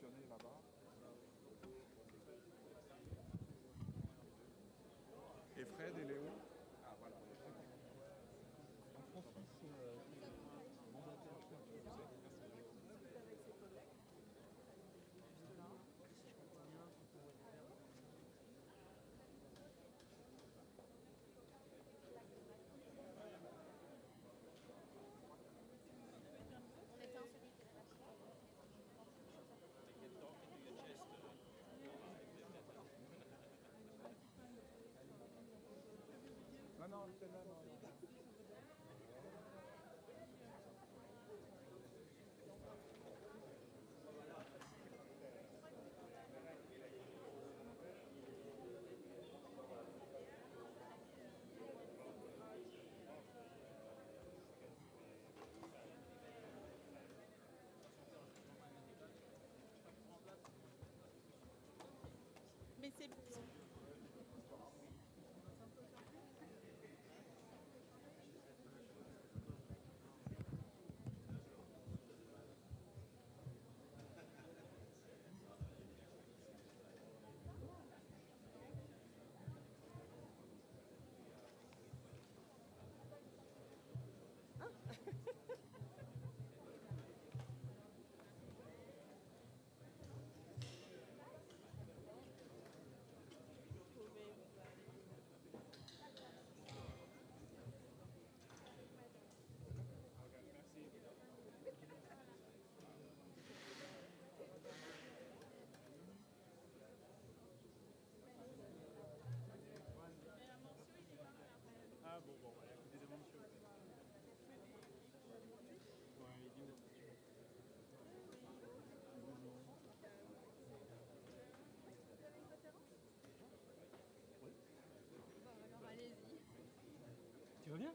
positionner là-bas. Et Fred et Léo? Ah voilà. Francis, mandataire. Si je comprends bien, on éteint celui qui est là. Non, non, celle-là, non. Mais c'est... Ah bon, voilà, des demandes chaudes. Ouais, il dit où? Oui. Bon, alors allez-y. Tu vas bien?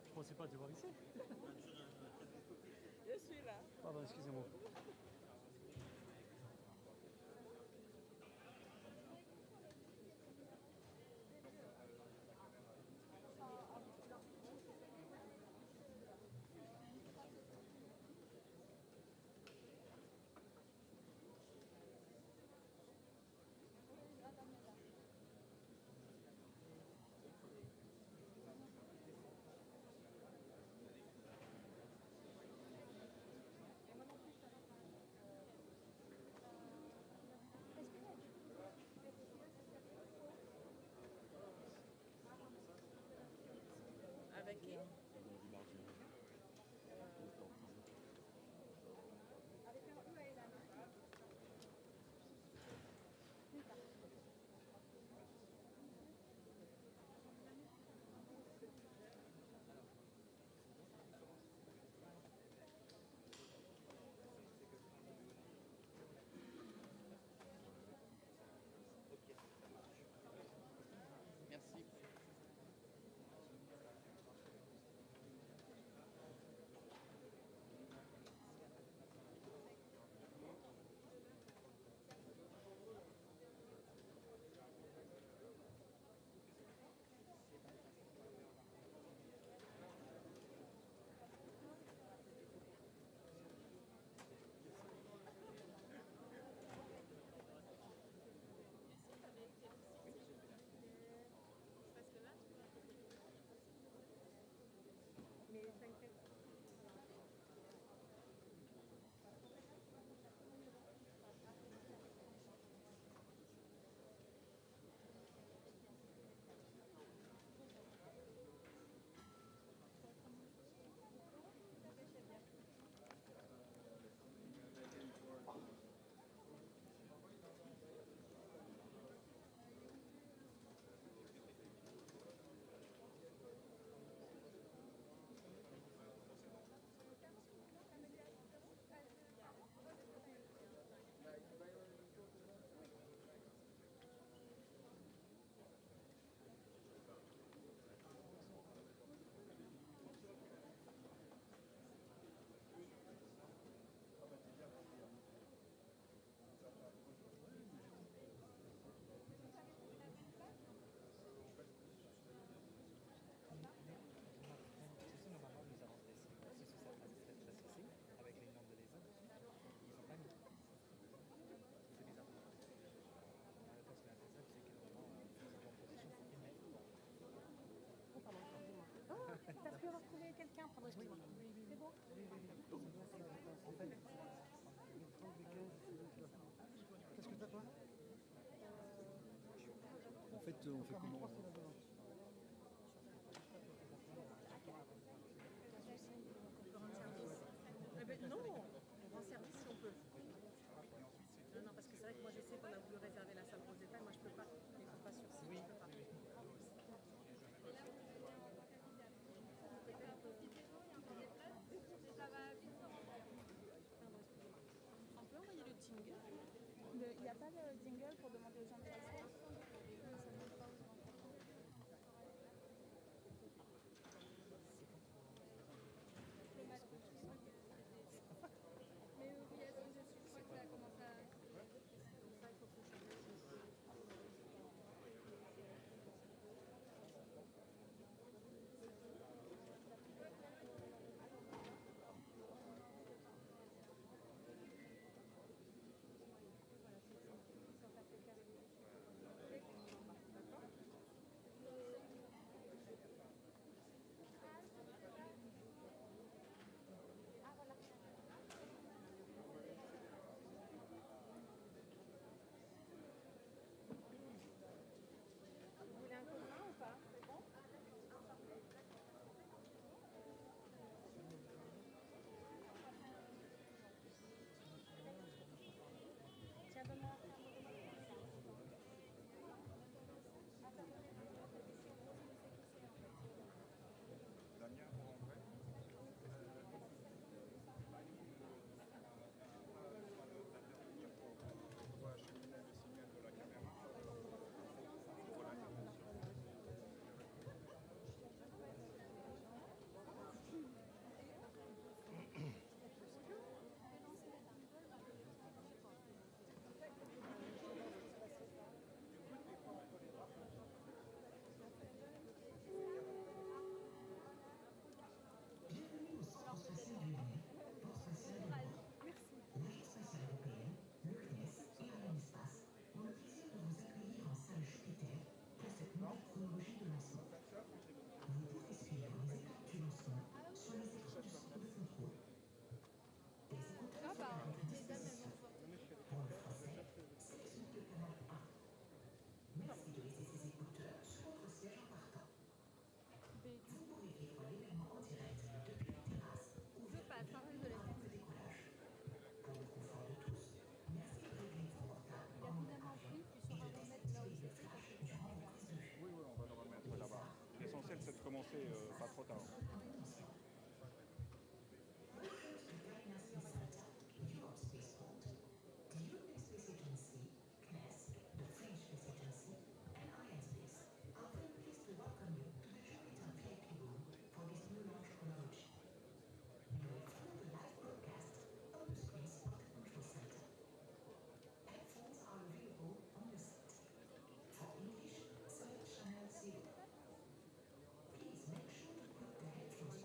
Je pensais pas te voir ici. Je suis là. Pardon, excusez-moi. Avec qui? Merci. T'as pu avoir trouvé quelqu'un pendant ce moment. C'est bon? Qu'est-ce que t'as toi? En fait, on fait comment? Non, en service si on peut. Non, non, parce que c'est vrai que moi je sais qu'on a voulu réserver la salle Rosetta, moi je peux pas. Ils sont pas sur site, je peux pas. On peut envoyer le jingle? Il n'y a pas de jingle pour demander aux gens de s'asseoir? Mais oui, attends, je crois que ça commence à... Vous voulez un copain ou pas? C'est bon? Tiens, donne-moi. Damien, pour rentrer. On va acheminer le signal de la caméra. Voilà. Bienvenue au Centre spatial lyonnais, Port spatial de Lyon. L'Agence spatiale européenne, le CNES et Ariane Espace ont le plaisir de vous accueillir en salle Jupiter pour cette nouvelle chronologie de lancement. Vous pouvez suivre les étapes du lancement sur les écrans du centre de contrôle. Des écouteurs sont à votre disposition. Pour le français, sélectionnez le canal A. Merci de laisser ces écouteurs sur votre siège en partant. Vous pouvez vivre l'événement en direct depuis la terrasse ou Je passe, hein, le désolée. décollage. Pour le confort de tous, merci de régler vos portables Il y a en mode finalement avion plus, tu et sauras de remettre là où désactiver le c'était parce flash que durant vos prises de vue. Oui, oui, on va le remettre là-bas. L'essentiel, c'est de commencer pas trop tard. Welcome to the Ariane Space Center, Europe's spaceport. The European Space Agency, CNES, the French Space Agency, and Arianespace are very pleased to welcome you to the Jupiter VIP room for this new launch chronology. You will follow the live broadcast on the screens of the control center. Headphones are available on the seat. For English, select channel 0. Please make sure to put the headphones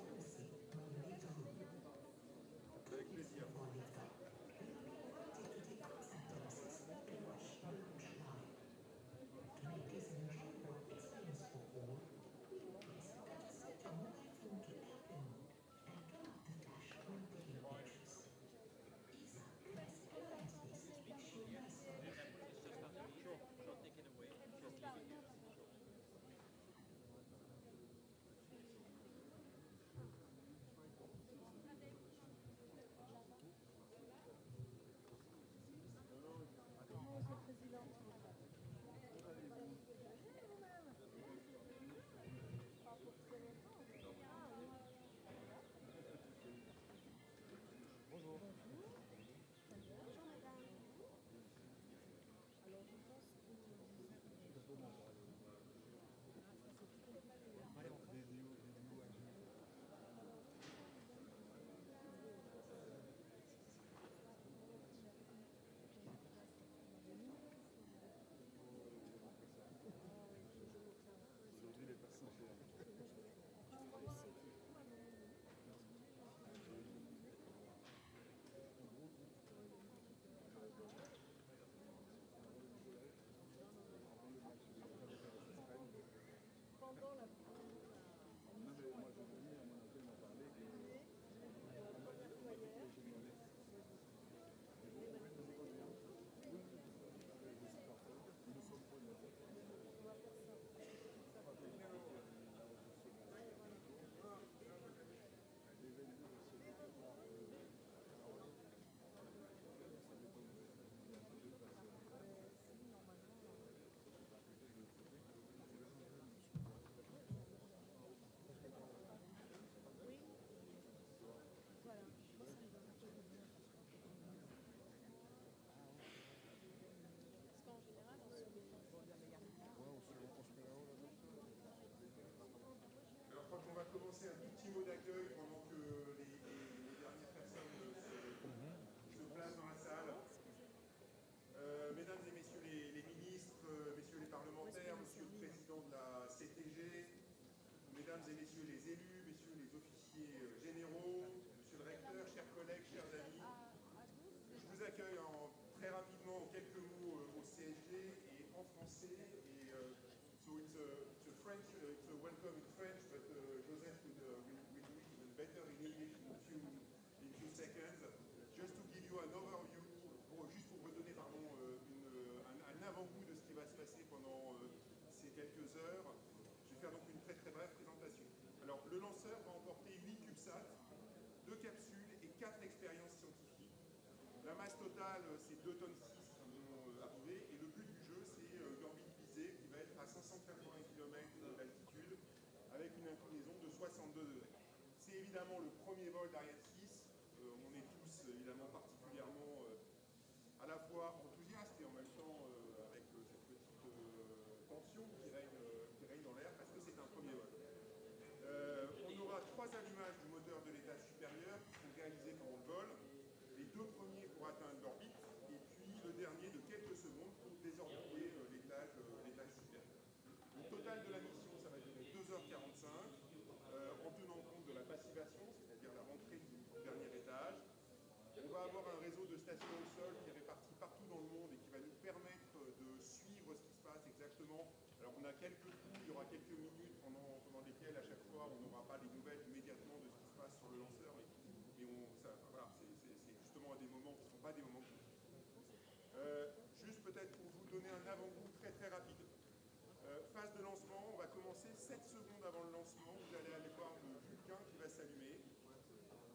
lancer un tout petit mot d'accueil pendant que les dernières personnes se placent dans la salle. Mesdames et messieurs les ministres, messieurs les parlementaires, monsieur le président de la CTG, mesdames et messieurs les élus, messieurs les officiers généraux, monsieur le recteur, chers collègues, chers amis, je vous accueille très rapidement en quelques mots au CSG et en français. So it's a French, it's a welcome in French, but Joseph will do it even better in English in few seconds. Just to give you an overview, juste pour vous donner un avant-goût de ce qui va se passer pendant ces quelques heures. Je vais faire donc une très très brève présentation. Alors le lanceur va emporter 8 CubeSats, 2 capsules et 4 expériences scientifiques. La masse totale, c'est 2 tonnes 6 qui vont arriver, et le but du jeu, c'est l'orbite visée qui va être à 580 km d'altitude avec une inclinaison de 62 degrés. C'est évidemment le premier vol d'Ariane 6. On est tous évidemment particulièrement à la fois enthousiastes et en même temps avec cette petite tension qui règne dans l'air parce que c'est un premier vol. On aura 3 allumages du moteur de l'étage supérieur qui sont réalisés pendant le vol. Les 2 premiers pour atteindre l'orbite et puis le dernier de quelques secondes pour désorbiter l'étage supérieur. Le total de la mission, ça va durer 2h45 en tenant compte de la passivation, c'est-à-dire la rentrée du dernier étage. On va avoir un réseau de stations au sol qui est réparti partout dans le monde et qui va nous permettre de suivre ce qui se passe exactement. Alors on a quelques coups, il y aura quelques minutes pendant lesquelles à chaque fois on n'aura pas les nouvelles immédiatement de ce qui se passe sur le lanceur, mais voilà, c'est justement des moments qui ne sont pas des moments critiques. Juste peut-être pour vous donner un avant-goût très très rapide. Phase de lancement, on va commencer 7 secondes avant le lancement. Vous allez aller voir le Vulcain qui va s'allumer.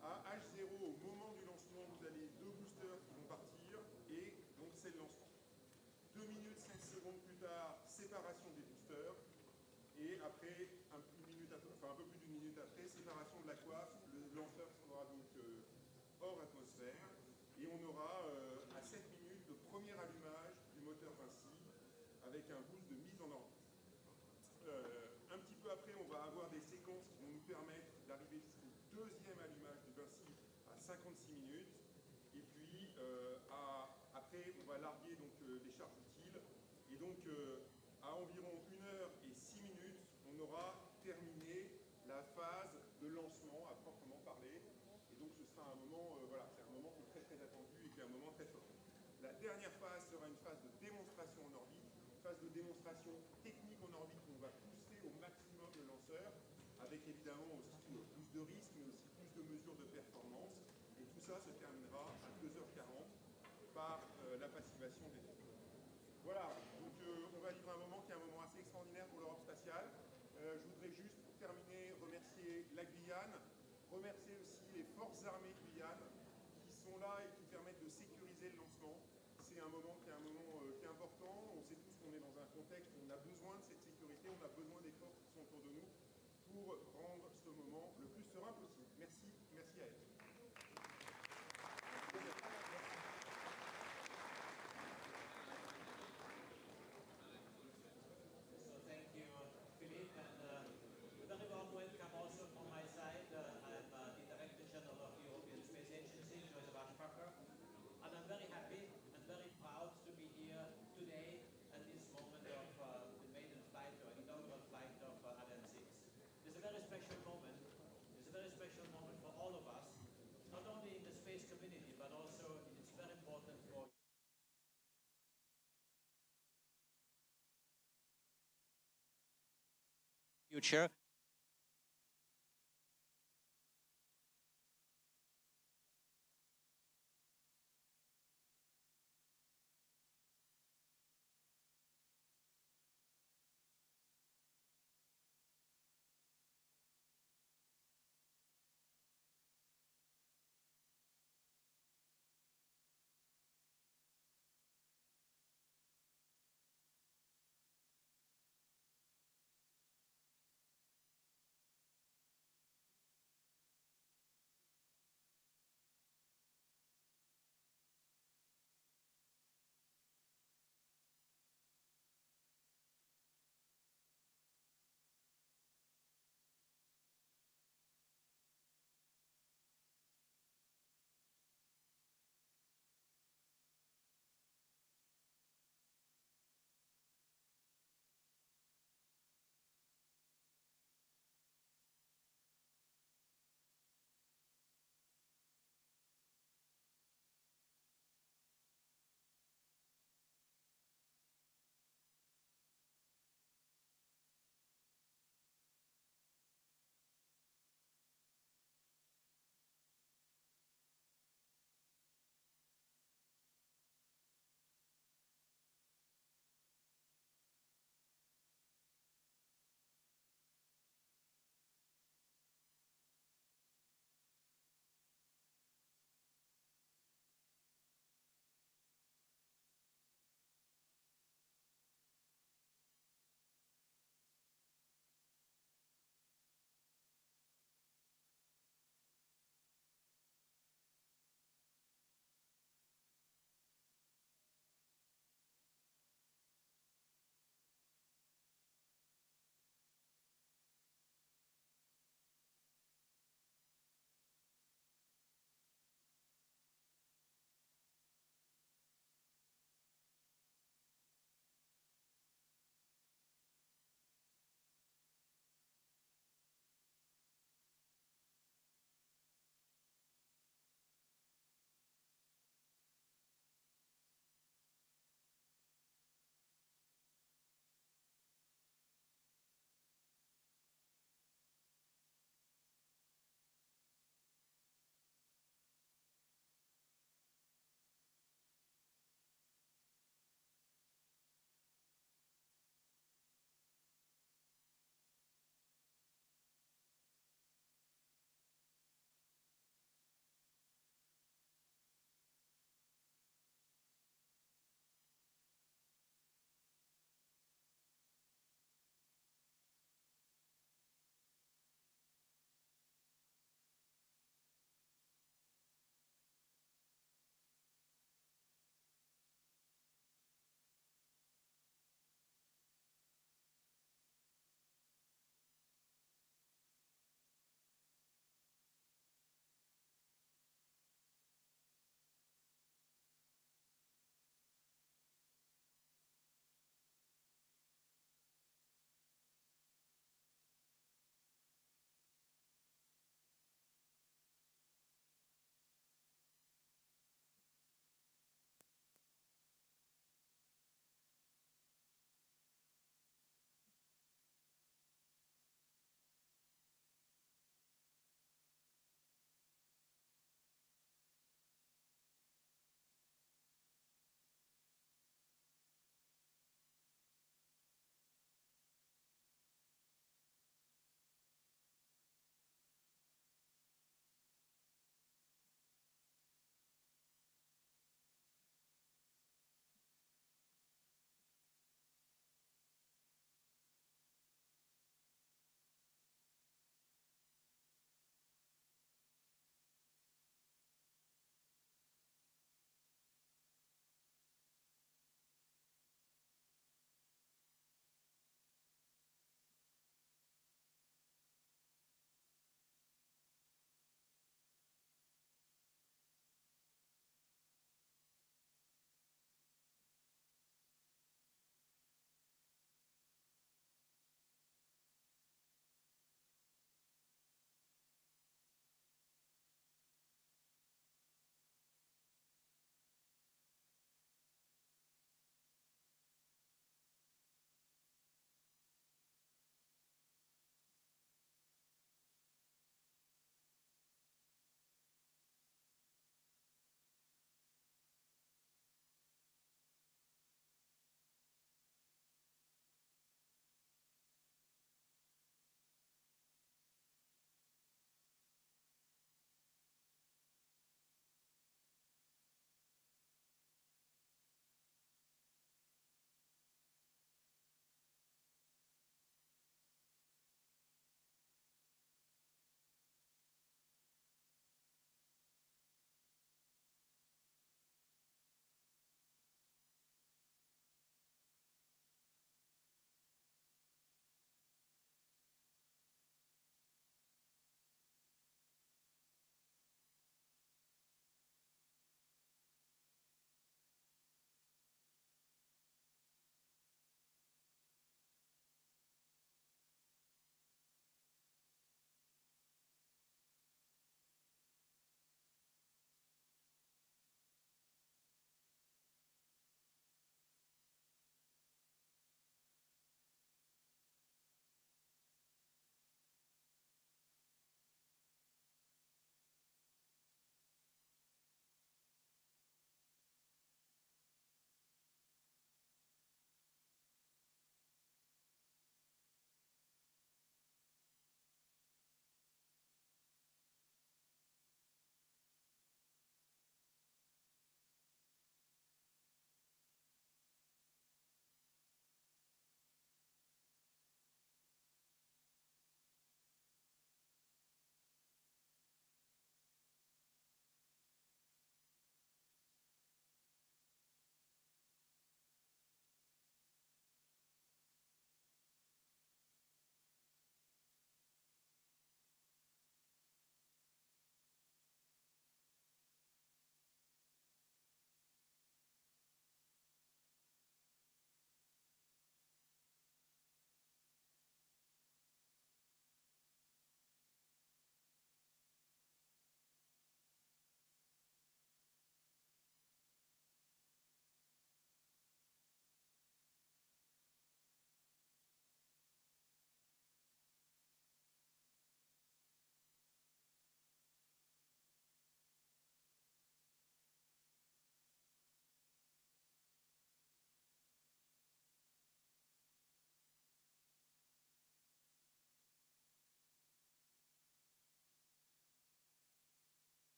À H0, au moment du lancement, vous avez 2 boosters qui vont partir et donc c'est le lancement. 2 minutes 16 secondes plus tard, séparation des boosters. Et après, un peu plus d'une minute après, séparation de la coiffe. Le lanceur sera donc hors atmosphère. Et on aura à 7 minutes le premier allumage du moteur Vinci avec un boost de mise en orbite. Un petit peu après, on va avoir des séquences qui vont nous permettre d'arriver jusqu'au deuxième allumage du Vinci à 56 minutes. Et puis, après, on va larguer donc, les charges utiles. Et donc, à environ 1h06, on aura terminé la phase de lancement à proprement parler. Et donc, ce sera un moment, voilà, c'est un moment qui est très très attendu et qui est un moment très fort. La dernière phase sera une phase de démonstration en orbite, une phase de démonstration technique en orbite où on va pousser au maximum le lanceur, avec évidemment aussi plus de risques, mais aussi plus de mesures de performance. Et tout ça se terminera à 2h40 par la passivation des temps. Voilà, donc on va vivre un moment qui est un moment assez extraordinaire pour l'Europe spatiale. Je voudrais juste, pour terminer, remercier la Guyane, remercier aussi les forces armées de Guyane qui sont là et qui permettent de sécuriser le lancement. C'est un moment qui est important. On sait tous qu'on est dans un contexte où on a besoin de cette sécurité, on a besoin des forces qui sont autour de nous pour rendre ce moment le plus serein possible. Merci, merci à elle. Future.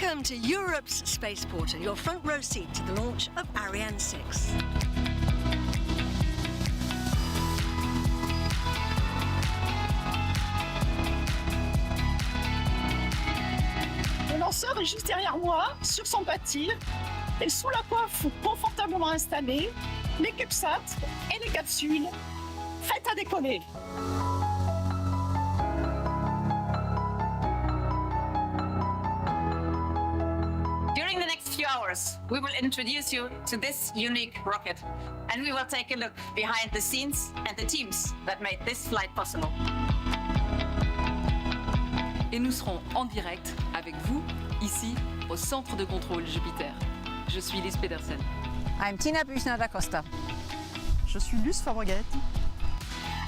Welcome to Europe's spaceport and your front row seat to the launch of Ariane 6. Le lanceur est juste derrière moi, sur son bâti, et sous la coiffe confortablement installée, les CubeSats et les capsules, prêtes à décoller. During the next few hours, we will introduce you to this unique rocket, and we will take a look behind the scenes and the teams that made this flight possible. Et nous serons en direct avec vous, ici, au centre de contrôle Jupiter. Je suis Lise Pedersen. I'm Tina Büchner da Costa. Je suis Luce Fabreguet.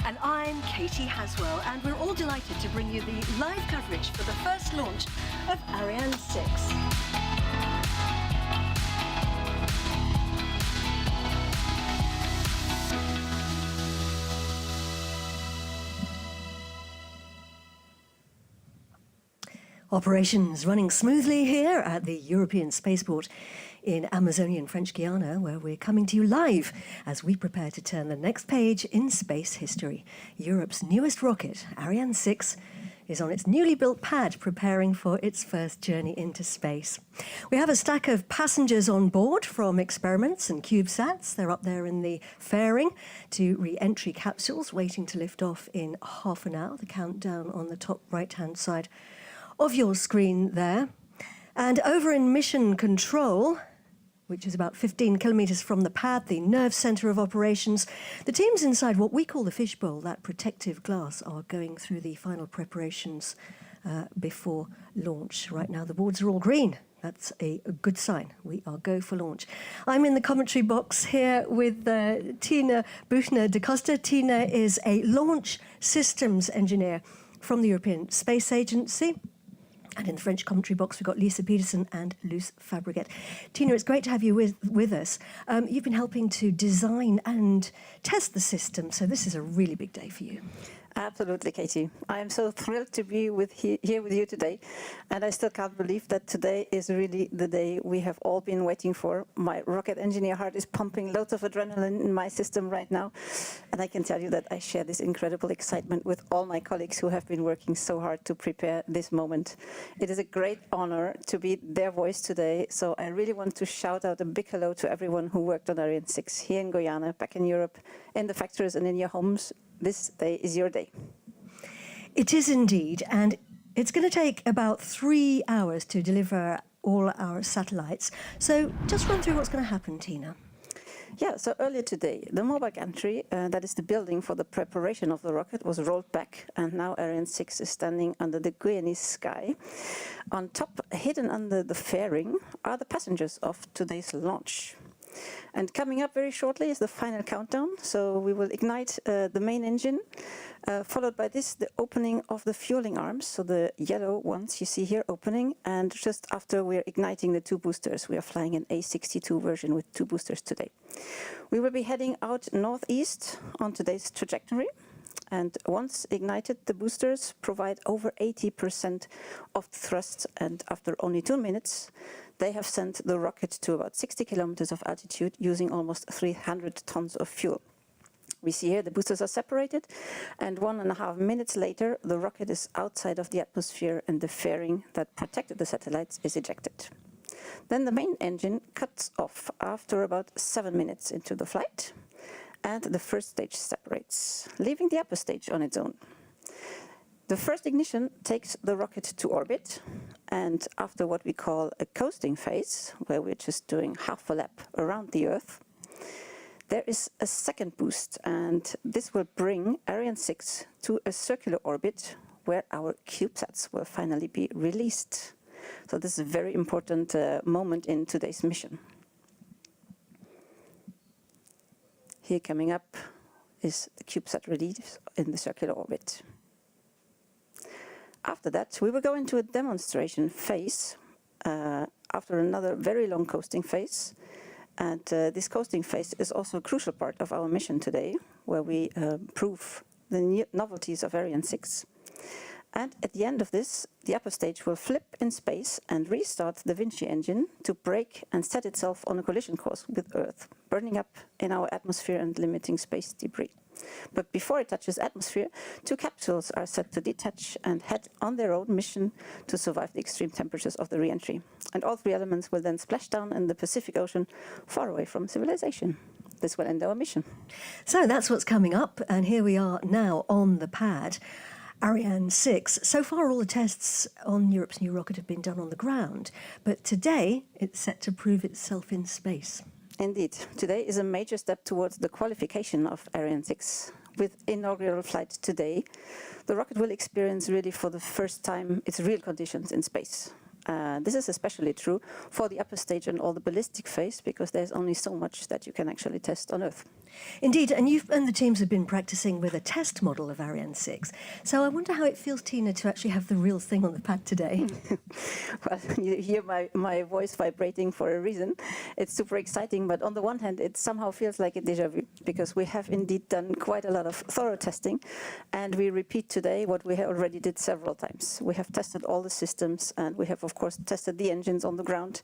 And I'm Katie Haswell, and we're all delighted to bring you the live coverage for the first launch of Ariane 6. Operations running smoothly here at the European Spaceport in Amazonian French Guiana, where we're coming to you live as we prepare to turn the next page in space history. Europe's newest rocket, Ariane 6, is on its newly built pad preparing for its first journey into space. We have a stack of passengers on board from experiments and CubeSats. They're up there in the fairing to re-entry capsules waiting to lift off in half an hour. The countdown on the top right-hand side of your screen there. And over in mission control, which is about 15 kilometers from the pad, the nerve center of operations, the teams inside what we call the fishbowl, that protective glass, are going through the final preparations before launch. Right now the boards are all green. That's a good sign. We are go for launch. I'm in the commentary box here with Tina Büchner da Costa. Tina is a launch systems engineer from the European Space Agency. And in the French commentary box, we've got Lisa Peterson and Luce Fabreguet. Tina, it's great to have you with us. You've been helping to design and test the system, so this is a really big day for you. Absolutely, Katie. I am so thrilled to be here with you today, and I still can't believe that today is really the day we have all been waiting for. My rocket engineer heart is pumping loads of adrenaline in my system right now, and I can tell you that I share this incredible excitement with all my colleagues who have been working so hard to prepare this moment. It is a great honor to be their voice today, so I really want to shout out a big hello to everyone who worked on Ariane 6 here in Guyana, back in Europe, in the factories and in your homes. This day is your day. It is indeed, and it's going to take about 3 hours to deliver all our satellites. So just run through what's going to happen, Tina. Yeah, so earlier today, the mobile gantry, that is the building for the preparation of the rocket, was rolled back, and now Ariane 6 is standing under the Guyanese sky. On top, hidden under the fairing, are the passengers of today's launch. And coming up very shortly is the final countdown. So we will ignite the main engine, followed by this, the opening of the fueling arms. So the yellow ones you see here opening. And just after we're igniting the 2 boosters, we are flying an A62 version with 2 boosters today. We will be heading out northeast on today's trajectory. And once ignited, the boosters provide over 80% of thrust. And after only 2 minutes, they have sent the rocket to about 60 kilometers of altitude using almost 300 tons of fuel. We see here the boosters are separated, and 1.5 minutes later, the rocket is outside of the atmosphere and the fairing that protected the satellites is ejected. Then the main engine cuts off after about 7 minutes into the flight, and the first stage separates, leaving the upper stage on its own. The first ignition takes the rocket to orbit, and after what we call a coasting phase, where we're just doing half a lap around the Earth, there is a second boost, and this will bring Ariane 6 to a circular orbit where our CubeSats will finally be released. So this is a very important moment in today's mission. Here coming up is the CubeSat release in the circular orbit. After that, we will go into a demonstration phase after another very long coasting phase. And this coasting phase is also a crucial part of our mission today, where we prove the novelties of Ariane 6. And at the end of this, the upper stage will flip in space and restart the Vinci engine to brake and set itself on a collision course with Earth, burning up in our atmosphere and limiting space debris. But before it touches atmosphere, 2 capsules are set to detach and head on their own mission to survive the extreme temperatures of the re-entry. And all 3 elements will then splash down in the Pacific Ocean, far away from civilization. This will end our mission. So that's what's coming up, and here we are now on the pad. Ariane 6. So far, all the tests on Europe's new rocket have been done on the ground, but today it's set to prove itself in space. Indeed. Today is a major step towards the qualification of Ariane 6. With inaugural flight today, the rocket will experience really for the first time its real conditions in space. This is especially true for the upper stage and all the ballistic phase, because there's only so much that you can actually test on Earth. Indeed, and you and the teams have been practicing with a test model of Ariane 6. So I wonder how it feels, Tina, to actually have the real thing on the pad today. Well, you hear my voice vibrating for a reason. It's super exciting, but on the one hand, it somehow feels like a déjà vu, because we have indeed done quite a lot of thorough testing, and we repeat today what we already did several times. We have tested all the systems, and we have, of course, tested the engines on the ground.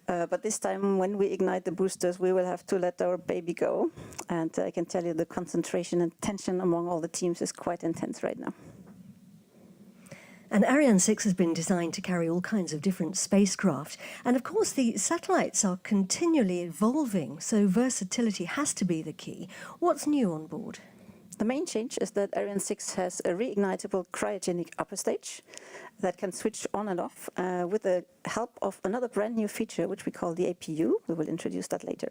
But this time, when we ignite the boosters, we will have to let our baby go. And I can tell you the concentration and tension among all the teams is quite intense right now. And Ariane 6 has been designed to carry all kinds of different spacecraft. And of course, the satellites are continually evolving, so versatility has to be the key. What's new on board? The main change is that Ariane 6 has a reignitable cryogenic upper stage that can switch on and off with the help of another brand new feature, which we call the APU. We will introduce that later.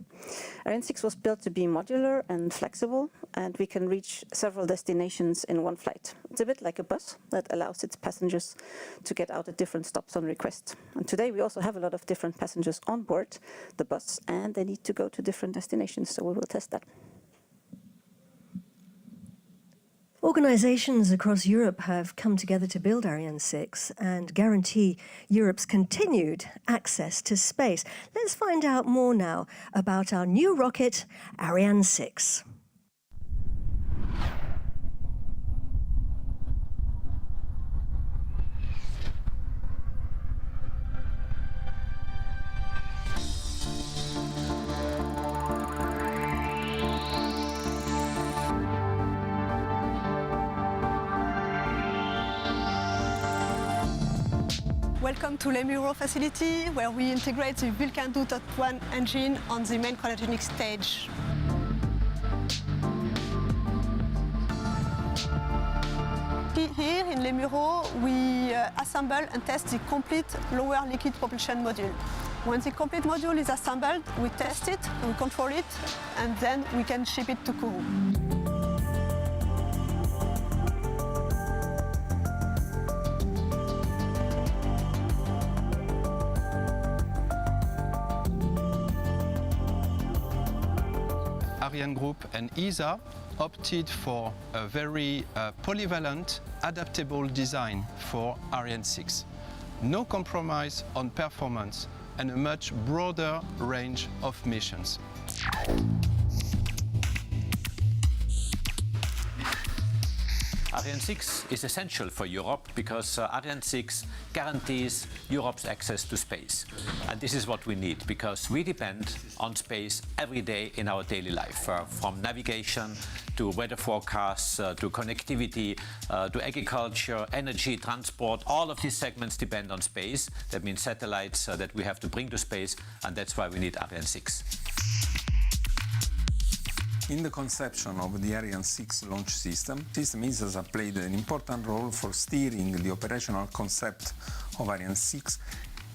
Ariane 6 was built to be modular and flexible, and we can reach several destinations in one flight. It's a bit like a bus that allows its passengers to get out at different stops on request. And today we also have a lot of different passengers on board the bus, and they need to go to different destinations, so we will test that. Organisations across Europe have come together to build Ariane 6 and guarantee Europe's continued access to space. Let's find out more now about our new rocket, Ariane 6. Welcome to Lemuro facility, where we integrate the Vulcain 2.1 engine on the main cryogenic stage. Here in Lemuro, we assemble and test the complete lower liquid propulsion module. When the complete module is assembled, we test it, we control it, and then we can ship it to Kourou. Ariane Group and ESA opted for a very polyvalent, adaptable design for Ariane 6. No compromise on performance and a much broader range of missions. Ariane 6 is essential for Europe because Ariane 6 guarantees Europe's access to space. And this is what we need, because we depend on space every day in our daily life, from navigation to weather forecasts, to connectivity, to agriculture, energy, transport. All of these segments depend on space. That means satellites that we have to bring to space, and that's why we need Ariane 6. In the conception of the Ariane 6 launch system, ESA played an important role for steering the operational concept of Ariane 6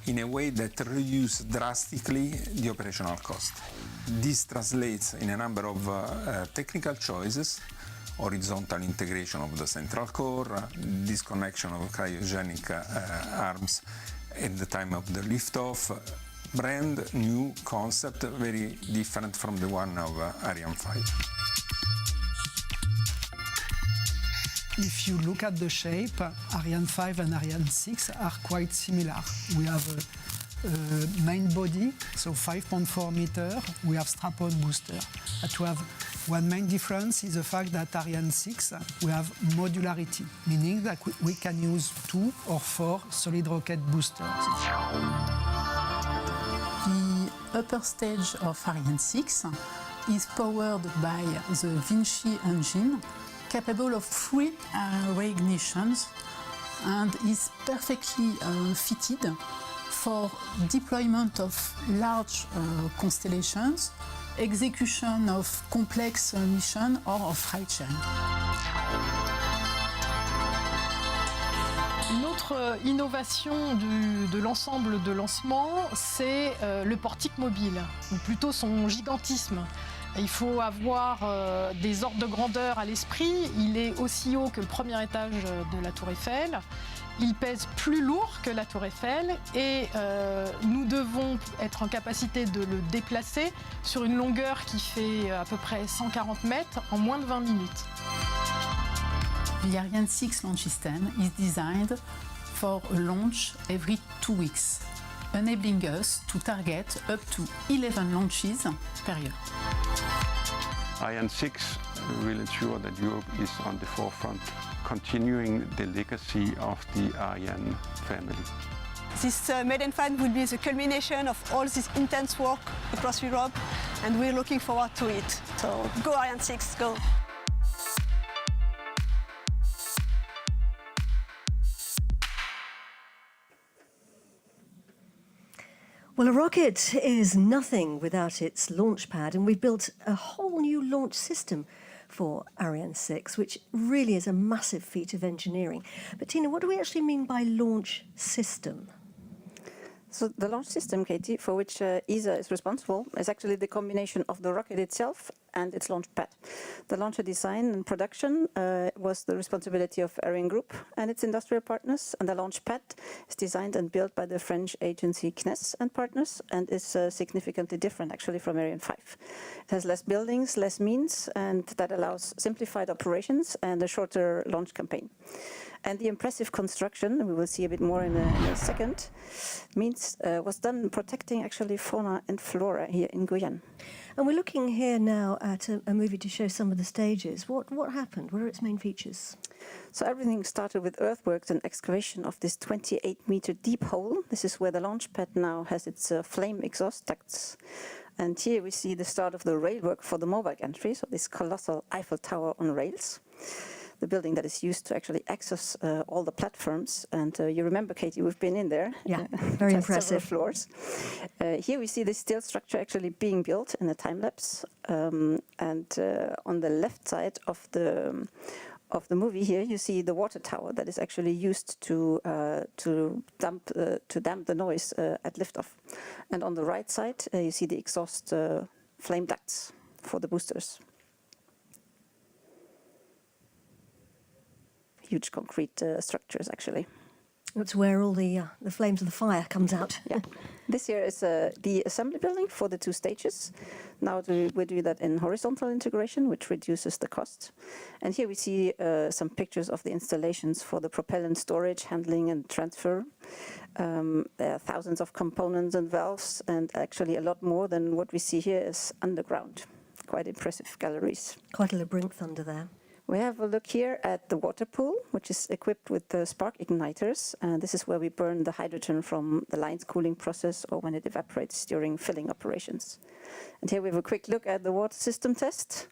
in a way that reduces drastically the operational cost. This translates in a number of technical choices: horizontal integration of the central core, disconnection of cryogenic arms at the time of the liftoff, brand new concept, very different from the one of Ariane 5. If you look at the shape, Ariane 5 and Ariane 6 are quite similar. We have a main body, so 5.4 meters. We have strap-on booster. But we have One main difference is the fact that Ariane 6, we have modularity, meaning that we can use 2 or 4 solid rocket boosters. The upper stage of Ariane 6 is powered by the Vinci engine, capable of 3 reignitions, and is perfectly fitted for deployment of large constellations, execution of complex missions or of ride-sharing. Une autre innovation de l'ensemble de lancement, c'est le portique mobile, ou plutôt son gigantisme. Il faut avoir des ordres de grandeur à l'esprit. Il est aussi haut que le premier étage de la Tour Eiffel. Il pèse plus lourd que la Tour Eiffel et nous devons être en capacité de le déplacer sur une longueur qui fait à peu près 140 mètres en moins de 20 minutes. The Ariane 6 launch system is designed for a launch every 2 weeks, enabling us to target up to 11 launches per year. Ariane 6 will ensure that Europe is on the forefront, continuing the legacy of the Ariane family. This maiden flight will be the culmination of all this intense work across Europe, and we're looking forward to it. So go Ariane 6, go! Well, a rocket is nothing without its launch pad, and we've built a whole new launch system for Ariane 6, which really is a massive feat of engineering. But Tina, what do we actually mean by launch system? So the launch system, Katie, for which ESA is responsible, is actually the combination of the rocket itself and its launch pad. The launcher design and production was the responsibility of Ariane Group and its industrial partners, and the launch pad is designed and built by the French agency CNES and partners, and is significantly different actually from Ariane 5. It has less buildings, less means, and that allows simplified operations and a shorter launch campaign. And the impressive construction, we will see a bit more in a second, was done protecting actually fauna and flora here in Guyane. And we're looking here now at a movie to show some of the stages. What happened? What are its main features? So everything started with earthworks and excavation of this 28-meter deep hole. This is where the launch pad now has its flame exhaust ducts. And here we see the start of the railwork for the mobile gantry, so this colossal Eiffel Tower on rails. The building that is used to actually access all the platforms. And you remember, Katie, we've been in there. Yeah, very impressive. Floors. Here we see the steel structure actually being built in a time lapse. And on the left side of the movie here, you see the water tower that is actually used to damp the noise at liftoff. And on the right side, you see the exhaust flame ducts for the boosters. Huge concrete structures, actually. That's where all the flames of the fire comes out. Yeah. This here is the assembly building for the 2 stages. Now we do that in horizontal integration, which reduces the cost. And here we see some pictures of the installations for the propellant storage, handling and transfer. There are thousands of components and valves, and actually a lot more than what we see here is underground. Quite impressive galleries. Quite a labyrinth under there. We have a look here at the water pool, which is equipped with the spark igniters. This is where we burn the hydrogen from the line's cooling process or when it evaporates during filling operations. And here we have a quick look at the water system test.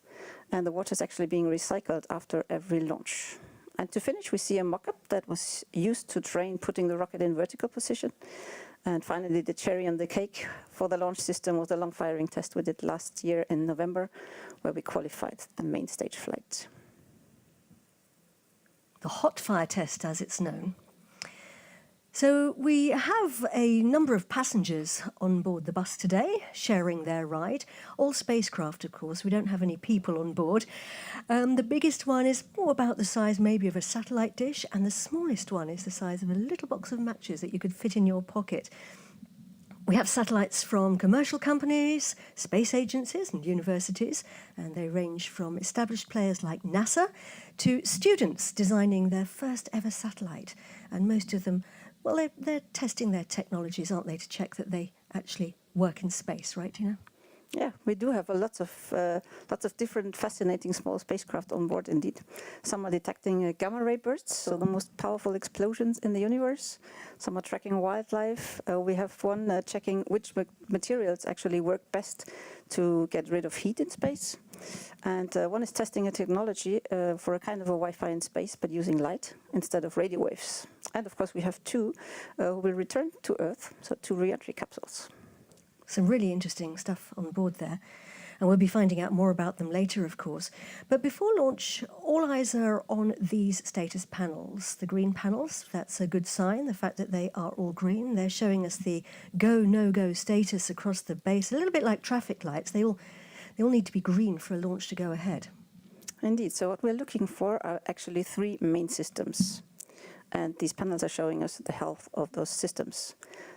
And the water is actually being recycled after every launch. And to finish, we see a mock-up that was used to train putting the rocket in vertical position. And finally, the cherry on the cake for the launch system was the long firing test we did last year in November, where we qualified the main stage flight. The hot fire test, as it's known. So we have a number of passengers on board the bus today, sharing their ride. All spacecraft, of course. We don't have any people on board. The biggest one is about the size maybe of a satellite dish, and the smallest one is the size of a little box of matches that you could fit in your pocket. We have satellites from commercial companies, space agencies and universities, and they range from established players like NASA to students designing their first ever satellite. And most of them, well, they're testing their technologies, aren't they, to check that they actually work in space, right, Tina? Yeah, we do have lots of different fascinating small spacecraft on board indeed. Some are detecting gamma ray bursts, so the most powerful explosions in the universe. Some are tracking wildlife. We have one checking which materials actually work best to get rid of heat in space. And one is testing a technology for a kind of a Wi-Fi in space, but using light instead of radio waves. And of course we have two who will return to Earth, so 2 re-entry capsules. Some really interesting stuff on board there, and we'll be finding out more about them later, of course. But before launch, all eyes are on these status panels. The green panels, that's a good sign, the fact that they are all green. They're showing us the go, no-go status across the base, a little bit like traffic lights. They all need to be green for a launch to go ahead. Indeed, so what we're looking for are actually 3 main systems. And these panels are showing us the health of those systems.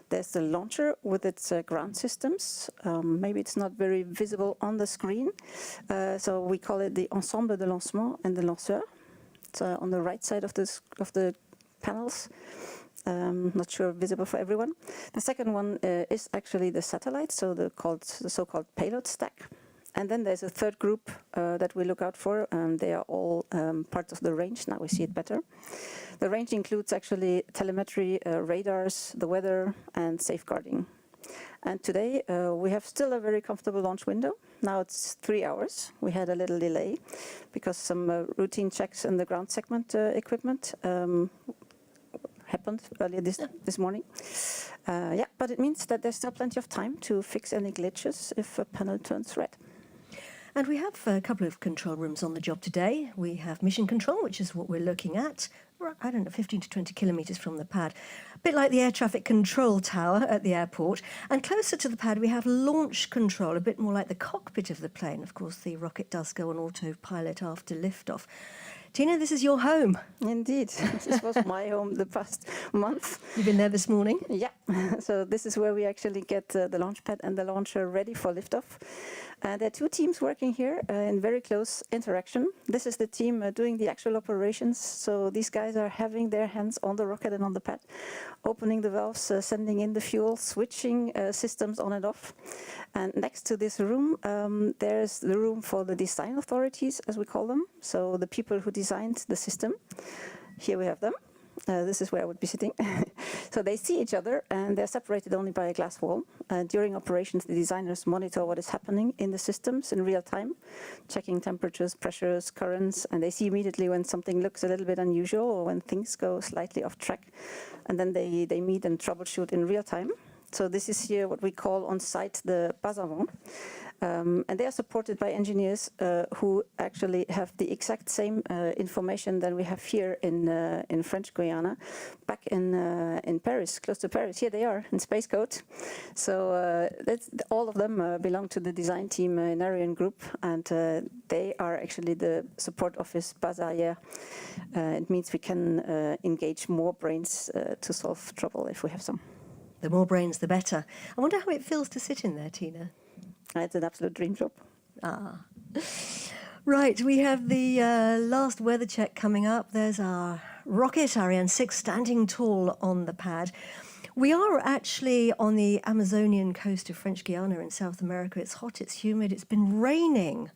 There's the launcher with its ground systems. Maybe it's not very visible on the screen. So we call it the ensemble de lancement and the lanceur. It's on the right side of the panels. Not sure visible for everyone. The second one is actually the satellite, so the so-called payload stack. And then there's a third group that we look out for. They are all part of the range. Now we see it better. The range includes actually telemetry, radars, the weather, and safeguarding. And today we have still a very comfortable launch window. Now it's 3 hours. We had a little delay because some routine checks in the ground segment equipment happened earlier this morning. Yeah, but it means that there's still plenty of time to fix any glitches if a panel turns red. And we have a couple of control rooms on the job today. We have mission control, which is what we're looking at, I don't know, 15 to 20 kilometres from the pad. A bit like the air traffic control tower at the airport. And closer to the pad, we have launch control, a bit more like the cockpit of the plane. Of course, the rocket does go on autopilot after liftoff. Tina, this is your home. Indeed. This was my home the past month. You've been there this morning? Yeah. So this is where we actually get the launch pad and the launcher ready for liftoff. There are 2 teams working here in very close interaction. This is the team doing the actual operations. So these guys are having their hands on the rocket and on the pad, opening the valves, sending in the fuel, switching systems on and off. And next to this room, there's the room for the design authorities, as we call them. So the people who designed the system. Here we have them. This is where I would be sitting. So they see each other and they're separated only by a glass wall. During operations, the designers monitor what is happening in the systems in real time, checking temperatures, pressures, currents, and they see immediately when something looks a little bit unusual or when things go slightly off track. And then they meet and troubleshoot in real time. So this is here what we call on site the base avant. And they are supported by engineers who actually have the exact same information than we have here in French Guiana, back in Paris, close to Paris. Here they are in Space Code. So all of them belong to the design team in Ariane group, and they are actually the support office base arrière. It means we can engage more brains to solve trouble if we have some. The more brains, the better. I wonder how it feels to sit in there, Tina. It's an absolute dream job. Right, we have the last weather check coming up. There's our rocket, Ariane 6, standing tall on the pad. We are actually on the Amazonian coast of French Guiana in South America. It's hot, it's humid, it's been raining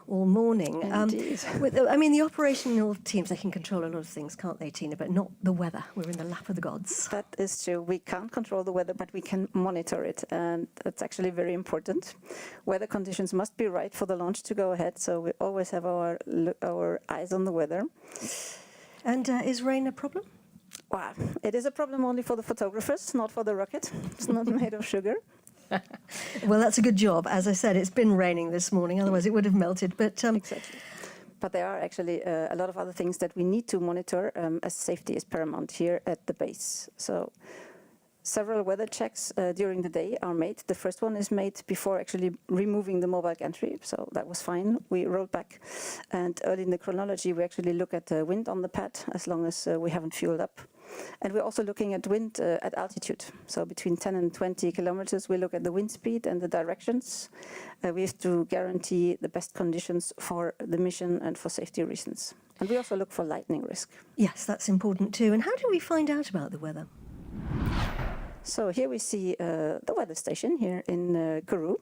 all morning. The operational teams, they can control a lot of things, can't they, Tina? But not the weather. We're in the lap of the gods. That is true. We can't control the weather, but we can monitor it. And that's actually very important. Weather conditions must be right for the launch to go ahead. So we always have our eyes on the weather. And is rain a problem? Well, it is a problem only for the photographers, not for the rocket. It's not made of sugar. Well, that's a good job. As I said, it's been raining this morning, otherwise it would have melted. But Exactly. But there are actually a lot of other things that we need to monitor as safety is paramount here at the base. So several weather checks during the day are made. The first one is made before actually removing the mobile gantry, so that was fine. We rolled back, and early in the chronology, we actually look at the wind on the pad as long as we haven't fueled up. And we're also looking at wind at altitude. So between 10 and 20 kilometers, we look at the wind speed and the directions. We have to guarantee the best conditions for the mission and for safety reasons. And we also look for lightning risk. Yes, that's important too. And how do we find out about the weather? So here we see the weather station here in Kourou,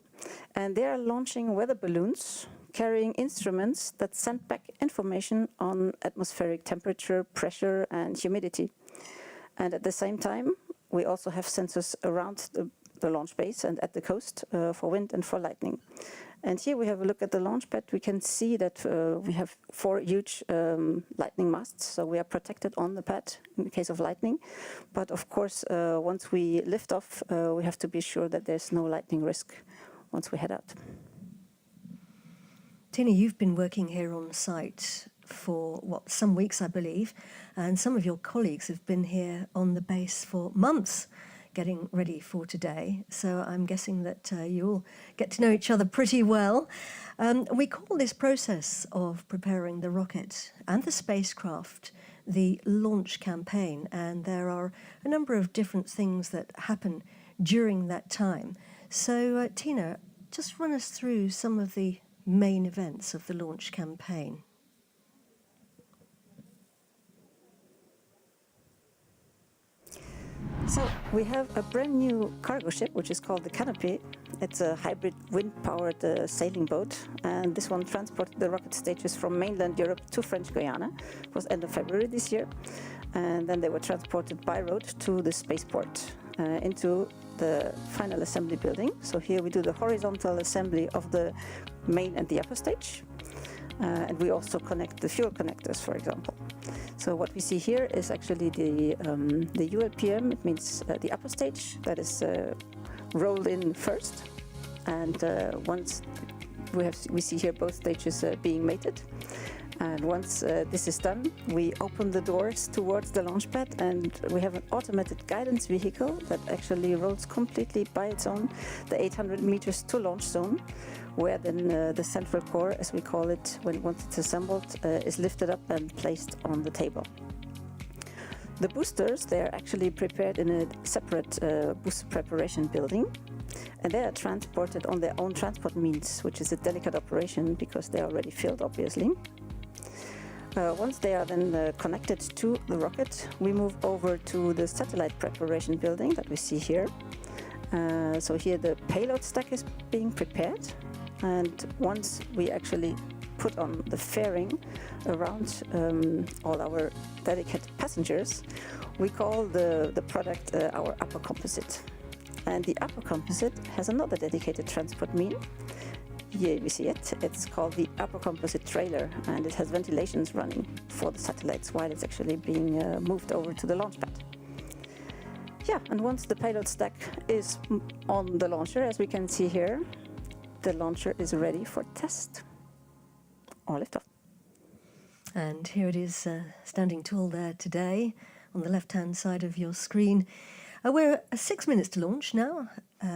and they are launching weather balloons carrying instruments that send back information on atmospheric temperature, pressure, and humidity. And at the same time, we also have sensors around the launch base and at the coast for wind and for lightning. And here we have a look at the launch pad. We can see that we have 4 huge lightning masts, so we are protected on the pad in the case of lightning. But of course, once we lift off, we have to be sure that there's no lightning risk once we head out. Tina, you've been working here on site for, some weeks, I believe, and some of your colleagues have been here on the base for months, getting ready for today. So I'm guessing that you all get to know each other pretty well. We call this process of preparing the rocket and the spacecraft the launch campaign, and there are a number of different things that happen during that time. So Tina, just run us through some of the main events of the launch campaign. So we have a brand new cargo ship, which is called the Canopy. It's a hybrid wind-powered sailing boat, and this one transported the rocket stages from mainland Europe to French Guiana. It was end of February this year, and then they were transported by road to the spaceport into the final assembly building. So here we do the horizontal assembly of the main and the upper stage, and we also connect the fuel connectors, for example. So what we see here is actually the ULPM. It means the upper stage that is rolled in first, and once we see here both stages being mated. And once this is done, we open the doors towards the launch pad, and we have an automated guidance vehicle that actually rolls completely by its own the 800 meters to launch zone, where then the central core, as we call it, once it's assembled, is lifted up and placed on the table. The boosters, they are actually prepared in a separate booster preparation building, and they are transported on their own transport means, which is a delicate operation because they are already filled, obviously. Once they are then connected to the rocket, we move over to the satellite preparation building that we see here. So here the payload stack is being prepared, and once we actually put on the fairing around all our dedicated passengers, we call the product our upper composite. And the upper composite has another dedicated transport mean. Here we see it. It's called the upper composite trailer, and it has ventilations running for the satellites while it's actually being moved over to the launch pad. Yeah, and once the payload stack is on the launcher, as we can see here, the launcher is ready for test or liftoff. And here it is standing tall there today on the left-hand side of your screen. We're 6 minutes to launch now.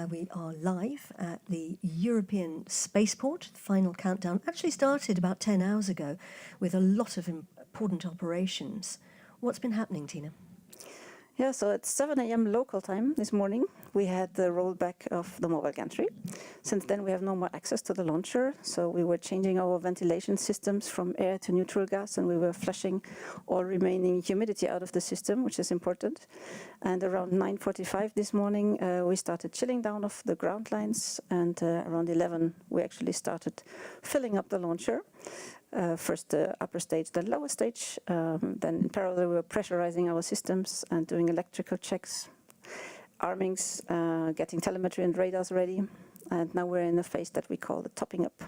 We are live at the European Spaceport. The final countdown actually started about 10 hours ago with a lot of important operations. What's been happening, Tina? Yeah, so at 7 a.m. local time this morning, we had the rollback of the mobile gantry. Since then, we have no more access to the launcher, so we were changing our ventilation systems from air to neutral gas, and we were flushing all remaining humidity out of the system, which is important. And around 9:45 this morning, we started chilling down of the ground lines, and around 11, we actually started filling up the launcher. First the upper stage, then lower stage. Then in parallel, we were pressurizing our systems and doing electrical checks, armings, getting telemetry and radars ready. And now we're in a phase that we call the topping up.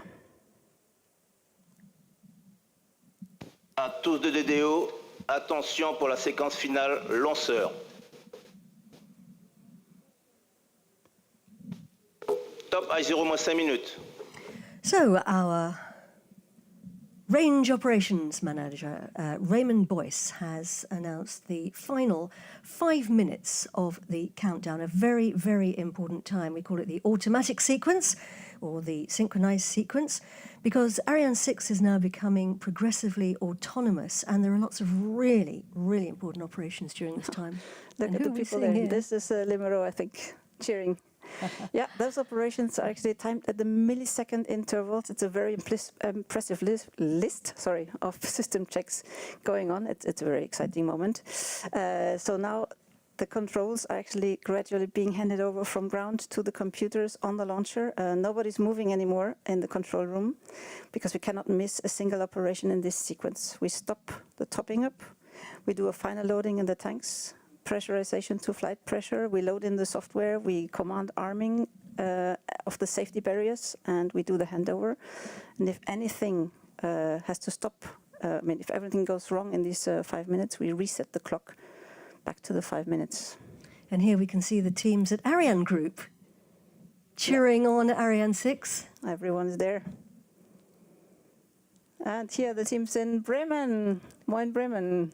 À tous de DDO, attention pour la séquence finale lanceur. Top I0 moins 5 minutes. So our Range Operations Manager, Raymond Boyce, has announced the final 5 minutes of the countdown, a very, very important time. We call it the automatic sequence or the synchronized sequence because Ariane 6 is now becoming progressively autonomous, and there are lots of really, really important operations during this time. Look at the people there. Here? This is Limero, I think, cheering. Yeah, those operations are actually timed at the millisecond intervals. It's a very impressive list of system checks going on. It's a very exciting moment. So now the controls are actually gradually being handed over from ground to the computers on the launcher. Nobody's moving anymore in the control room because we cannot miss a single operation in this sequence. We stop the topping up, we do a final loading in the tanks, pressurization to flight pressure, we load in the software, we command arming of the safety barriers, and we do the handover. And if anything has to stop, if everything goes wrong in these 5 minutes, we reset the clock back to the 5 minutes. And here we can see the teams at Ariane Group cheering on Ariane 6. Everyone's there. And here the teams in Bremen, Moin Bremen.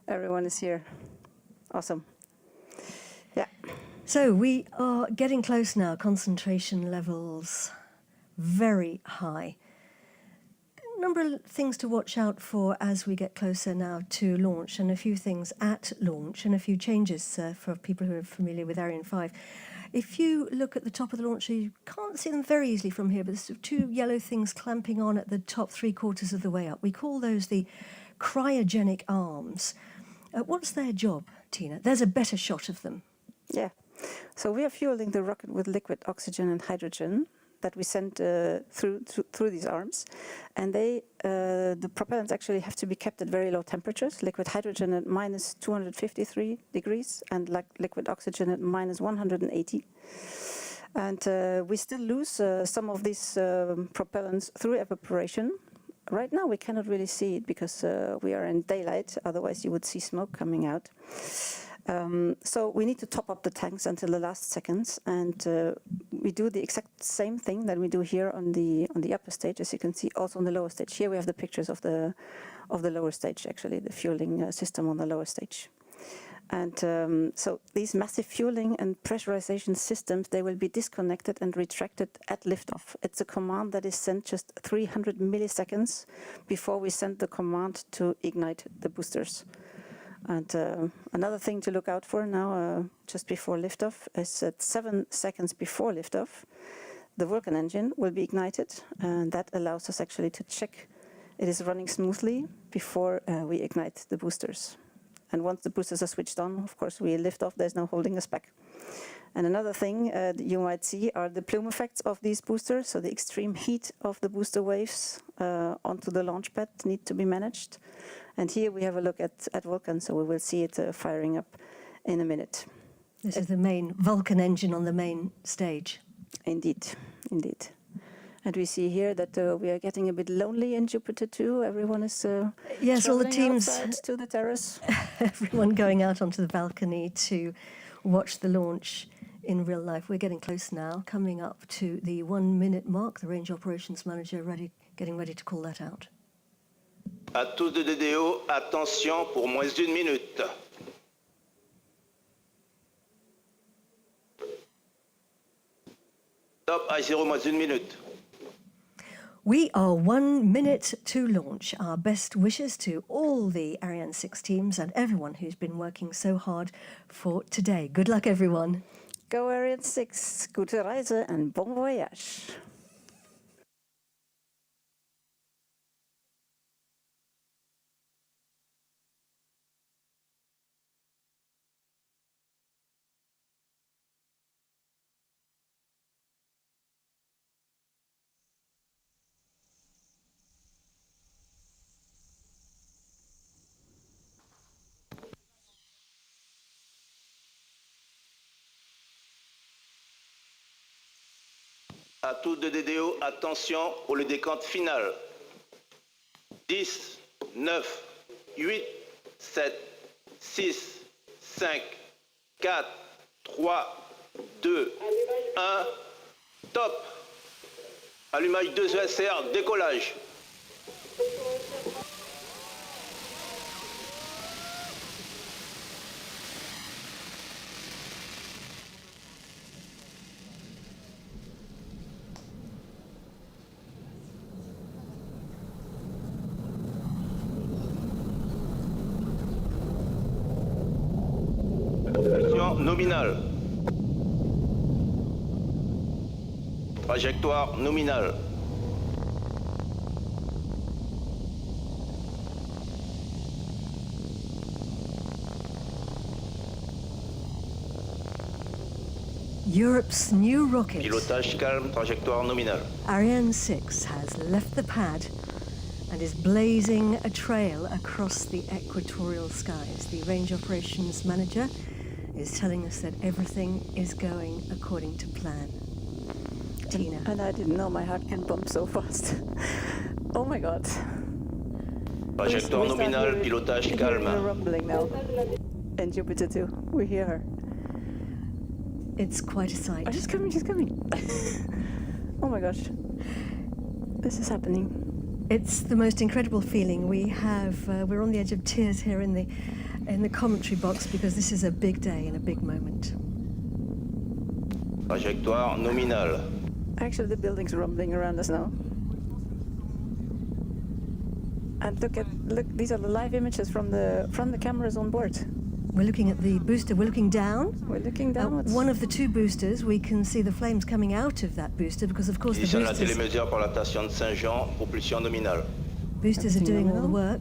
Everyone is here. Awesome. Yeah. So we are getting close now, concentration levels very high. A number of things to watch out for as we get closer now to launch, and a few things at launch, and a few changes for people who are familiar with Ariane 5. If you look at the top of the launcher, you can't see them very easily from here, but there's sort of two yellow things clamping on at the top 3/4 of the way up. We call those the cryogenic arms. What's their job, Tina? There's a better shot of them. Yeah. So we are fueling the rocket with liquid oxygen and hydrogen that we send through these arms, and the propellants actually have to be kept at very low temperatures. Liquid hydrogen at minus 253 degrees, and liquid oxygen at minus 180. And we still lose some of these propellants through evaporation. Right now we cannot really see it because we are in daylight. Otherwise, you would see smoke coming out. So we need to top up the tanks until the last seconds, and we do the exact same thing that we do here on the upper stage, as you can see, also on the lower stage. Here we have the pictures of the lower stage, actually, the fueling system on the lower stage. And so these massive fueling and pressurization systems, they will be disconnected and retracted at liftoff. It's a command that is sent just 300 milliseconds before we send the command to ignite the boosters. And another thing to look out for now, just before liftoff, is at 7 seconds before liftoff, the Vulcain engine will be ignited, and that allows us actually to check it is running smoothly before we ignite the boosters. And once the boosters are switched on, of course, we lift off. There's no holding us back. And another thing that you might see are the plume effects of these boosters. So the extreme heat of the booster waves onto the launch pad need to be managed. And here we have a look at Vulcain, so we will see it firing up in a minute. This is the main Vulcain engine on the main stage. Indeed, indeed. And we see here that we are getting a bit lonely in Jupiter too. Everyone is yes, all the teams to the terrace. Everyone going out onto the balcony to watch the launch in real life. We're getting close now, coming up to the 1 minute mark. The range operations manager getting ready to call that out. À tous de DDO, attention pour moins d'1 minute. Top I0 moins d'1 minute. We are 1 minute to launch. Our best wishes to all the Ariane 6 teams and everyone who's been working so hard for today. Good luck, everyone. Go Ariane 6. Gute Reise and bon voyage. À tous de DDO, attention pour le décompte final. 10, 9, 8, 7, 6, 5, 4, 3, 2, 1, top. Allumage 2 ESR, décollage. Nominale. Trajectoire nominale. Europe's new rocket, Pilotage calme, trajectoire nominale. Ariane 6, has left the pad and is blazing a trail across the equatorial skies. The range operations manager is telling us that everything is going according to plan. Tina. And I didn't know my heart can pump so fast. Oh my God. Trajectoire nominale, pilotage calme. We're rumbling now. And Jupiter too. We hear her. It's quite a sight. Oh, she's coming, she's coming. Oh my gosh. This is happening. It's the most incredible feeling. We're on the edge of tears here in the commentary box because this is a big day and a big moment. Trajectoire nominale. Actually, the building's rumbling around us now. And look, these are the live images from the cameras on board. We're looking at the booster. We're looking down. We're looking downwards. One of the two boosters, we can see the flames coming out of that booster because, of course, the Position de la boosters, télémesure pour la station de Saint-Jean, propulsion nominale. boosters are doing all the work.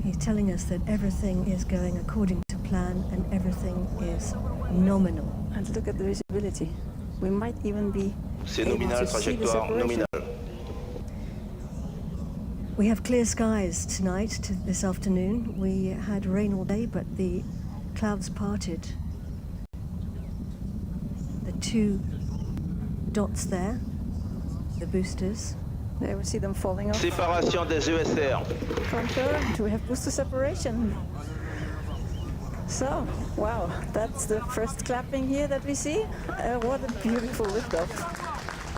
He's telling us that everything is going according to plan and everything is nominal. And look at the visibility. We might even be C'est able nominal, to see the trajectoire separation. nominale. We have clear skies tonight, this afternoon. We had rain all day, but the clouds parted. The two dots there, the boosters. There we see them falling off. Séparation des ESR. Confirmed. We have booster separation. So, wow, that's the first clapping here that we see. What a beautiful liftoff.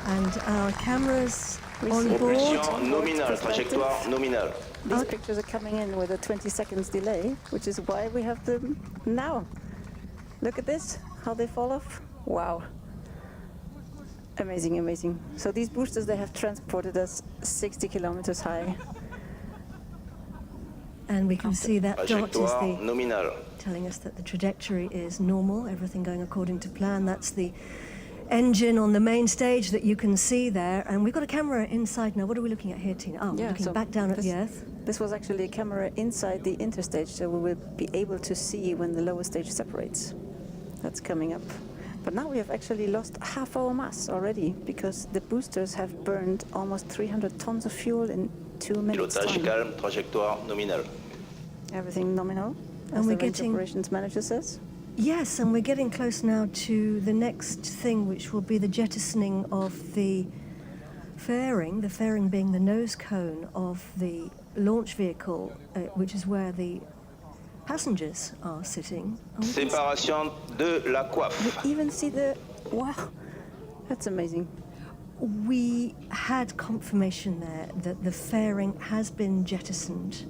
And our cameras on board. Propulsion nominale, trajectoire nominale. These pictures are coming in with a 20 seconds delay, which is why we have them now. Look at this, how they fall off. Wow. Amazing, amazing. So these boosters, they have transported us 60 kilometers high. And we can see that dot is Trajectoire nominale. telling us that the trajectory is normal, everything going according to plan. That's the engine on the main stage that you can see there. And we've got a camera inside now. What are we looking at here, Tina? Oh, we're looking so back down at the Earth. This was actually a camera inside the interstage, so we will be able to see when the lower stage separates. That's coming up. But now we have actually lost half our mass already because the boosters have burned almost 300 tons of fuel in 2 minutes. Pilotage calme, trajectoire nominale. Everything nominal, And as we're the range getting- operations manager says. Yes, and we're getting close now to the next thing, which will be the jettisoning of the fairing being the nose cone of the launch vehicle, which is where the passengers are sitting. Séparation de la coiffe. We even see the, wow, that's amazing. We had confirmation there that the fairing has been jettisoned.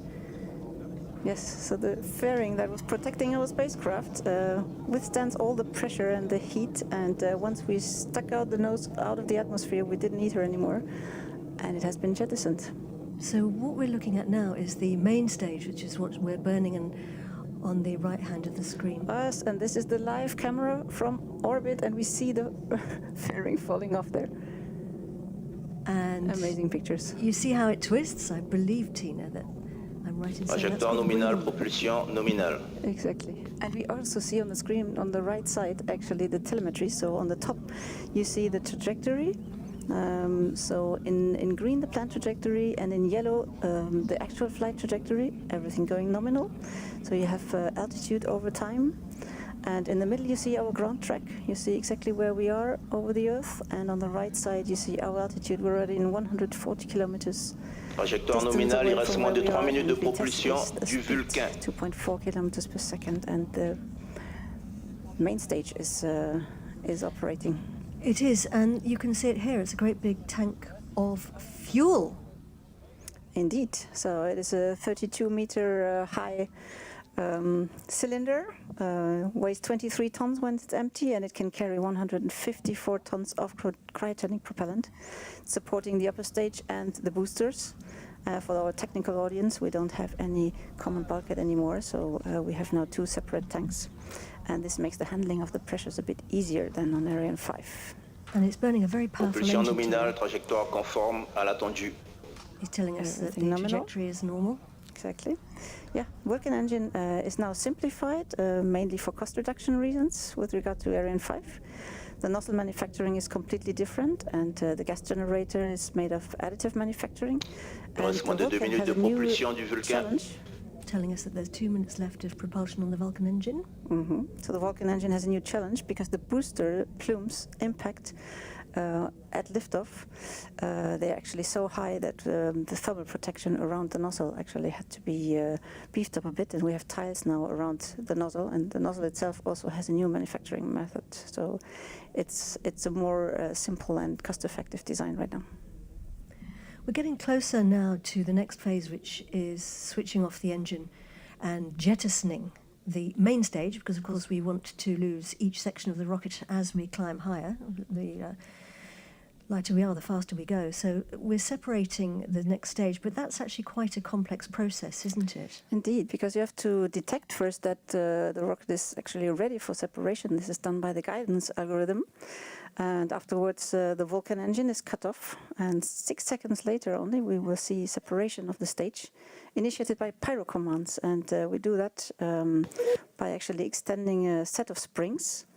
Yes, so the fairing that was protecting our spacecraft withstands all the pressure and the heat, and once we stuck out the nose out of the atmosphere, we didn't need her anymore, and it has been jettisoned. So what we're looking at now is the main stage, which is what we're burning on the right hand of the screen. Us, and this is the live camera from orbit, and we see the fairing falling off there. And amazing pictures. You see how it twists? I believe, Tina, that I'm right in saying that's Trajectoire what nominale, we- propulsion nominale. Exactly. And we also see on the screen on the right side actually the telemetry. So on the top you see the trajectory. So in green the planned trajectory, and in yellow the actual flight trajectory, everything going nominal. So you have altitude over time. And in the middle you see our ground track. You see exactly where we are over the Earth. And on the right side you see our altitude. We're already in 140 kilometers. Trajectoire nominale, il reste moins de 3 minutes de propulsion du Vulcain. 2.4 kilometers per second, and the main stage is operating. It is, and you can see it here. It's a great big tank of fuel. Indeed. So it is a 32-meter high cylinder, weighs 23 tons when it's empty, and it can carry 154 tons of cryogenic propellant, supporting the upper stage and the boosters. For our technical audience, we don't have any common bulkhead anymore, so we have now 2 separate tanks. And this makes the handling of the pressures a bit easier than on Ariane 5. And it's burning a very powerful Propulsion engine. nominale, trajectoire conforme à l'attendu. He's telling us that the Everything nominal. trajectory is normal. Exactly. Yeah, Vulcain engine is now simplified, mainly for cost reduction reasons with regard to Ariane 5. The nozzle manufacturing is completely different, and the gas generator is made of additive manufacturing. Il reste moins de 2 minutes de propulsion du Vulcain. Telling us that there's 2 minutes left of propulsion on the Vulcain engine. So the Vulcain engine has a new challenge because the booster plumes impact at liftoff. They're actually so high that the thermal protection around the nozzle actually had to be beefed up a bit, and we have tiles now around the nozzle, and the nozzle itself also has a new manufacturing method. So it's a more simple and cost-effective design right now. We're getting closer now to the next phase, which is switching off the engine and jettisoning the main stage, because of course we want to lose each section of the rocket as we climb higher. The lighter we are, the faster we go. So we're separating the next stage, but that's actually quite a complex process, isn't it? Indeed, because you have to detect first that the rocket is actually ready for separation. This is done by the guidance algorithm. And afterwards, the Vulcain engine is cut off. And 6 seconds later only, we will see separation of the stage, initiated by pyro commands. And we do that by actually extending a set of springs.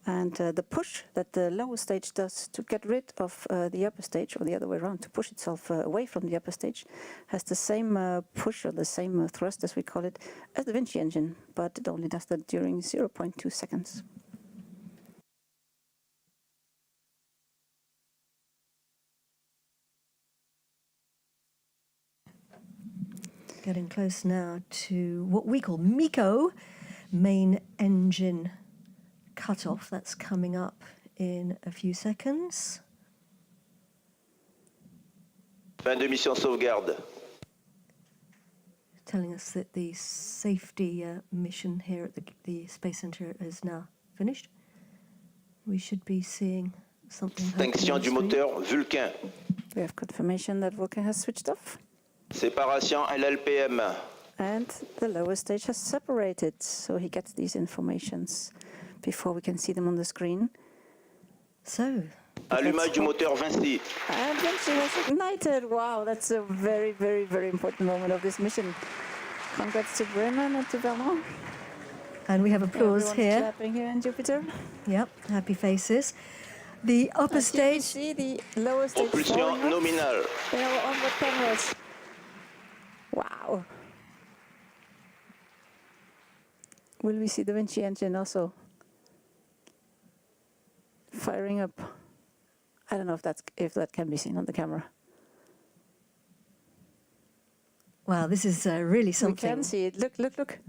And the push that the lower stage does to get rid of the upper stage, or the other way around, to push itself away from the upper stage, has the same push, or the same thrust, as we call it, as the Vinci engine, but it only does that during 0.2 seconds. Getting close now to what we call MECO, main engine cut-off. That's coming up in a few seconds. Fin de mission sauvegarde. Telling us that the safety mission here at the Space Center is now finished. We should be seeing something. Extinction du moteur Vulcain. We have confirmation that Vulcain has switched off. Séparation LLPM. And the lower stage has separated, so he gets these informations before we can see them on the screen. So, allumage du moteur Vinci. And Vinci was ignited. Wow, that's a very, very, very important moment of this mission. Congrats to Bremen and to Vernon. And we have applause here. Clapping here in Jupiter. Yep, happy faces. The upper stage. You see the lower stage. Propulsion nominale. In our onboard cameras. Wow. Will we see the Vinci engine also firing up? I don't know if that can be seen on the camera. Wow, this is really something. We can see it. Look, look, look.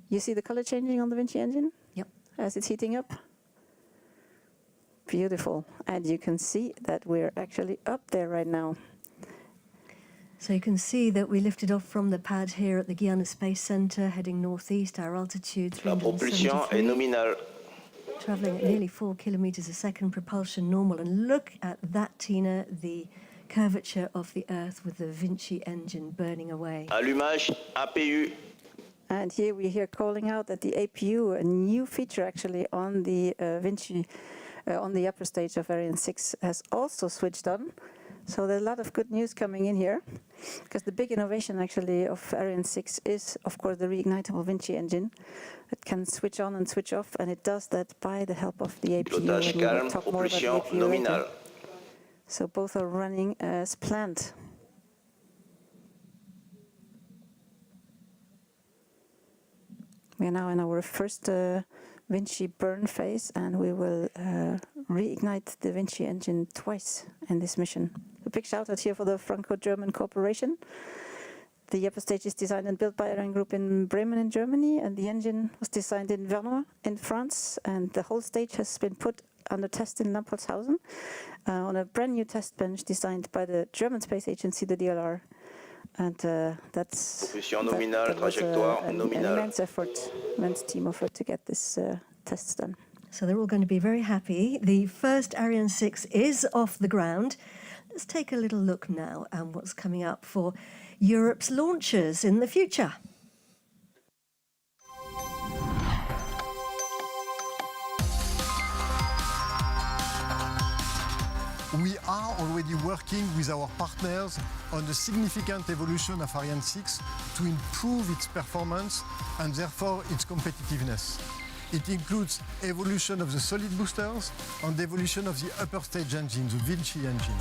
You see the color changing on the Vinci engine? Yep. As it's heating up? Beautiful. And you can see that we're actually up there right now. So you can see that we lifted off from the pad here at the Guiana Space Center, heading northeast, our altitude 373. Traveling at nearly 4 kilometers a second, propulsion normal. And look at that, Tina, the curvature of the Earth with the Vinci engine burning away. Allumage APU. And here we hear calling out that the APU, a new feature actually on the Vinci, on the upper stage of Ariane 6, has also switched on. So there's a lot of good news coming in here, because the big innovation actually of Ariane 6 is, of course, the reignitable Vinci engine. It can switch on and switch off, and it does that by the help of the APU. Pilotage calme, propulsion nominale. So both are running as planned. We are now in our first Vinci burn phase, and we will reignite the Vinci engine twice in this mission. A big shout out here for the Franco-German cooperation. The upper stage is designed and built by Ariane Group in Bremen in Germany, and the engine was designed in Vernon in France, and the whole stage has been put under test in Lampertshausen on a brand new test bench designed by the German Space Agency, the DLR. And that's an immense effort, immense team effort to get this tests done. So they're all going to be very happy. The first Ariane 6 is off the ground. Let's take a little look now at what's coming up for Europe's launchers in the future. We are already working with our partners on the significant evolution of Ariane 6 to improve its performance and therefore its competitiveness. It includes evolution of the solid boosters and evolution of the upper stage engine, the Vinci engine.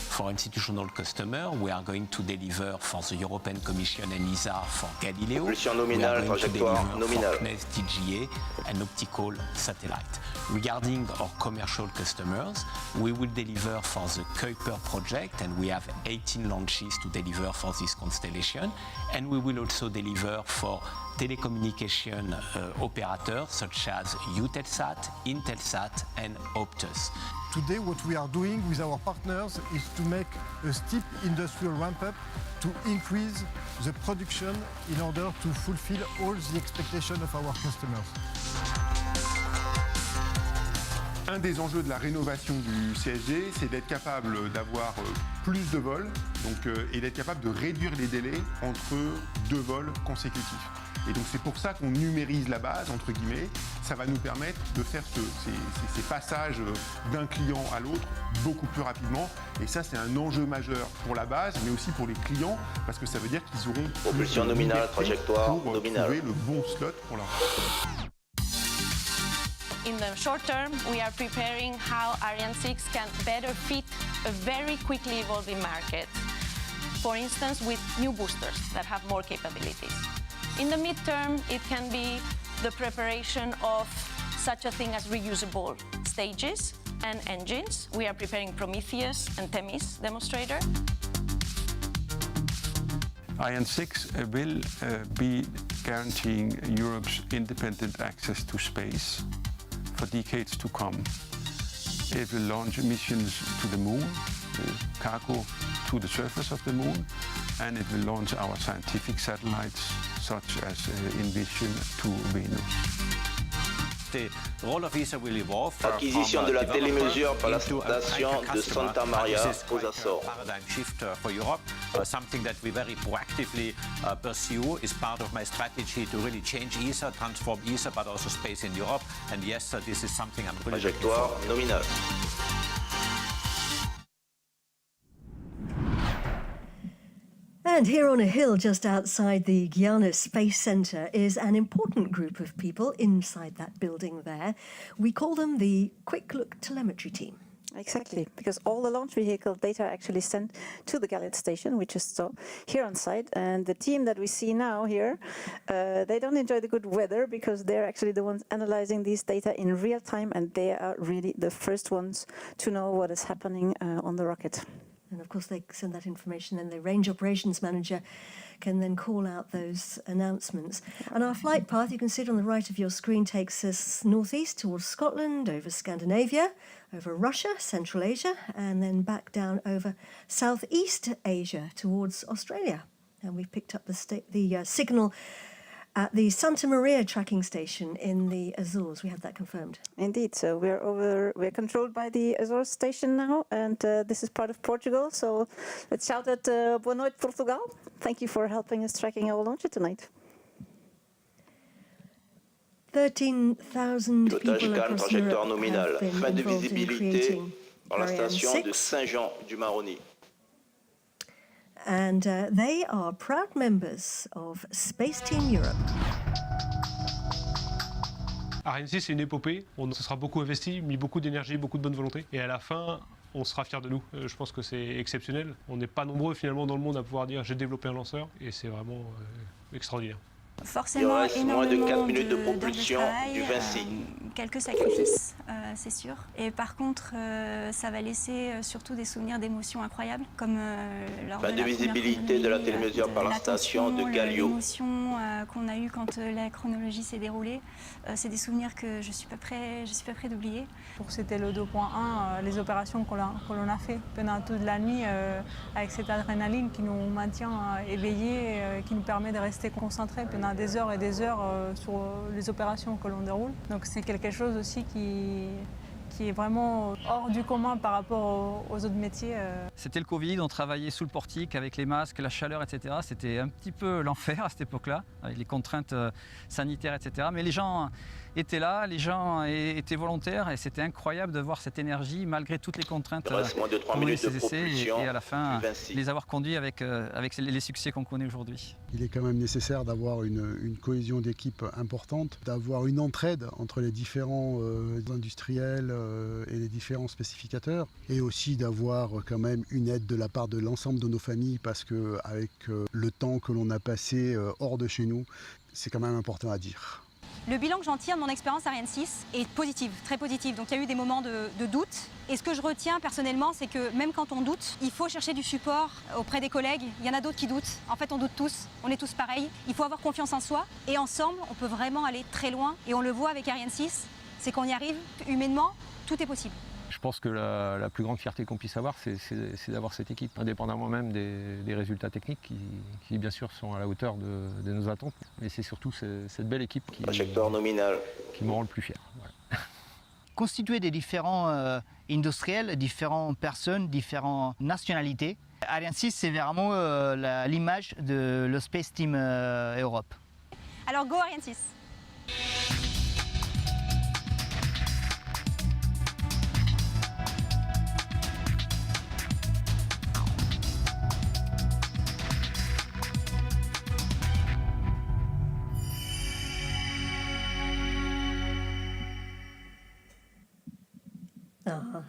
For institutional customer, we are going to deliver for the European Commission and ESA for Galileo. Propulsion we nominale, are going to trajectoire deliver nominale. for CNES TGA and optical satellite. Regarding our commercial customers, we will deliver for the Kuiper project, and we have 18 launches to deliver for this constellation. And we will also deliver for telecommunication operators such as Eutelsat, Intelsat, and Optus. Today, what we are doing with our partners is to make a steep industrial ramp-up to increase the production in order to fulfill all the expectations of our customers. Un des enjeux de la rénovation du CSG, c'est d'être capable d'avoir plus de vols et d'être capable de réduire les délais entre deux vols consécutifs. Et donc c'est pour ça qu'on numérise la base, entre guillemets. Ça va nous permettre de faire ces passages d'un client à l'autre beaucoup plus rapidement. Et ça, c'est un enjeu majeur pour la base, mais aussi pour les clients, parce que ça veut dire qu'ils auront propulsion nominale, trajectoire pour trouver le bon slot pour leur. In the short term, we are preparing how Ariane 6 can better fit a very quickly evolving market. For instance, with new boosters that have more capabilities. In the midterm, it can be the preparation of such a thing as reusable stages and engines. We are preparing Prometheus and Themis demonstrator. Ariane 6 will be guaranteeing Europe's independent access to space for decades to come. It will launch missions to the moon, cargo to the surface of the moon, and it will launch our scientific satellites such as Envision to Venus. The role of ESA will evolve. Acquisition de la télémesure par la station de Santa Maria aux Açores. Paradigm shift for Europe, something that we very proactively pursue is part of my strategy to really change ESA, transform ESA, but also space in Europe. And yes, this is something I'm really looking trajectoire forward to. nominale. And here on a hill just outside the Guyana Space Centre is an important group of people inside that building there. We call them the Quick Look Telemetry Team. Exactly, because all the launch vehicle data are actually sent to the Galileo station, which is so here on site. And the team that we see now here, they don't enjoy the good weather because they're actually the ones analyzing these data in real time, and they are really the first ones to know what is happening on the rocket. And of course, they send that information, and the range operations manager can then call out those announcements. And our flight path, you can see it on the right of your screen, takes us northeast towards Scotland, over Scandinavia, over Russia, Central Asia, and then back down over Southeast Asia towards Australia. And we've picked up the signal at the Santa Maria tracking station in the Azores. We have that confirmed. Indeed. So we're controlled by the Azores station now, and this is part of Portugal. So let's shout at Boa noite, Portugal. Thank you for helping us tracking our launcher tonight. pilotage13,000 people calme, across trajectoire Europe nominale. have been Fin de involved in visibilité creating par la Ariane station de 6. Saint-Jean-du-Maroni. And they are proud members of Space Team Europe. Ariane 6, c'est une épopée. On se sera beaucoup investi, mis beaucoup d'énergie, beaucoup de bonne volonté. Et à la fin, on sera fiers de nous. Je pense que c'est exceptionnel. On n'est pas nombreux finalement dans le monde à pouvoir dire j'ai développé un lanceur. Et c'est vraiment extraordinaire. Forcément, Il reste moins de 4 minutes de d'heures propulsion travail, du Vinci. quelques sacrifices, c'est sûr. Et par contre, ça va laisser surtout des souvenirs d'émotions incroyables, comme lors Fin de de la visibilité de la télémesure par la station de Galileo. L'émotion qu'on a eue quand la chronologie s'est déroulée, c'est des souvenirs que je suis pas prêt d'oublier. C'était le 2.1, les opérations que l'on a fait pendant toute la nuit avec cette adrénaline qui nous maintient éveillés, qui nous permet de rester concentrés pendant des heures et des heures sur les opérations que l'on déroule. Donc c'est quelque chose aussi qui est vraiment hors du commun par rapport aux autres métiers. C'était le Covid, on travaillait sous le portique avec les masques, la chaleur, etc. C'était un petit peu l'enfer à cette époque-là, avec les contraintes sanitaires, etc. Mais les gens étaient là, les gens étaient volontaires et c'était incroyable de voir cette énergie malgré toutes les contraintes pendant ces essais et à la fin les avoir conduits avec les succès qu'on connaît aujourd'hui. Il est quand même nécessaire d'avoir une cohésion d'équipe importante, d'avoir une entraide entre les différents industriels et les différents spécificateurs et aussi d'avoir quand même une aide de la part de l'ensemble de nos familles parce qu'avec le temps que l'on a passé hors de chez nous, c'est quand même important à dire. Le bilan que j'en tire de mon expérience Ariane 6 est positif, très positif. Donc il y a eu des moments de doute. Et ce que je retiens personnellement, c'est que même quand on doute, il faut chercher du support auprès des collègues. Il y en a d'autres qui doutent. En fait, on doute tous. On est tous pareils. Il faut avoir confiance en soi. Et ensemble, on peut vraiment aller très loin. Et on le voit avec Ariane 6, c'est qu'on y arrive humainement. Tout est possible. Je pense que la plus grande fierté qu'on puisse avoir, c'est d'avoir cette équipe, indépendamment même des résultats techniques qui bien sûr sont à la hauteur de nos attentes. Mais c'est surtout cette belle équipe qui me rend le plus fier. Ouais. Constitué des différents industriels, différentes personnes, différentes nationalités, Ariane 6, c'est vraiment l'image de le Space Team Europe. Alors go Ariane 6.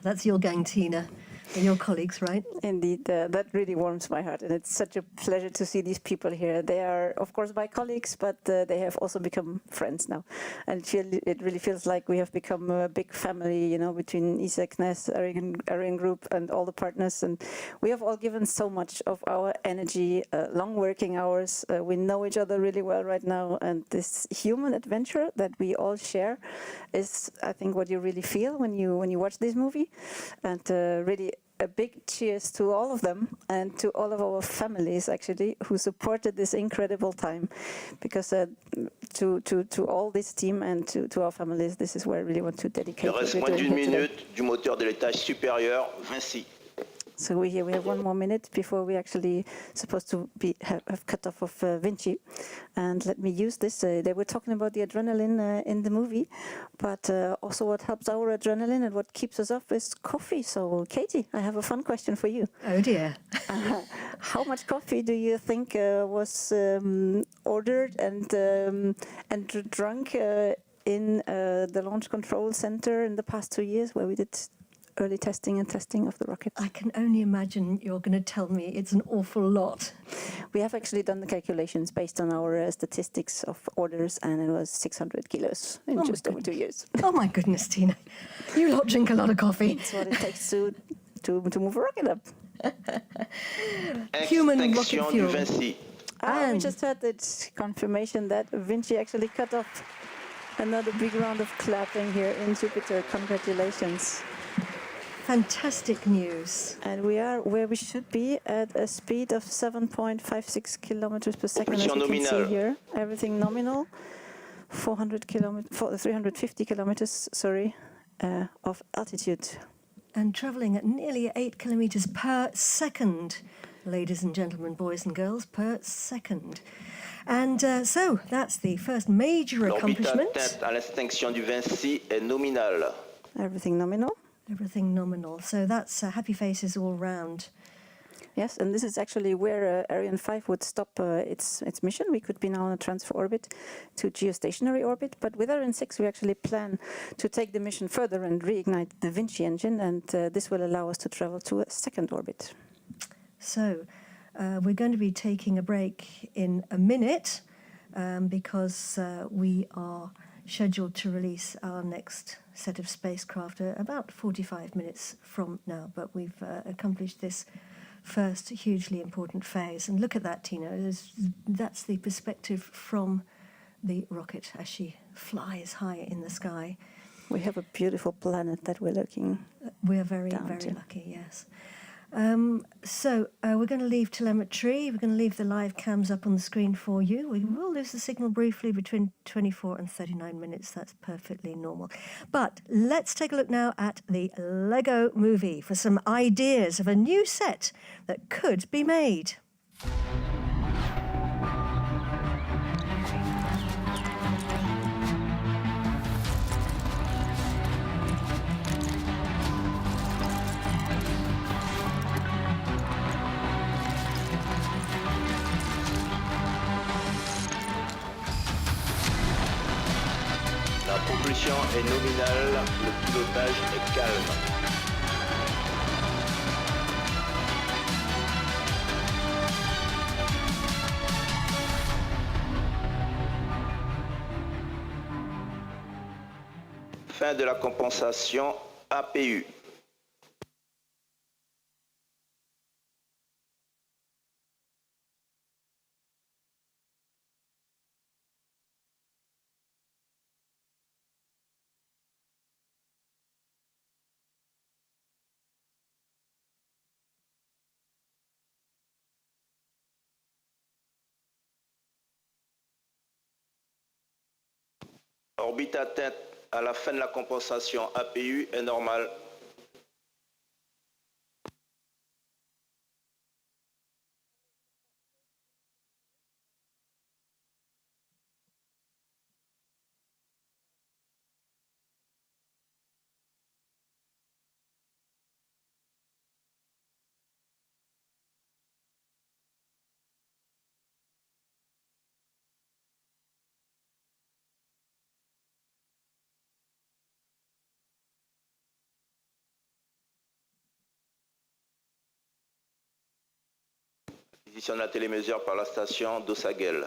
That's your gang, Tina, and your colleagues, right? Indeed, that really warms my heart, and it's such a pleasure to see these people here. They are, of course, my colleagues, but they have also become friends now, and it really feels like we have become a big family, you know, between ESA, CNES, Ariane Group, and all the partners, and we have all given so much of our energy, long working hours. We know each other really well right now, and this human adventure that we all share is, I think, what you really feel when you watch this movie, and really. A big cheers to all of them and to all of our families actually who supported this incredible time, because to all this team and to our families, this is where I really want to dedicate. Il reste moins d'une minute du moteur de l'étage supérieur, Vinci. So we have 1 more minute before we actually supposed to have cut off of Vinci, and let me use this. They were talking about the adrenaline in the movie, but also what helps our adrenaline and what keeps us up is coffee. So Katie, I have a fun question for you. Oh dear. How much coffee do you think was ordered and drunk in the Launch Control Center in the past 2 years, where we did early testing and testing of the rocket? I can only imagine you're going to tell me it's an awful lot. We have actually done the calculations based on our statistics of orders, and it was 600 kilos in just over 2 years. Oh my goodness, Tina. You lot drink a lot of coffee. That's what it takes to move a rocket up. Human rocket fuel. Vinci. And we just had the confirmation that Vinci actually cut off. Another big round of clapping here in Jupiter. Congratulations. Fantastic news. And we are where we should be at a speed of 7.56 kilometers per second, as you can see here. Everything nominal. 350 kilometers, sorry, of altitude. And travelling at nearly 8 kilometers per second, ladies and gentlemen, boys and girls, per second. And so that's the first major accomplishment. L'orbital à l'extinction du Vinci est nominal. Everything nominal. Everything nominal. So that's happy faces all round. Yes, and this is actually where Ariane 5 would stop its mission. We could be now on a transfer orbit to geostationary orbit, but with Ariane 6 we actually plan to take the mission further and reignite the Vinci engine, and this will allow us to travel to a second orbit. So we're going to be taking a break in a minute because we are scheduled to release our next set of spacecraft about 45 minutes from now, but we've accomplished this first hugely important phase. And look at that, Tina. That's the perspective from the rocket as she flies high in the sky. We have a beautiful planet that we're looking. We're very, very lucky, yes. So we're going to leave telemetry. We're going to leave the live cams up on the screen for you. We will lose the signal briefly between 24 and 39 minutes. That's perfectly normal. But let's take a look now at the Lego movie for some ideas of a new set that could be made. La propulsion est nominale, le pilotage est calme. Fin de la compensation APU. Orbite atteinte à la fin de la compensation APU est normale. Acquisition de la télémesure par la station d'Ossaguel.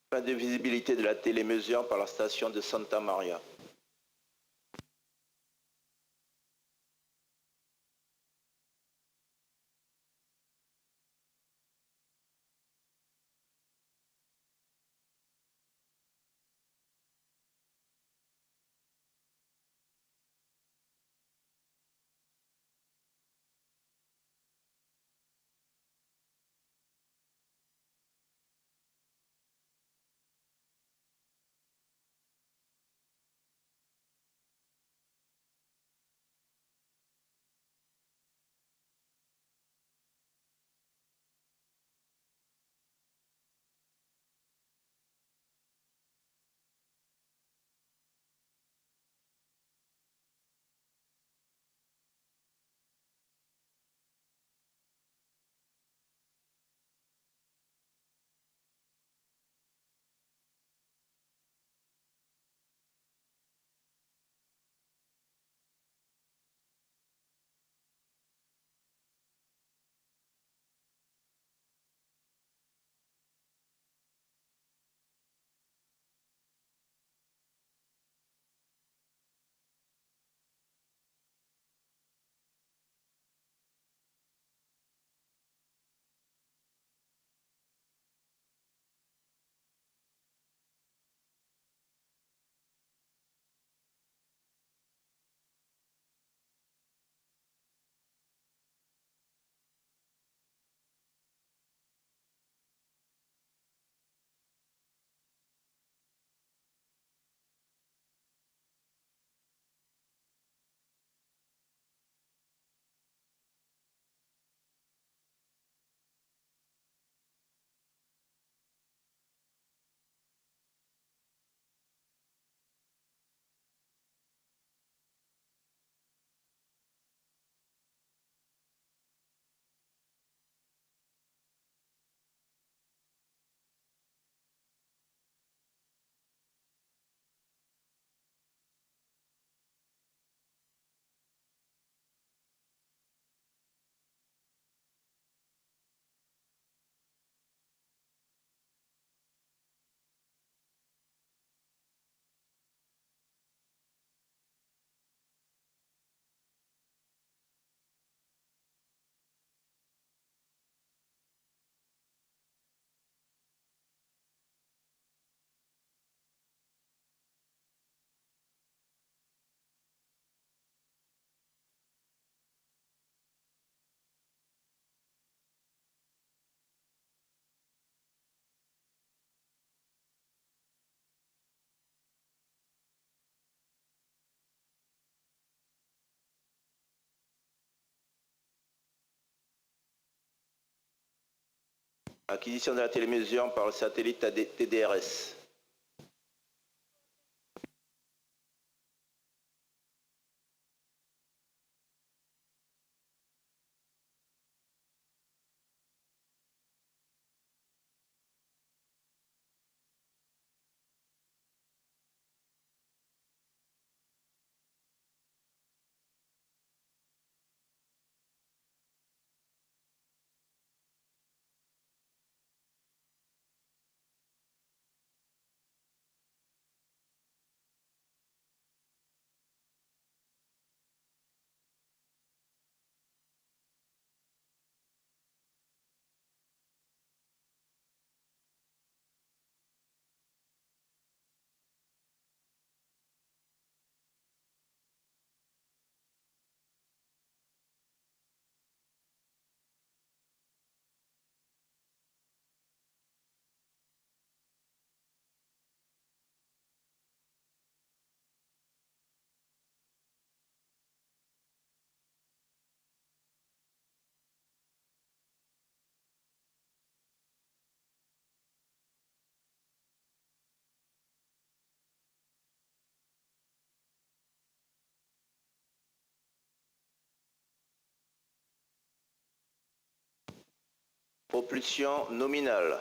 Fin de visibilité de la télémesure par la station de Santa Maria. Acquisition de la télémesure par le satellite TDRS. Propulsion nominale.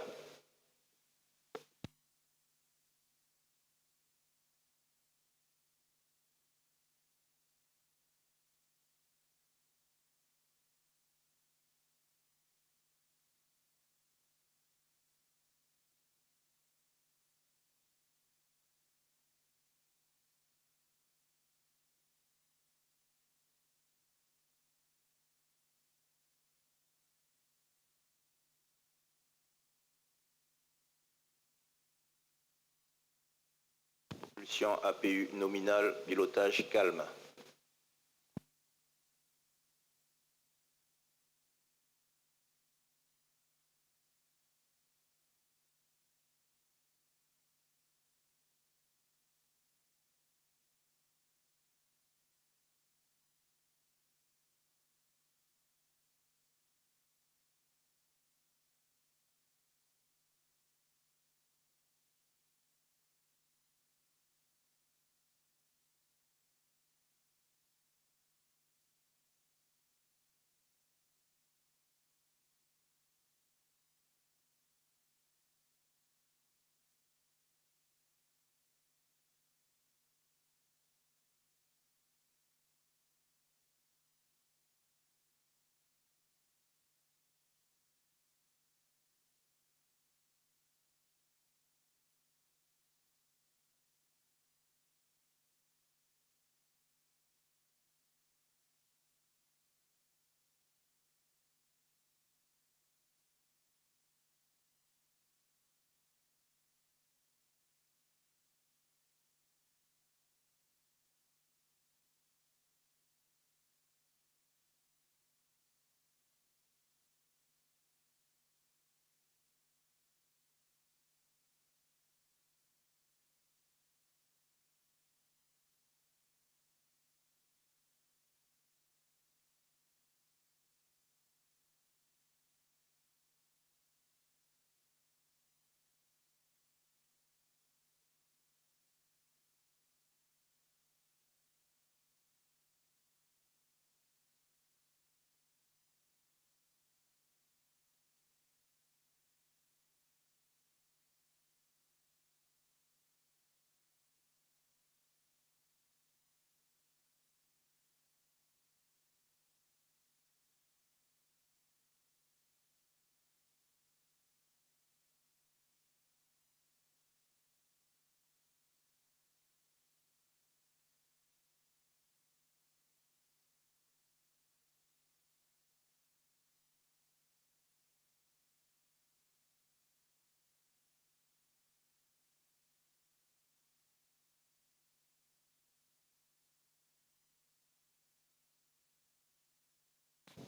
Propulsion APU nominale, pilotage calme.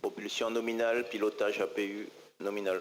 Propulsion nominale, pilotage APU nominal.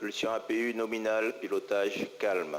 Propulsion APU nominale, pilotage calme.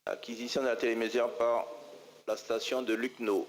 Acquisition de la télémesure par la station de Lucknow.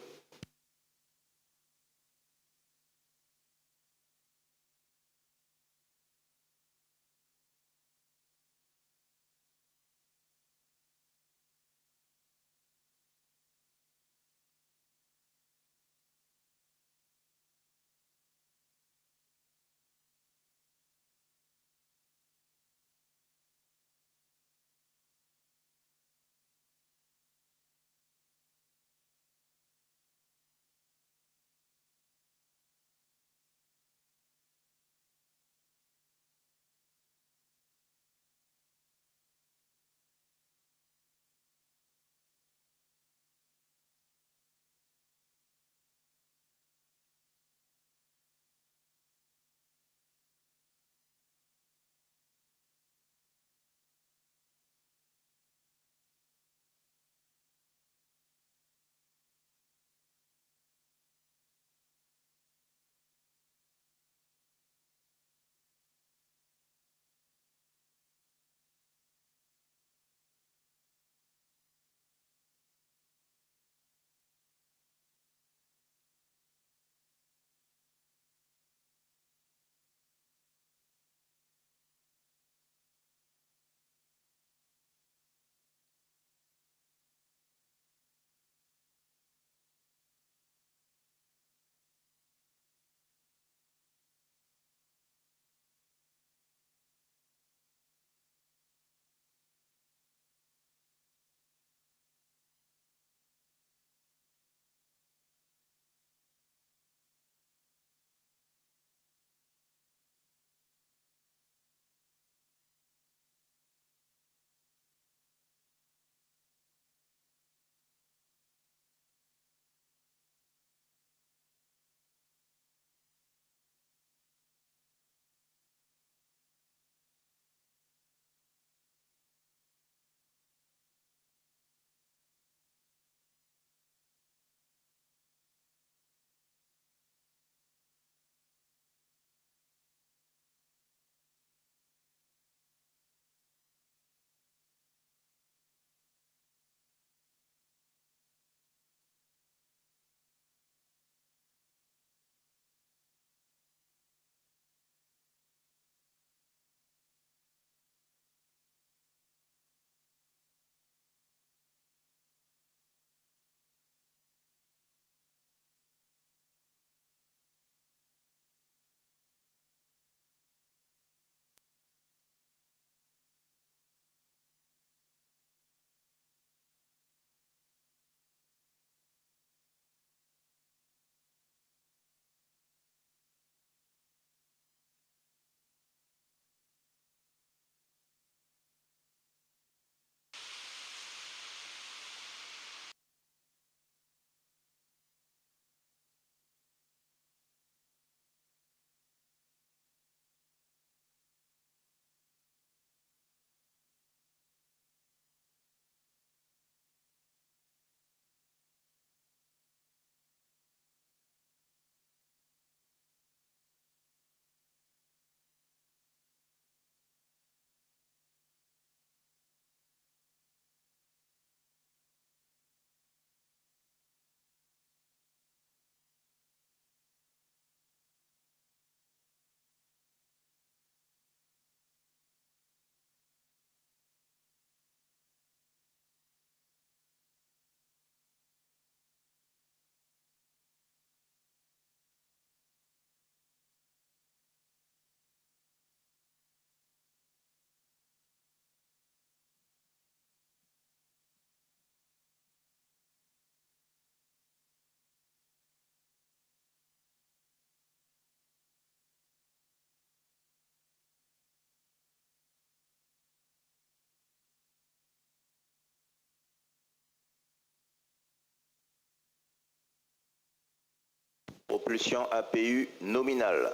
Propulsion APU nominale.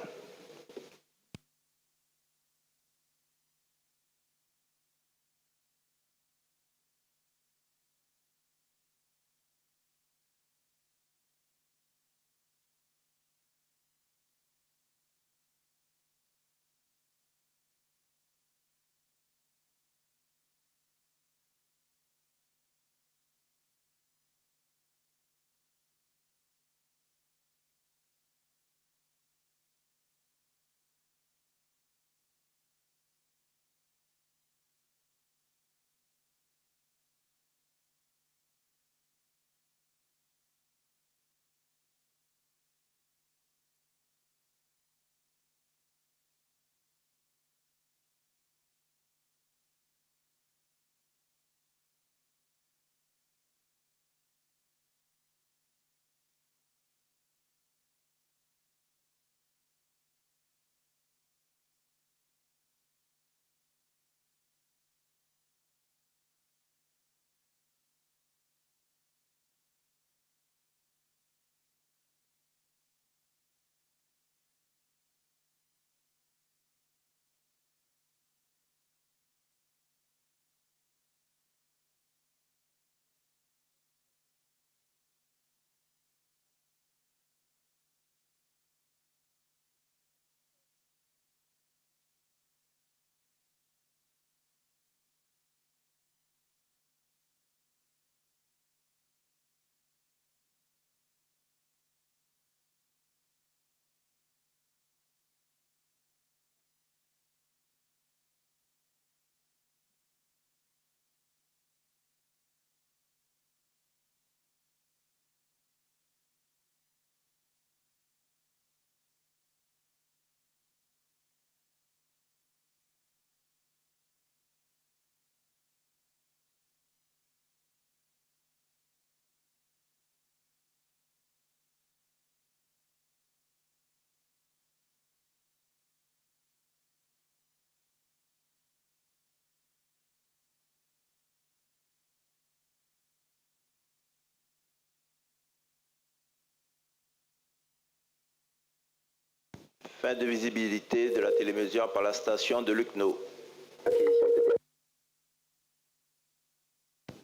Fin de visibilité de la télémesure par la station de Lucknow.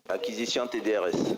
Acquisition TDRS.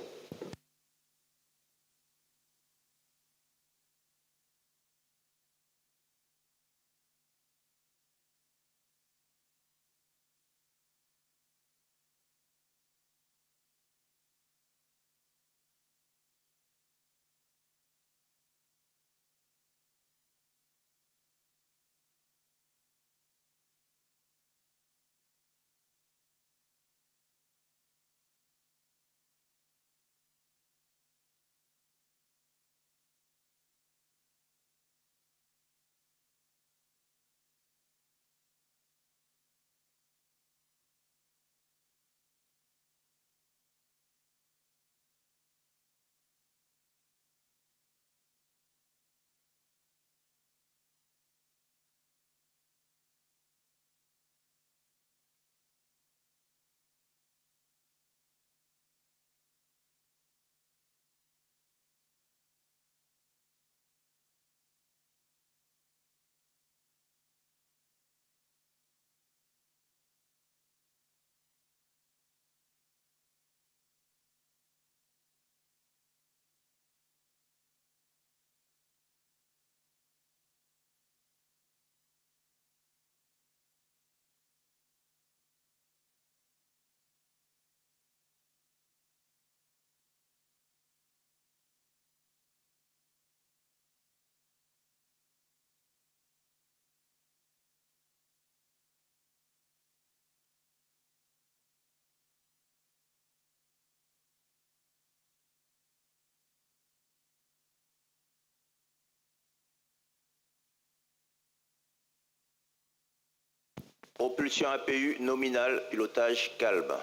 Propulsion APU nominale, pilotage calme.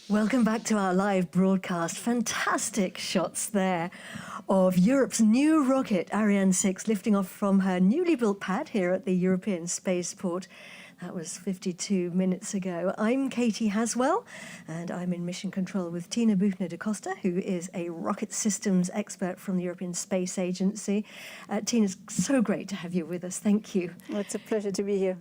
Welcome back to our live broadcast. Fantastic shots there of Europe's new rocket, Ariane 6, lifting off from her newly built pad here at the European Spaceport. That was 52 minutes ago. I'm Katie Haswell, and I'm in mission control with Tina Buchner da Costa, who is a rocket systems expert from the European Space Agency. Tina, it's so great to have you with us. Thank you. Well, it's a pleasure to be here.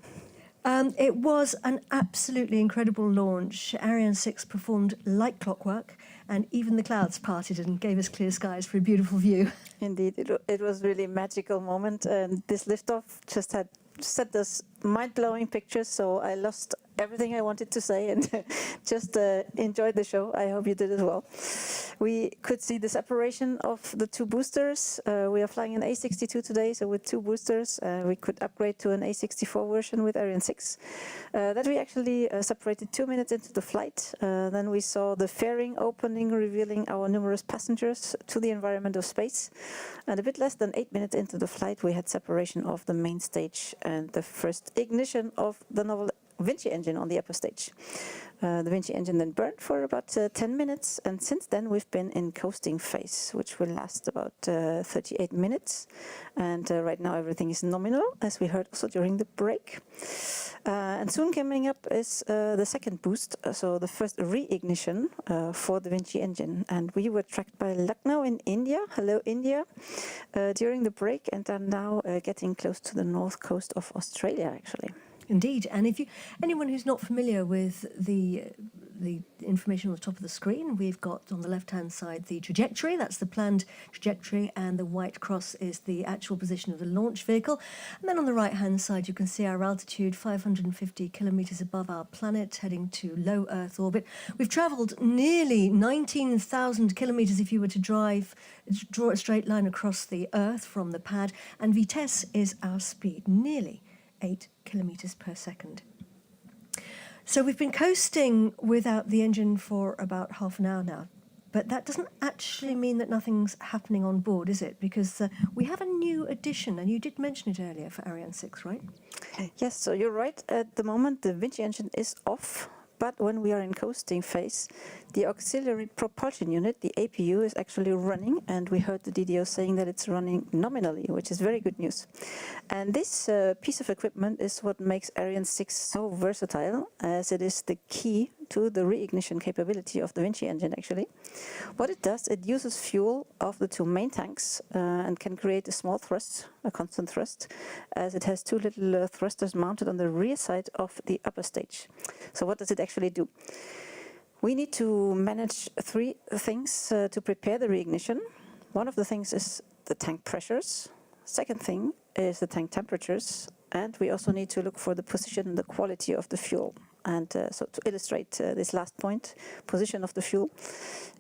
It was an absolutely incredible launch. Ariane 6 performed like clockwork, and even the clouds parted and gave us clear skies for a beautiful view. Indeed, it was really a magical moment, and this liftoff just had sent us mind-blowing pictures, so I lost everything I wanted to say and just enjoyed the show. I hope you did as well. We could see the separation of the two boosters. We are flying an A62 today, so with two boosters, we could upgrade to an A64 version with Ariane 6. That we actually separated 2 minutes into the flight. Then we saw the fairing opening, revealing our numerous passengers to the environment of space. And a bit less than 8 minutes into the flight, we had separation of the main stage and the first ignition of the novel Vinci engine on the upper stage. The Vinci engine then burned for about 10 minutes, and since then we've been in coasting phase, which will last about 38 minutes. And right now everything is nominal, as we heard also during the break. And soon coming up is the second boost, so the first re-ignition for the Vinci engine. And we were tracked by Lucknow in India, hello India, during the break, and are now getting close to the north coast of Australia, actually. Indeed, and if anyone who's not familiar with the information on the top of the screen, we've got on the left-hand side the trajectory, that's the planned trajectory, and the white cross is the actual position of the launch vehicle. And then on the right-hand side, you can see our altitude, 550 kilometres above our planet, heading to low Earth orbit. We've travelled nearly 19,000 kilometres if you were to draw a straight line across the Earth from the pad, and Vitesse is our speed, nearly 8 kilometres per second. So we've been coasting without the engine for about half an hour now, but that doesn't actually mean that nothing's happening on board, is it? Because we have a new addition, and you did mention it earlier for Ariane 6, right? Yes, so you're right. At the moment, the Vinci engine is off. But when we are in coasting phase, the auxiliary propulsion unit, the APU, is actually running, and we heard the DDO saying that it's running nominally, which is very good news. And this piece of equipment is what makes Ariane 6 so versatile, as it is the key to the reignition capability of the Vinci engine, actually. What it does, it uses fuel of the two main tanks and can create a small thrust, a constant thrust, as it has two little thrusters mounted on the rear side of the upper stage. So what does it actually do? We need to manage three things to prepare the reignition. One of the things is the tank pressures. Second thing is the tank temperatures. And we also need to look for the position and the quality of the fuel. And so to illustrate this last point, position of the fuel.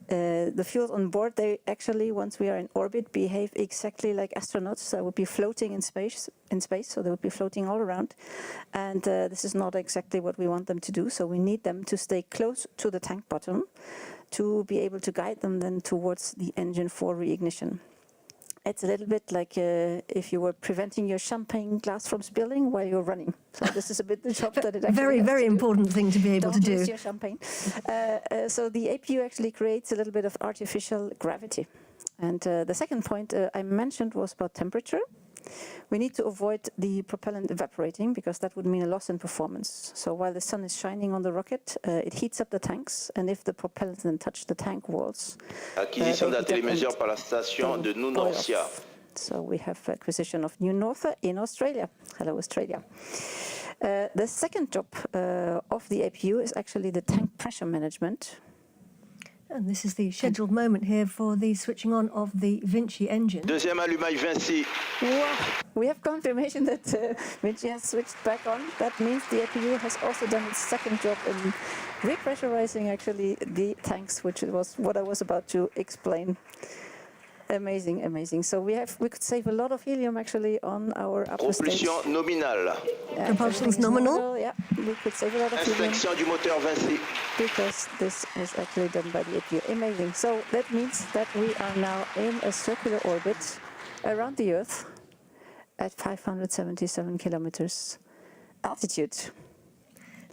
The fuels on board, they actually, once we are in orbit, behave exactly like astronauts that would be floating in space, so they would be floating all around. And this is not exactly what we want them to do, so we need them to stay close to the tank bottom to be able to guide them then towards the engine for reignition. It's a little bit like if you were preventing your champagne glass from spilling while you're running. So this is a bit the job that it actually has very to do. important thing to be able to do. Don't lose your champagne. So the APU actually creates a little bit of artificial gravity. And the second point I mentioned was about temperature. We need to avoid the propellant evaporating because that would mean a loss in performance. So while the sun is shining on the rocket, it heats up the tanks, and if the propellants then touch the tank walls, Acquisition d'un télémesure par la station de Nunorcia. So we have acquisition of New Northa in Australia. Hello, Australia. The second job of the APU is actually the tank pressure management. And this is the scheduled moment here for the switching on of the Vinci engine. Deuxième allumage Vinci. Wow. We have confirmation that Vinci has switched back on. That means the APU has also done its second job in repressurizing actually the tanks, which was what I was about to explain. Amazing, amazing. So we could save a lot of helium actually on our upper stage. Propulsion nominale. Yeah, propulsion is nominal. Yeah, we could save a lot of helium. Inspection du moteur Vinci. Because this is actually done by the APU. Amazing. So that means that we are now in a circular orbit around the Earth at 577 kilometers altitude.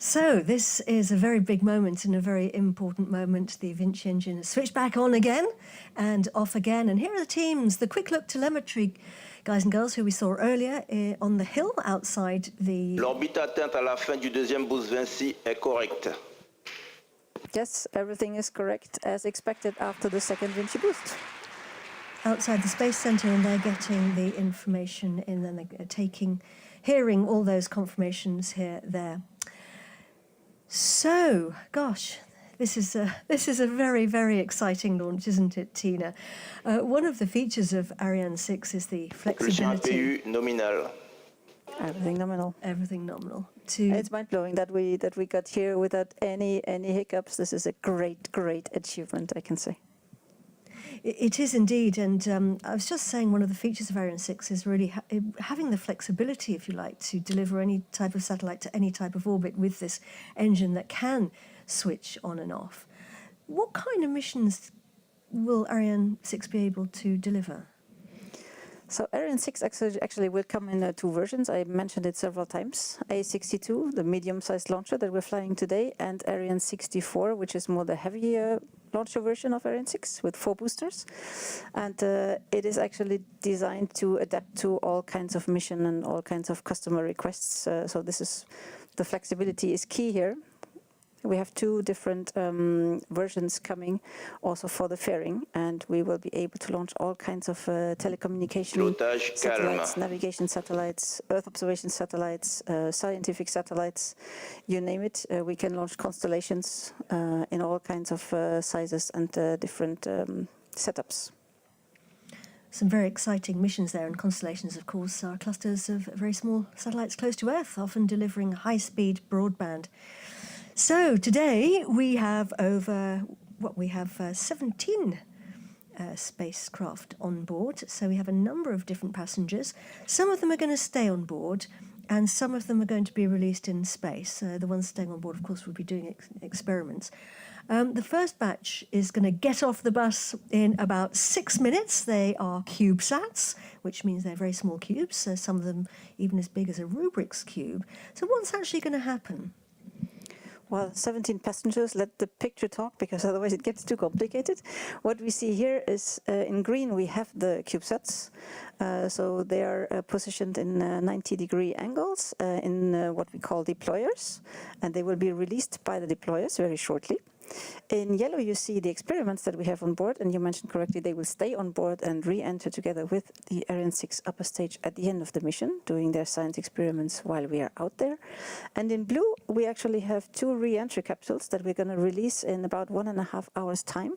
So this is a very big moment and a very important moment. The Vinci engine is switched back on again and off again. And here are the teams, the quick look telemetry guys and girls who we saw earlier on the hill outside the... L'orbite atteinte à la fin du deuxième boost Vinci est correcte. Yes, everything is correct as expected after the second Vinci boost. Outside the Space Center, and they're getting the information in, and they're hearing all those confirmations there. So, gosh, this is a very, very exciting launch, isn't it, Tina? One of the features of Ariane 6 is the flexibility. APU nominal. Everything nominal. Everything nominal. It's mind-blowing that we got here without any hiccups. This is a great achievement, I can say. It is indeed, and I was just saying one of the features of Ariane 6 is really having the flexibility, if you like, to deliver any type of satellite to any type of orbit with this engine that can switch on and off. What kind of missions will Ariane 6 be able to deliver? So Ariane 6 actually will come in two versions. I mentioned it several times. A62, the medium-sized launcher that we're flying today, and Ariane 64, which is more the heavy launcher version of Ariane 6 with 4 boosters. And it is actually designed to adapt to all kinds of mission and all kinds of customer requests. So the flexibility is key here. We have 2 different versions coming also for the fairing, and we will be able to launch all kinds of telecommunication satellites, navigation satellites, Earth observation satellites, scientific satellites, you name it. We can launch constellations in all kinds of sizes and different setups. Some very exciting missions there, and constellations, of course, are clusters of very small satellites close to Earth, often delivering high-speed broadband. So today we have 17 spacecraft on board. So we have a number of different passengers. Some of them are going to stay on board, and some of them are going to be released in space. The ones staying on board, of course, will be doing experiments. The first batch is going to get off the bus in about 6 minutes. They are CubeSats, which means they're very small cubes, some of them even as big as a Rubik's Cube. So what's actually going to happen? Well, 17 passengers, let the picture talk, because otherwise it gets too complicated. What we see here is in green we have the CubeSats. So they are positioned in 90-degree angles in what we call deployers, and they will be released by the deployers very shortly. In yellow you see the experiments that we have on board, and you mentioned correctly they will stay on board and re-enter together with the Ariane 6 upper stage at the end of the mission, doing their science experiments while we are out there. And in blue we actually have 2 re-entry capsules that we're going to release in about 1.5 hours time,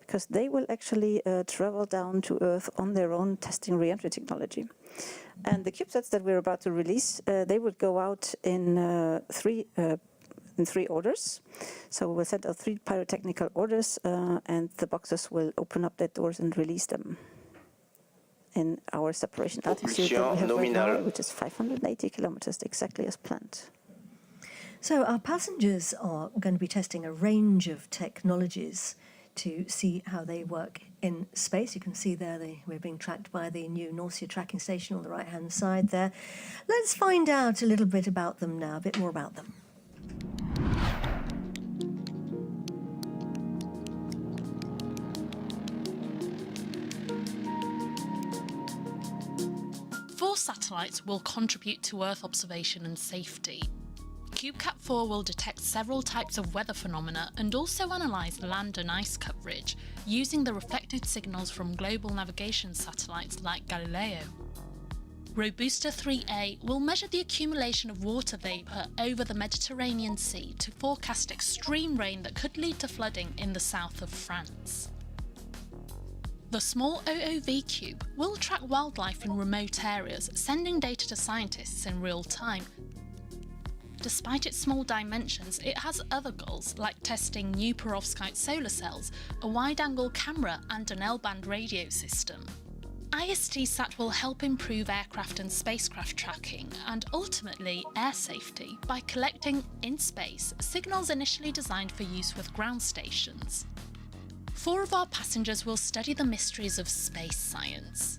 because they will actually travel down to Earth on their own, testing re-entry technology. And the CubeSats that we're about to release, they will go out in 3 orders. So we'll send out 3 pyrotechnical orders, and the boxes will open up their doors and release them in our separation altitude that we have right now, which is 580 kilometers, exactly as planned. So our passengers are going to be testing a range of technologies to see how they work in space. You can see there we're being tracked by the new North Sea tracking station on the right-hand side there. Let's find out a little bit about them now, a bit more about them. Four satellites will contribute to Earth observation and safety. CubeCat-4 will detect several types of weather phenomena and also analyse land and ice coverage using the reflected signals from global navigation satellites like Galileo. Robusta 3A will measure the accumulation of water vapour over the Mediterranean Sea to forecast extreme rain that could lead to flooding in the south of France. The small OOV cube will track wildlife in remote areas, sending data to scientists in real time. Despite its small dimensions, it has other goals, like testing new perovskite solar cells, a wide-angle camera and an L-band radio system. IST-SAT will help improve aircraft and spacecraft tracking and ultimately air safety by collecting, in space, signals initially designed for use with ground stations. 4 of our passengers will study the mysteries of space science.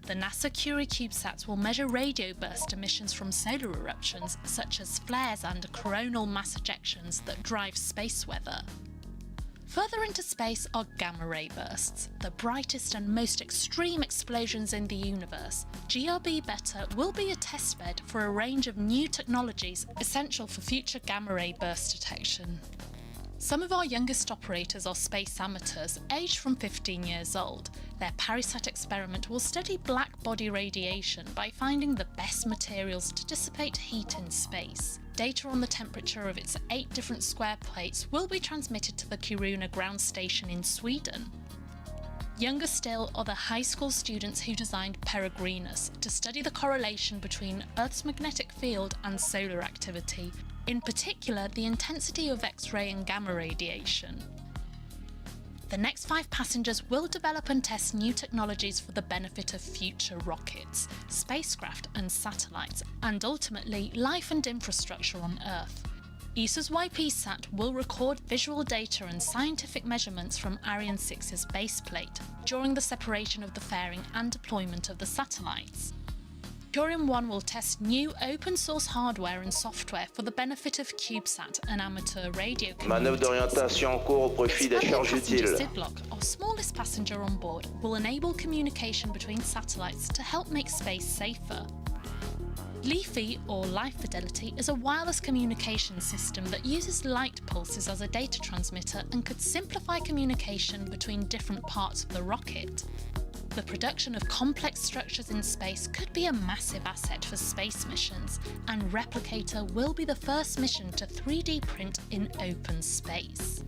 the NASA Curie CubeSats will measure radio burst emissions from solar eruptions such as flares and coronal mass ejections that drive space weather. Further into space are gamma ray bursts, the brightest and most extreme explosions in the universe. GRB Beta will be a testbed for a range of new technologies essential for future gamma ray burst detection. Some of our youngest operators are space amateurs, aged from 15 years old. Their PariSat experiment will study black body radiation by finding the best materials to dissipate heat in space. Data on the temperature of its 8 different square plates will be transmitted to the Kiruna ground station in Sweden. Younger still are the high school students who designed Peregrinus to study the correlation between Earth's magnetic field and solar activity, in particular the intensity of X-ray and gamma radiation. The next 5 passengers will develop and test new technologies for the benefit of future rockets, spacecraft and satellites, and ultimately life and infrastructure on Earth. ESA's YP-SAT will record visual data and scientific measurements from Ariane 6's baseplate during the separation of the fairing and deployment of the satellites. Curium-1 will test new open-source hardware and software for the benefit of CubeSat and amateur radio Manœuvre d'orientation en cours au profit des charges utiles. Sidlock, our smallest passenger on board, will enable communication between satellites to help make space safer. LiFi, or Life Fidelity, is a wireless communication system that uses light pulses as a data transmitter and could simplify communication between different parts of the rocket. The production of complex structures in space could be a massive asset for space missions, and Replicator will be the first mission to 3D print in open space.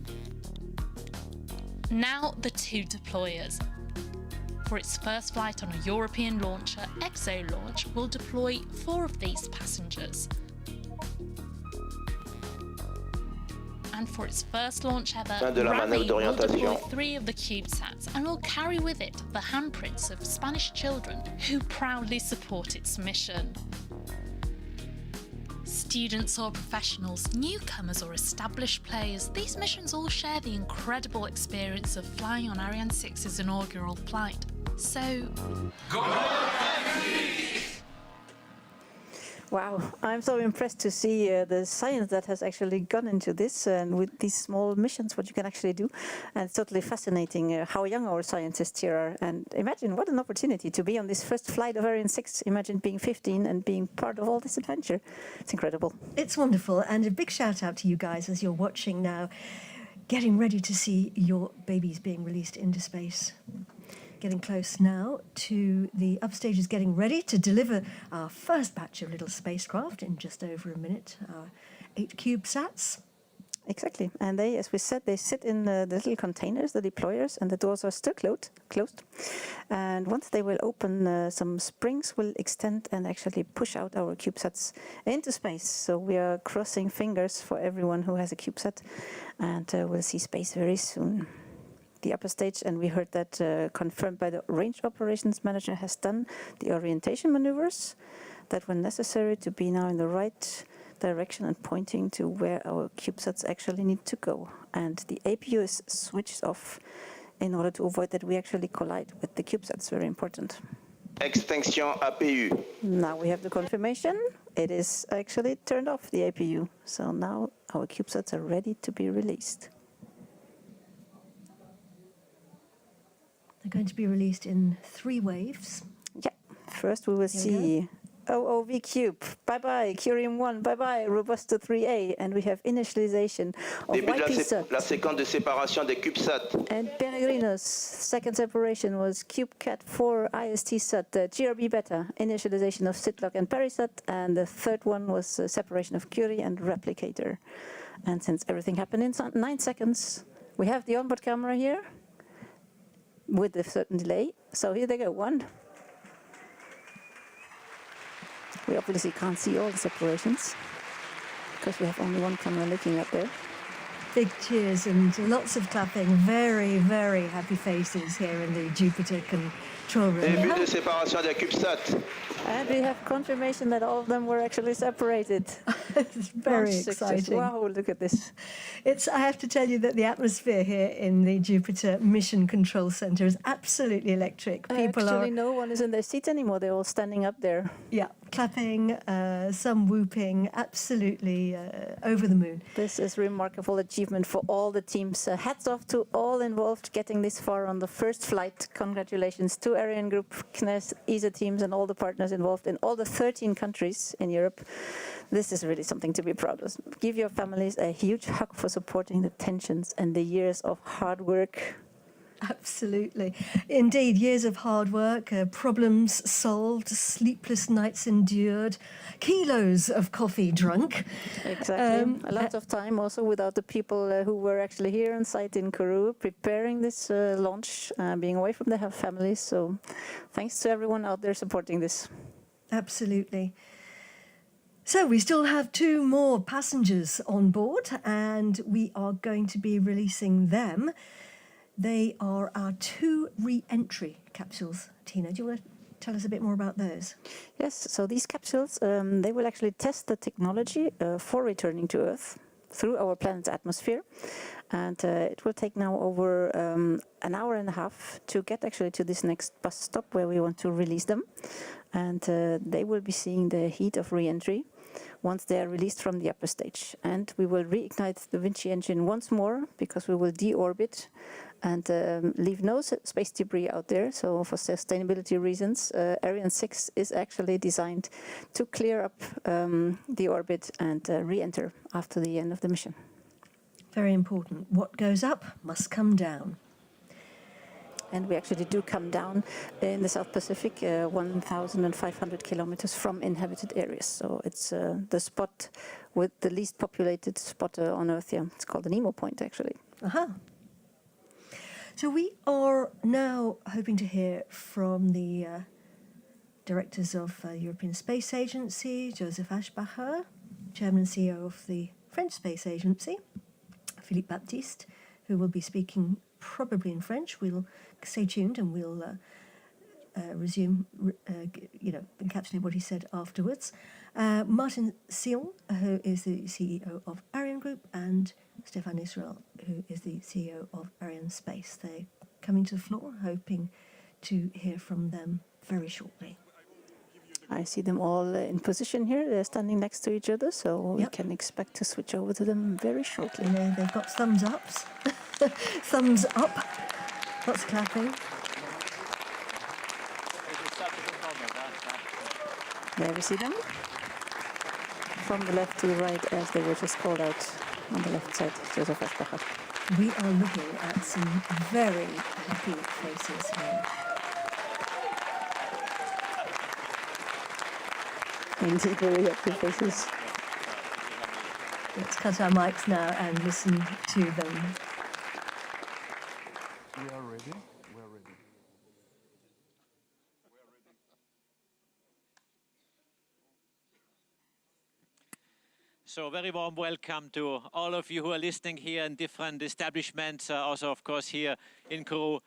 Now the 2 deployers. For its first flight on a European launcher, ExoLaunch will deploy 4 of these passengers. And for its first launch ever, Rally will deploy 3 of the CubeSats and will carry with it the handprints of Spanish children who proudly support its mission. Students or professionals, newcomers or established players, these missions all share the incredible experience of flying on Ariane 6's inaugural flight. So, go Wow, I'm so impressed to see the science that has actually gone into this and with these small missions, what you can actually do. And it's totally fascinating how young our scientists here are. And imagine what an opportunity to be on this first flight of Ariane 6. Imagine being 15 and being part of all this adventure. It's incredible. It's wonderful. And a big shout out to you guys as you're watching now, getting ready to see your babies being released into space. Getting close now to the upstages getting ready to deliver our first batch of little spacecraft in just over a minute, our 8 CubeSats. Exactly. And they, as we said, they sit in the little containers, the deployers, and the doors are still closed. And once they will open, some springs will extend and actually push out our CubeSats into space. So we are crossing fingers for everyone who has a CubeSat, and we'll see space very soon. The upper stage, and we heard that confirmed by the range operations manager, has done the orientation maneuvers that were necessary to be now in the right direction and pointing to where our CubeSats actually need to go. And the APU is switched off in order to avoid that we actually collide with the CubeSats. Very important. Extinction APU. Now we have the confirmation. It is actually turned off, the APU. So now our CubeSats are ready to be released. They're going to be released in 3 waves. Yeah, first we will see OOV Cube, bye-bye, Curium-1, bye-bye, Robusto 3A, and we have initialization of YP-SAT. La séquence de séparation des CubeSats. And Peregrinus, second separation was CubeCat4 IST-SAT, GRB Beta, initialization of Sidlock and PariSat, and the third one was separation of Curie and Replicator. And since everything happened in 9 seconds, we have the onboard camera here, with a certain delay. So here they go, 1. We obviously can't see all the separations because we have only one camera looking up there. Big cheers and lots of clapping. Very, very happy faces here in the Jupiter control room. Début de séparation de la CubeSat. And we have confirmation that all of them were actually separated. It's very exciting. Wow, look at this. I have to tell you that the atmosphere here in the Jupiter Mission Control Center is absolutely electric. People Actually, no one is in their seat anymore. They're all standing up there. Yeah, clapping, some whooping, absolutely over the moon. This is remarkable achievement for all the teams. Hats off to all involved getting this far on the first flight. Congratulations to Ariane Group, CNES, ESA teams, and all the partners involved in all the 13 countries in Europe. This is really something to be proud of. Give your families a huge hug for supporting the tensions and the years of hard work. Absolutely. Indeed, years of hard work, problems solved, sleepless nights endured, kilos of coffee drunk. Exactly. A lot of time also without the people who were actually here on site in Kourou preparing this launch, being away from their families. So thanks to everyone out there supporting this. Absolutely. So we still have 2 more passengers on board and we are going to be releasing them. They are our 2 re-entry capsules. Tina, do you want to tell us a bit more about those? Yes, so these capsules, they will actually test the technology for returning to Earth through our planet's atmosphere. And it will take now over an hour and a half to get actually to this next bus stop where we want to release them. And they will be seeing the heat of re-entry once they are released from the upper stage. And we will reignite the Vinci engine once more because we will deorbit and leave no space debris out there. So for sustainability reasons, Ariane 6 is actually designed to clear up the orbit and re-enter after the end of the mission. Very important. What goes up must come down. And we actually do come down in the South Pacific, 1,500 kilometers from inhabited areas. So it's the spot with the least populated spot on Earth here. It's called the Nemo Point, actually. Aha. So we are now hoping to hear from the directors of European Space Agency, Joseph Aschbacher, Chairman and CEO of the French Space Agency, Philippe Baptiste, who will be speaking probably in French. We'll stay tuned and we'll resume, encapsulate what he said afterwards. Martin Sion, who is the CEO of Ariane Group, and Stéphane Israel, who is the CEO of Ariane Space. They're coming to the floor, hoping to hear from them very shortly. I see them all in position here. They're standing next to each other, so we can expect to switch over to them very shortly. Yeah, they've got thumbs ups. Thumbs up. Lots of clapping. There we see them. From the left to the right, as they were just called out on the left side, Joseph Aschbacher. We are looking at some very happy faces here. Indeed, very happy faces. Let's cut our mics now and listen to them. We are ready. We are ready. So very warm welcome to all of you who are listening here in different establishments, also of course here in Kourou.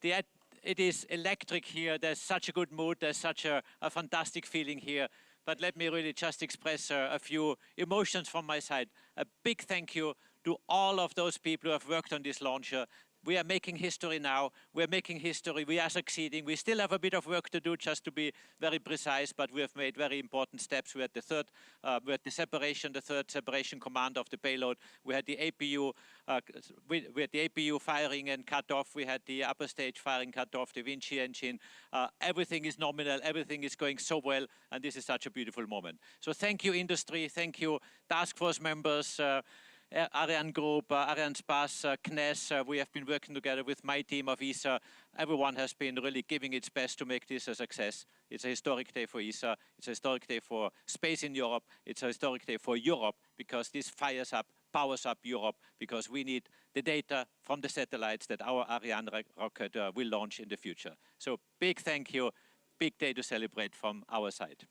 It is electric here. There's such a good mood. There's such a fantastic feeling here. But let me really just express a few emotions from my side. A big thank you to all of those people who have worked on this launcher. We are making history now. We're making history. We are succeeding. We still have a bit of work to do, just to be very precise, but we have made very important steps. We had the third separation command of the payload. We had the APU, firing and cut off. We had the upper stage firing cut off, the Vinci engine. Everything is nominal. Everything is going so well, and this is such a beautiful moment. So thank you, industry. Thank you, task force members. Ariane Group, Ariane Space, CNES, we have been working together with my team of ESA. Everyone has been really giving its best to make this a success. It's a historic day for ESA. It's a historic day for space in Europe. It's a historic day for Europe because this powers up Europe, because we need the data from the satellites that our Ariane rocket will launch in the future. So big thank you, big day to celebrate from our side.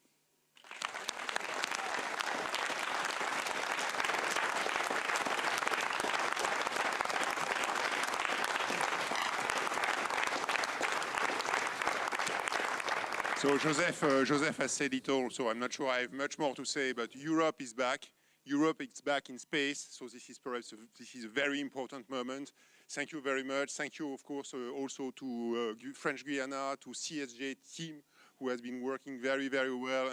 So Joseph has said it all, so I'm not sure I have much more to say, but Europe is back. Europe is back in space, so this is perhaps a very important moment. Thank you very much. Thank you, of course, also to French Guiana, to CSG team, who has been working very, very well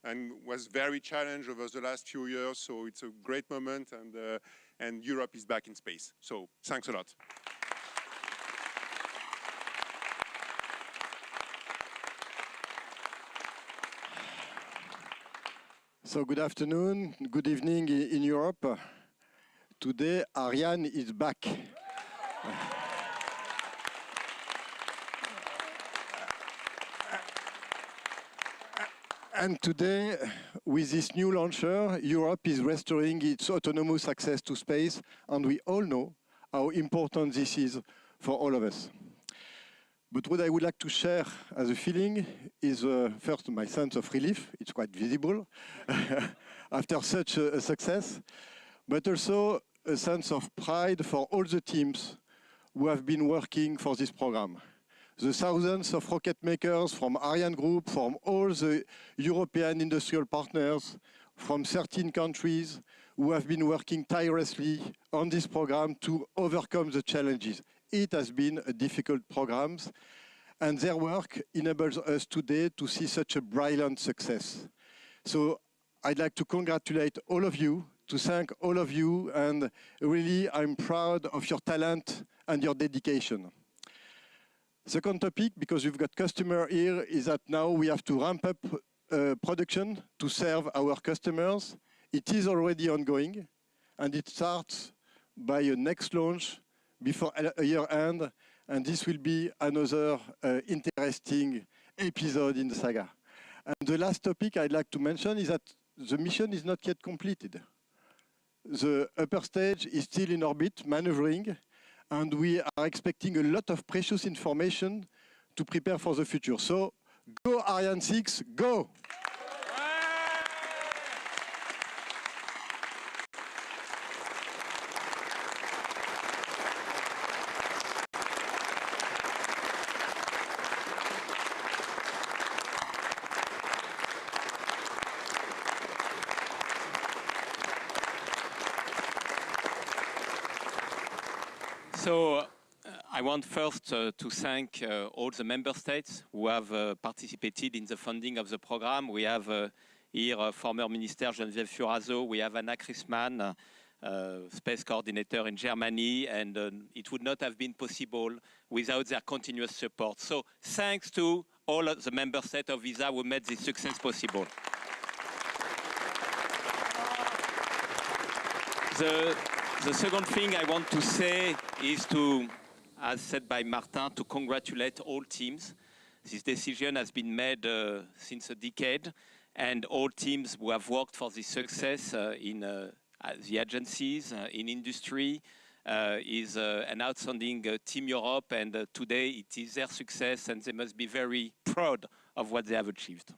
and was very challenged over the last few years. So it's a great moment, and Europe is back in space. So thanks a lot. So good afternoon, good evening in Europe. Today, Ariane is back. And today, with this new launcher, Europe is restoring its autonomous access to space, and we all know how important this is for all of us. But what I would like to share as a feeling is first my sense of relief. It's quite visible after such a success, but also a sense of pride for all the teams who have been working for this program. The thousands of rocket makers from Ariane Group, from all the European industrial partners, from 13 countries who have been working tirelessly on this program to overcome the challenges. It has been a difficult program, and their work enables us today to see such a brilliant success. So I'd like to congratulate all of you, to thank all of you, and really I'm proud of your talent and your dedication. Second topic, because we've got customer here, is that now we have to ramp up production to serve our customers. It is already ongoing, and it starts by a next launch before a year end, and this will be another interesting episode in the saga. And the last topic I'd like to mention is that the mission is not yet completed. The upper stage is still in orbit, maneuvering, and we are expecting a lot of precious information to prepare for the future. So, go Ariane 6, go! So I want first to thank all the member states who have participated in the funding of the program. We have here former Minister Geneviève Furazo, we have Anna Chrisman, space coordinator in Germany, and it would not have been possible without their continuous support. So thanks to all of the member states of ESA who made this success possible. The second thing I want to say is to, as said by Martin, to congratulate all teams. This decision has been made since a decade, and all teams who have worked for this success in the agencies, in industry, is an outstanding Team Europe, and today it is their success, and they must be very proud of what they have achieved.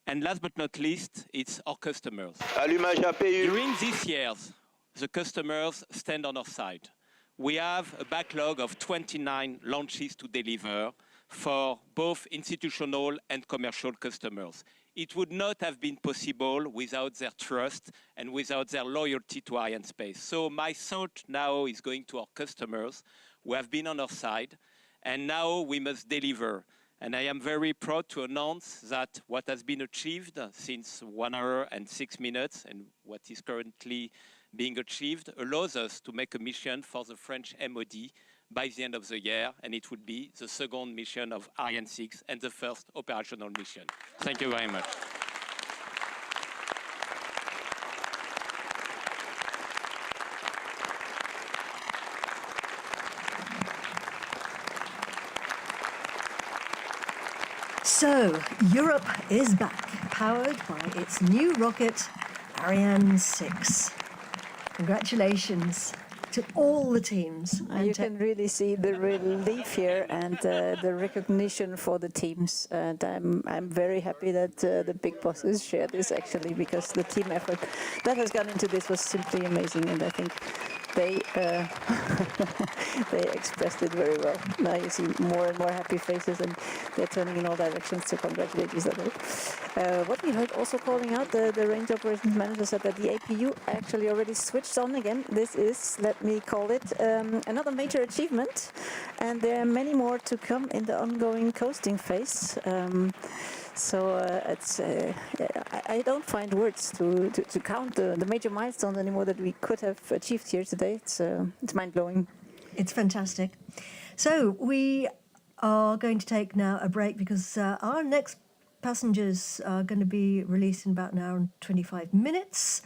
And last but not least, it's our customers. During these years, the customers stand on our side. We have a backlog of 29 launches to deliver for both institutional and commercial customers. It would not have been possible without their trust and without their loyalty to Arianespace. So my thought now is going to our customers who have been on our side, and now we must deliver. And I am very proud to announce that what has been achieved since 1 hour and 6 minutes and what is currently being achieved allows us to make a mission for the French MOD by the end of the year, and it would be the second mission of Ariane 6 and the first operational mission. Thank you very much. So, Europe is back, powered by its new rocket, Ariane 6. Congratulations to all the teams. You can really see the relief here and the recognition for the teams. And I'm very happy that the big bosses shared this actually, because the team effort that has gone into this was simply amazing. And I think they they expressed it very well. Now you see more and more happy faces, and they're turning in all directions to congratulate each other. What we heard also calling out, the range operations manager said that the APU actually already switched on again. This is, let me call it, another major achievement, and there are many more to come in the ongoing coasting phase. So I don't find words to count the major milestones anymore that we could have achieved here today. It's mind-blowing. It's fantastic. So we are going to take now a break because our next passengers are going to be released in about an hour and 25 minutes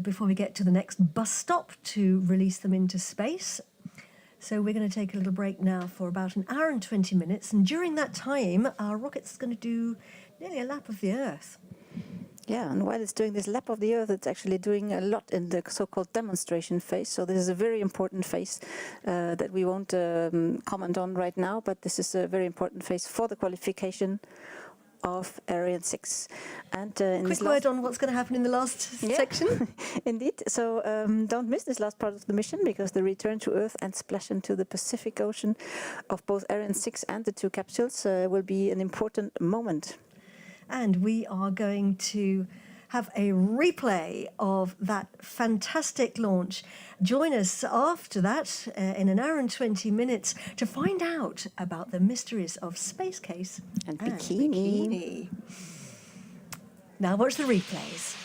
before we get to the next bus stop to release them into space. So we're going to take a little break now for about an hour and 20 minutes. And during that time, our rocket's going to do nearly a lap of the Earth. Yeah, and while it's doing this lap of the Earth, it's actually doing a lot in the so-called demonstration phase. So this is a very important phase that we won't comment on right now, but this is a very important phase for the qualification of Ariane 6. And in quick word on what's going to happen in the last section. Indeed. So don't miss this last part of the mission, because the return to Earth and splash into the Pacific Ocean of both Ariane 6 and the two capsules will be an important moment. And we are going to have a replay of that fantastic launch. Join us after that in an hour and 20 minutes to find out about the mysteries of Space Case and Bikini. Now watch the replays.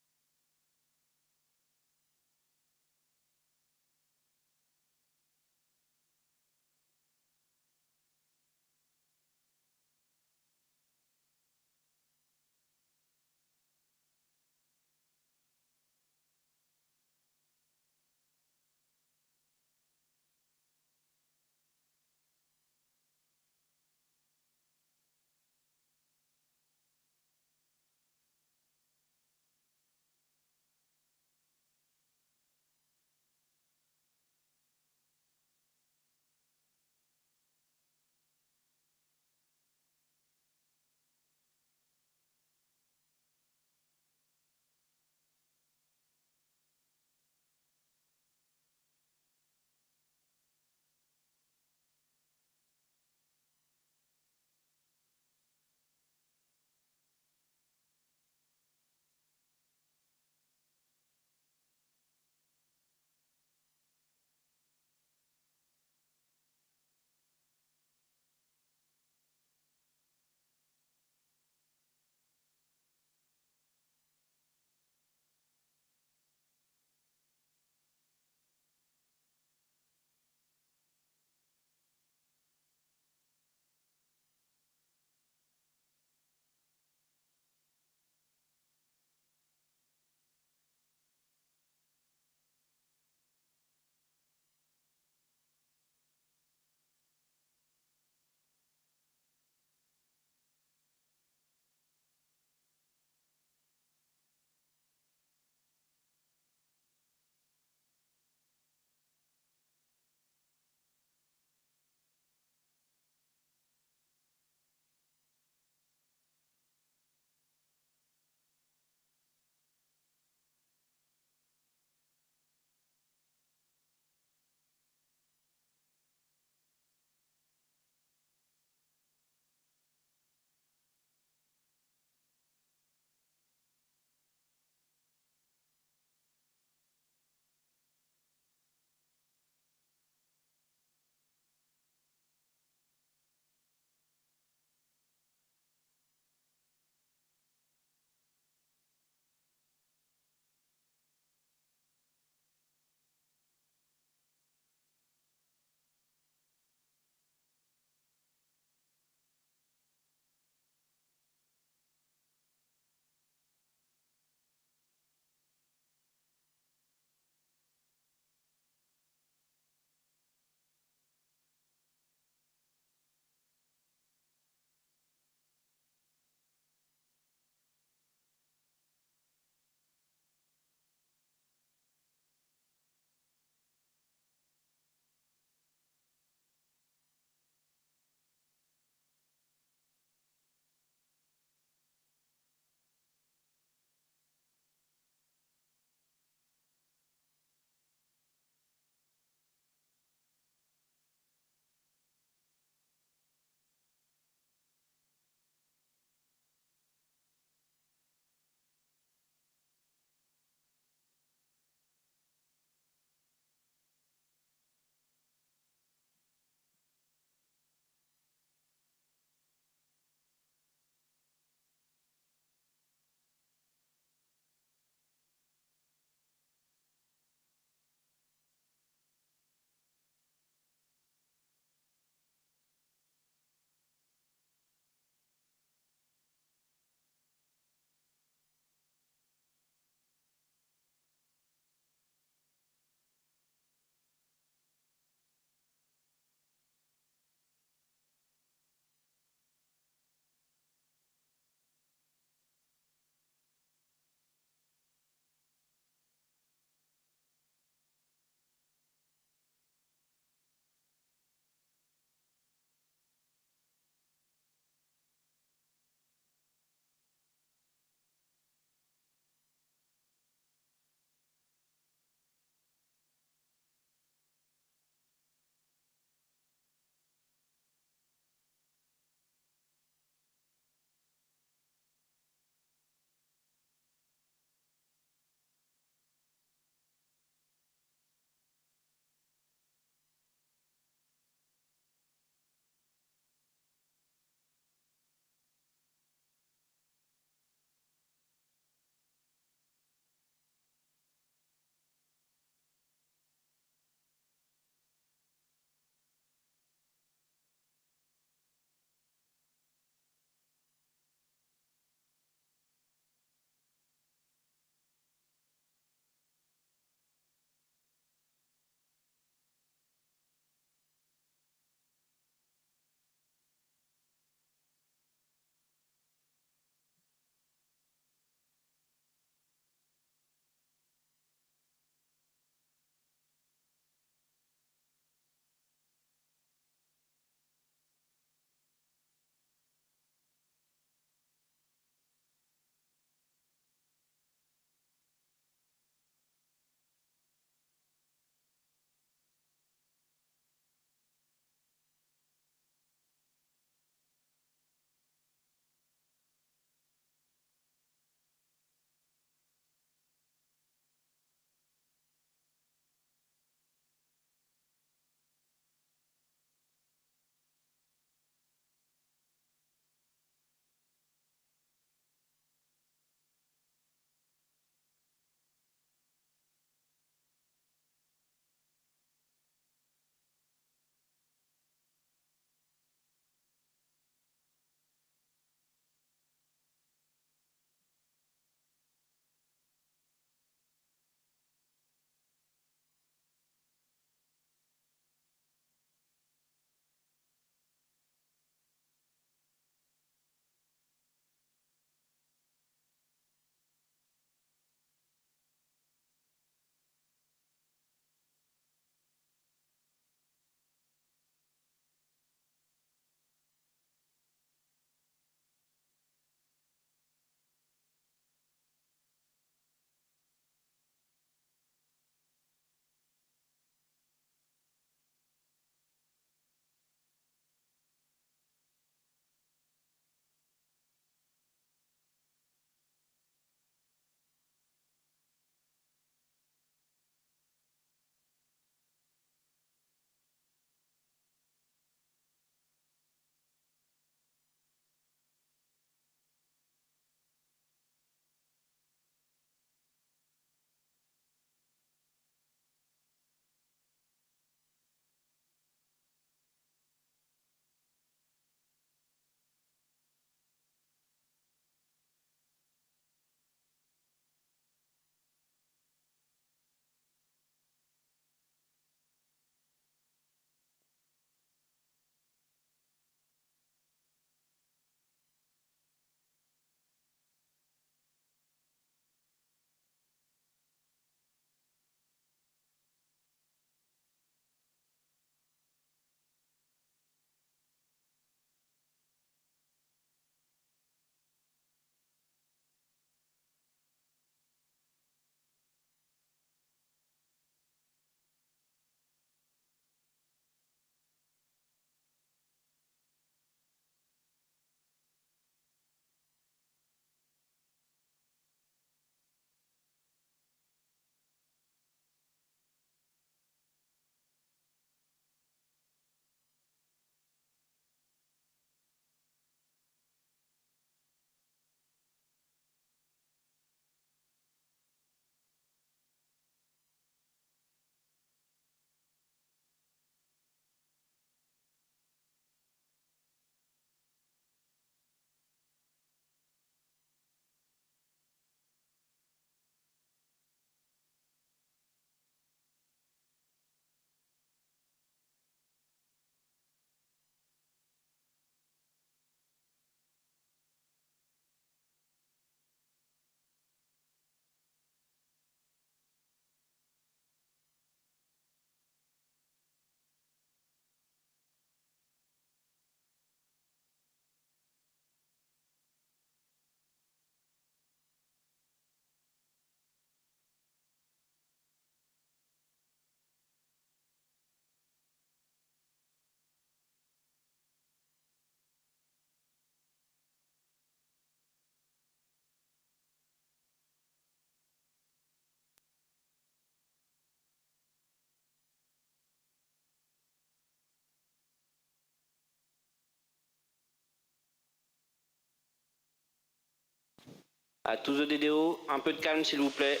À tous de DDO, un peu de calme s'il vous plaît.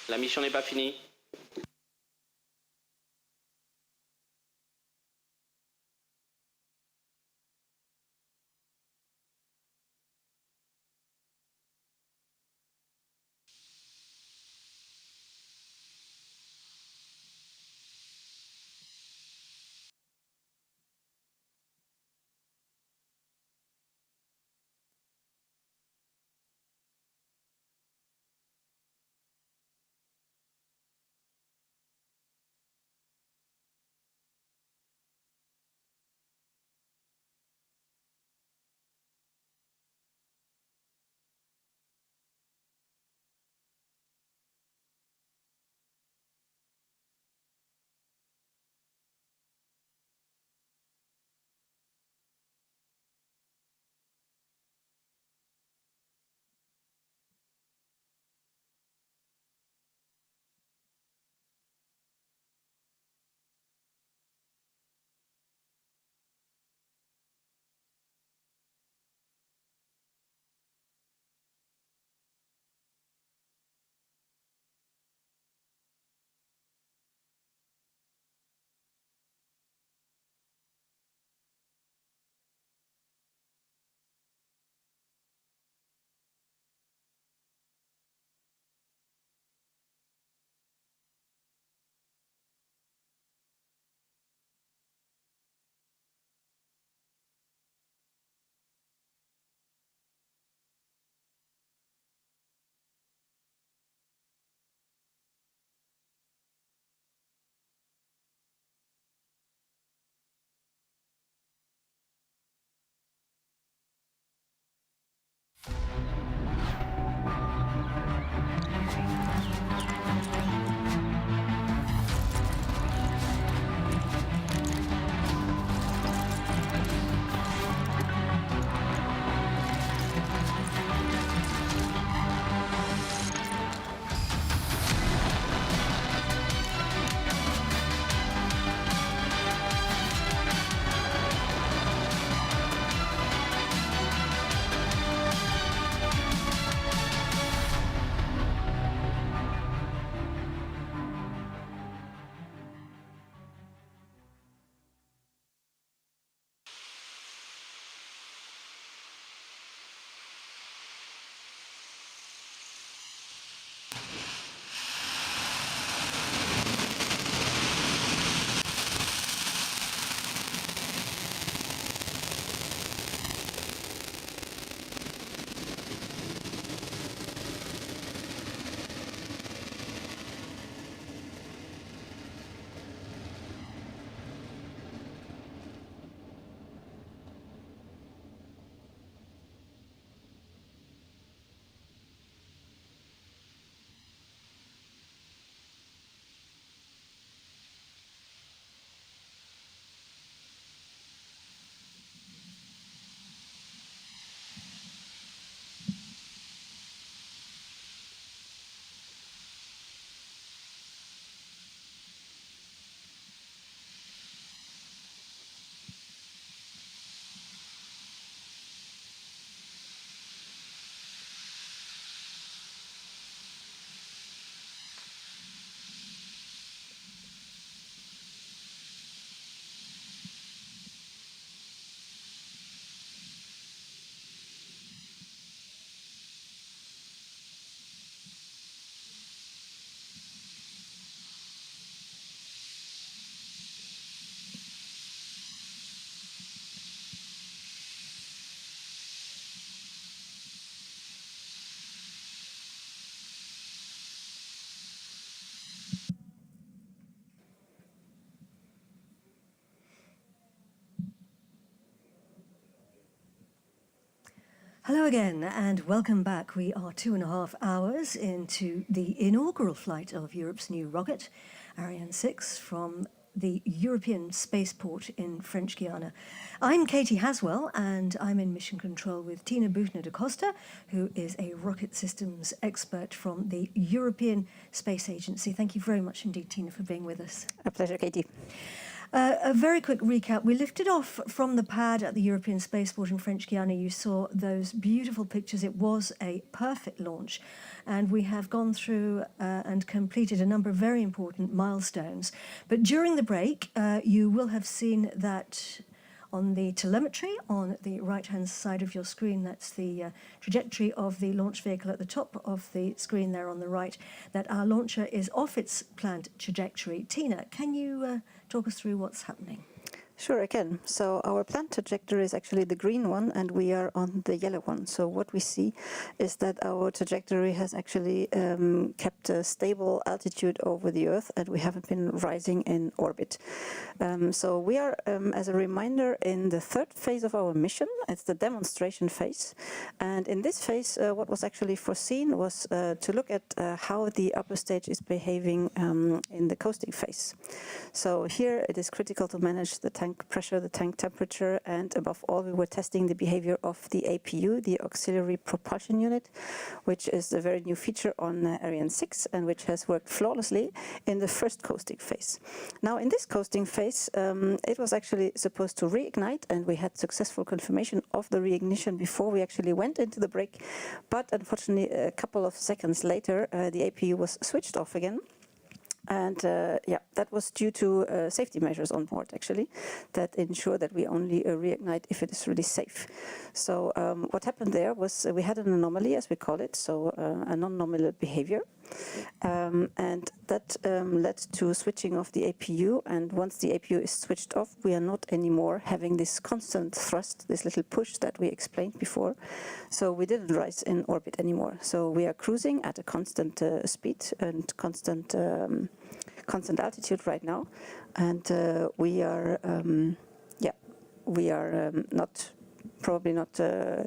La mission n'est pas finie. Hello again and welcome back. We are 2.5 hours into the inaugural flight of Europe's new rocket, Ariane 6, from the European spaceport in French Guiana. I'm Katie Haswell and I'm in mission control with Tina Buchner da Costa, who is a rocket systems expert from the European Space Agency. Thank you very much indeed, Tina, for being with us. A pleasure, Katie. A very quick recap. We lifted off from the pad at the European Spaceport in French Guiana. You saw those beautiful pictures. It was a perfect launch. And we have gone through and completed a number of very important milestones. But during the break, you will have seen that on the telemetry on the right-hand side of your screen, that's the trajectory of the launch vehicle at the top of the screen there on the right, that our launcher is off its planned trajectory. Tina, can you talk us through what's happening? Sure, I can. So our planned trajectory is actually the green one, and we are on the yellow one. So what we see is that our trajectory has actually kept a stable altitude over the Earth, and we haven't been rising in orbit. So we are, as a reminder, in the third phase of our mission. It's the demonstration phase. And in this phase, what was actually foreseen was to look at how the upper stage is behaving in the coasting phase. So here it is critical to manage the tank pressure, the tank temperature, and above all we were testing the behavior of the APU, the Auxiliary Propulsion Unit, which is a very new feature on Ariane 6 and which has worked flawlessly in the first coasting phase. Now in this coasting phase it was actually supposed to reignite, and we had successful confirmation of the reignition before we actually went into the break, but unfortunately a couple of seconds later the APU was switched off again. And yeah, that was due to safety measures on board, actually, that ensure that we only reignite if it is really safe. So what happened there was we had an anomaly, as we call it, so a non-nominal behavior. And that led to switching off the APU, and once the APU is switched off, we are not anymore having this constant thrust, this little push that we explained before. So we didn't rise in orbit anymore. So we are cruising at a constant speed and constant altitude right now, and we are probably not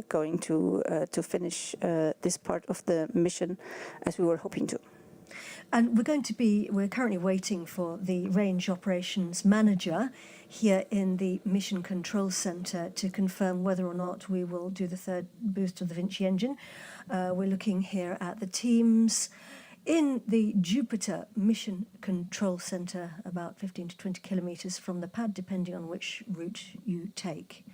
going to finish this part of the mission as we were hoping to. And we're currently waiting for the range operations manager here in the Mission Control Center to confirm whether or not we will do the third boost of the Vinci engine. We're looking here at the teams in the Jupiter Mission Control Center, about 15 to 20 kilometers from the pad, depending on which route you take.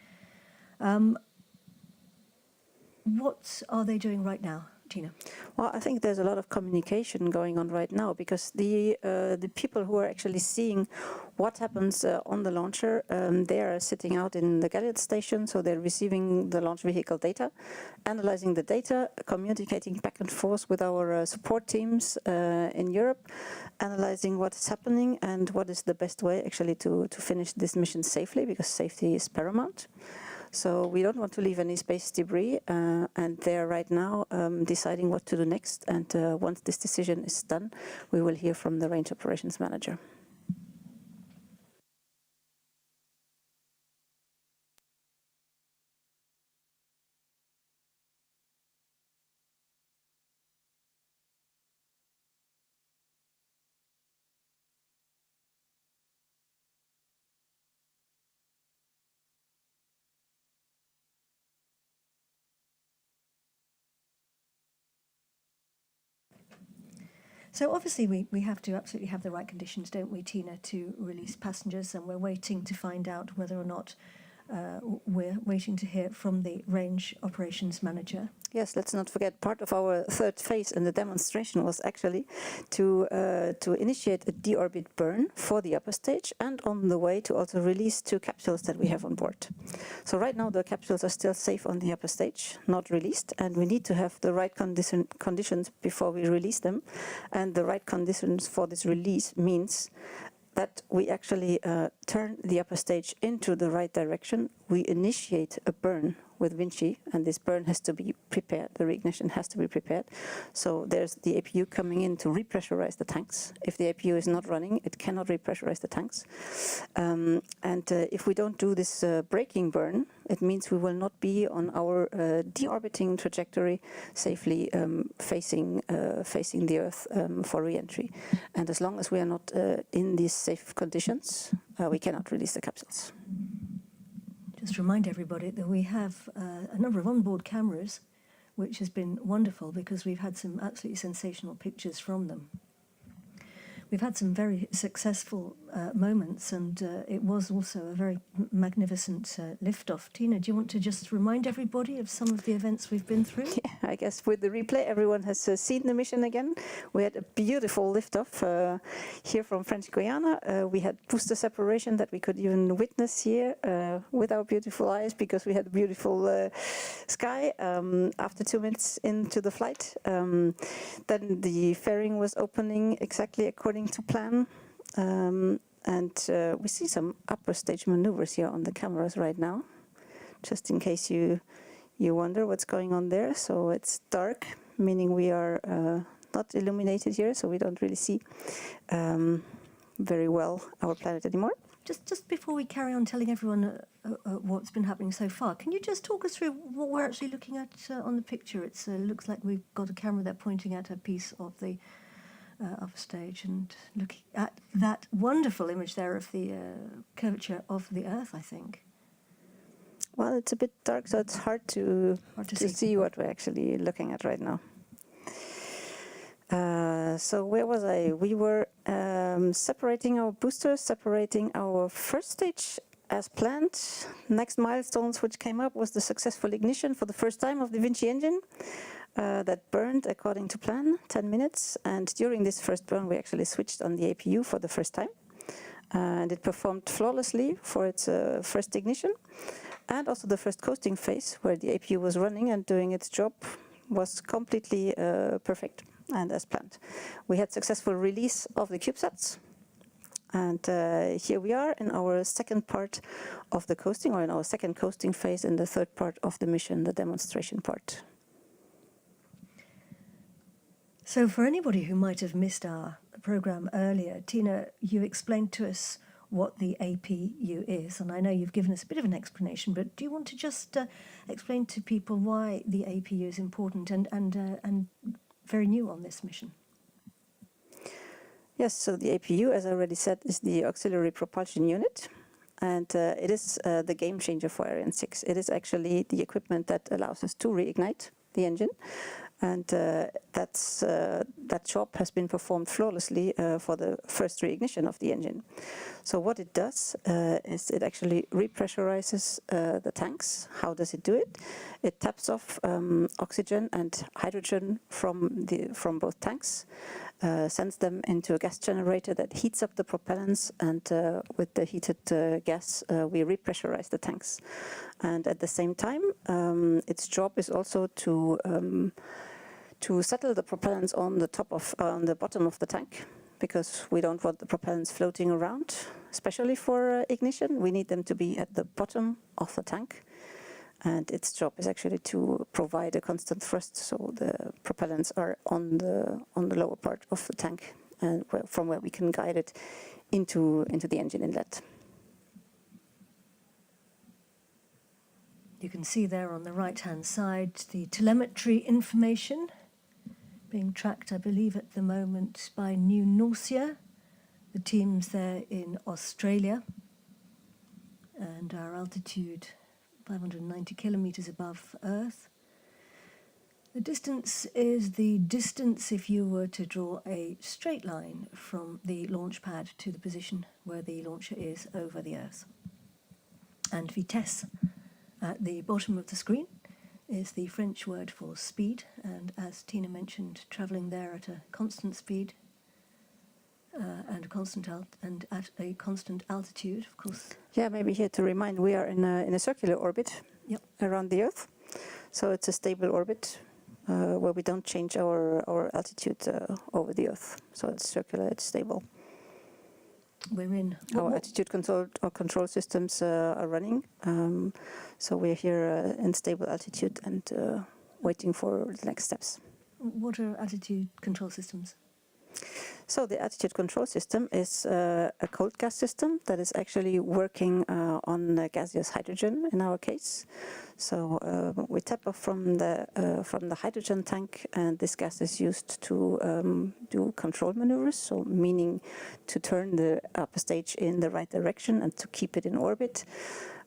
What are they doing right now, Tina? Well, I think there's a lot of communication going on right now, because the people who are actually seeing what happens on the launcher, they are sitting out in the Galliot station, so they're receiving the launch vehicle data, analyzing the data, communicating back and forth with our support teams in Europe, analyzing what is happening and what is the best way actually to finish this mission safely, because safety is paramount. So we don't want to leave any space debris, and they're right now deciding what to do next. And once this decision is done, we will hear from the range operations manager. So obviously we have to absolutely have the right conditions, don't we, Tina, to release passengers, and we're waiting to find out whether or not we're waiting to hear from the range operations manager. Yes, let's not forget, part of our third phase in the demonstration was actually to initiate a deorbit burn for the upper stage, and on the way to also release 2 capsules that we have on board. So right now the capsules are still safe on the upper stage, not released, and we need to have the right conditions before we release them. And the right conditions for this release means that we actually turn the upper stage into the right direction. We initiate a burn with Vinci, and this burn has to be prepared. The reignition has to be prepared. So there's the APU coming in to repressurize the tanks. If the APU is not running, it cannot repressurize the tanks. If we don't do this braking burn, it means we will not be on our deorbiting trajectory safely facing the Earth for re-entry. And as long as we are not in these safe conditions, we cannot release the capsules. Just remind everybody that we have a number of onboard cameras, which has been wonderful because we've had some absolutely sensational pictures from them. We've had some very successful moments, and it was also a very magnificent liftoff. Tina, do you want to just remind everybody of some of the events we've been through? Yeah, I guess with the replay, everyone has seen the mission again. We had a beautiful liftoff here from French Guiana. We had booster separation that we could even witness here with our beautiful eyes, because we had a beautiful sky after 2 minutes into the flight. Then the fairing was opening exactly according to plan. We see some upper stage maneuvers here on the cameras right now, just in case you wonder what's going on there. So it's dark, meaning we are not illuminated here, so we don't really see very well our planet anymore. Just before we carry on telling everyone what's been happening so far, can you just talk us through what we're actually looking at on the picture? It looks like we've got a camera there pointing at a piece of the upper stage and looking at that wonderful image there of the curvature of the Earth, I think. Well, it's a bit dark, so it's hard to see what we're actually looking at right now. So where was I? We were separating our boosters, separating our first stage as planned. Next milestones which came up was the successful ignition for the first time of the Vinci engine. That burned according to plan, 10 minutes. And during this first burn, we actually switched on the APU for the first time. And it performed flawlessly for its first ignition. And also the first coasting phase, where the APU was running and doing its job, was completely perfect and as planned. We had successful release of the CubeSats. And here we are in our second part of the coasting, or in our second coasting phase, in the third part of the mission, the demonstration part. So for anybody who might have missed our program earlier, Tina, you explained to us what the APU is, and I know you've given us a bit of an explanation, but do you want to just explain to people why the APU is important and very new on this mission? Yes, so the APU, as I already said, is the auxiliary propulsion unit, and it is the game changer for Ariane 6. It is actually the equipment that allows us to reignite the engine. And that job has been performed flawlessly for the first reignition of the engine. So what it does is it actually repressurizes the tanks. How does it do it? It taps off oxygen and hydrogen from both tanks, sends them into a gas generator that heats up the propellants, and with the heated gas, we repressurize the tanks. And at the same time, its job is also to settle the propellants on the bottom of the tank, because we don't want the propellants floating around, especially for ignition. We need them to be at the bottom of the tank, and its job is actually to provide a constant thrust, so the propellants are on the lower part of the tank, and from where we can guide it into the engine inlet. You can see there on the right-hand side the telemetry information being tracked, I believe, at the moment by New Norcia, the teams there in Australia, and our altitude 590 kilometers above Earth. The distance is the distance if you were to draw a straight line from the launch pad to the position where the launcher is over the Earth. And vitesse at the bottom of the screen is the French word for speed, and as Tina mentioned, travelling there at a constant speed and at a constant altitude, of course. Yeah, maybe here to remind, we are in a circular orbit around the Earth, so it's a stable orbit where we don't change our altitude over the Earth. So it's circular, it's stable. We're in. Our attitude control systems are running, so we're here in stable altitude and waiting for the next steps. What are attitude control systems? So the attitude control system is a cold gas system that is actually working on gaseous hydrogen in our case. So we tap off from the hydrogen tank, and this gas is used to do control maneuvers, so meaning to turn the upper stage in the right direction and to keep it in orbit.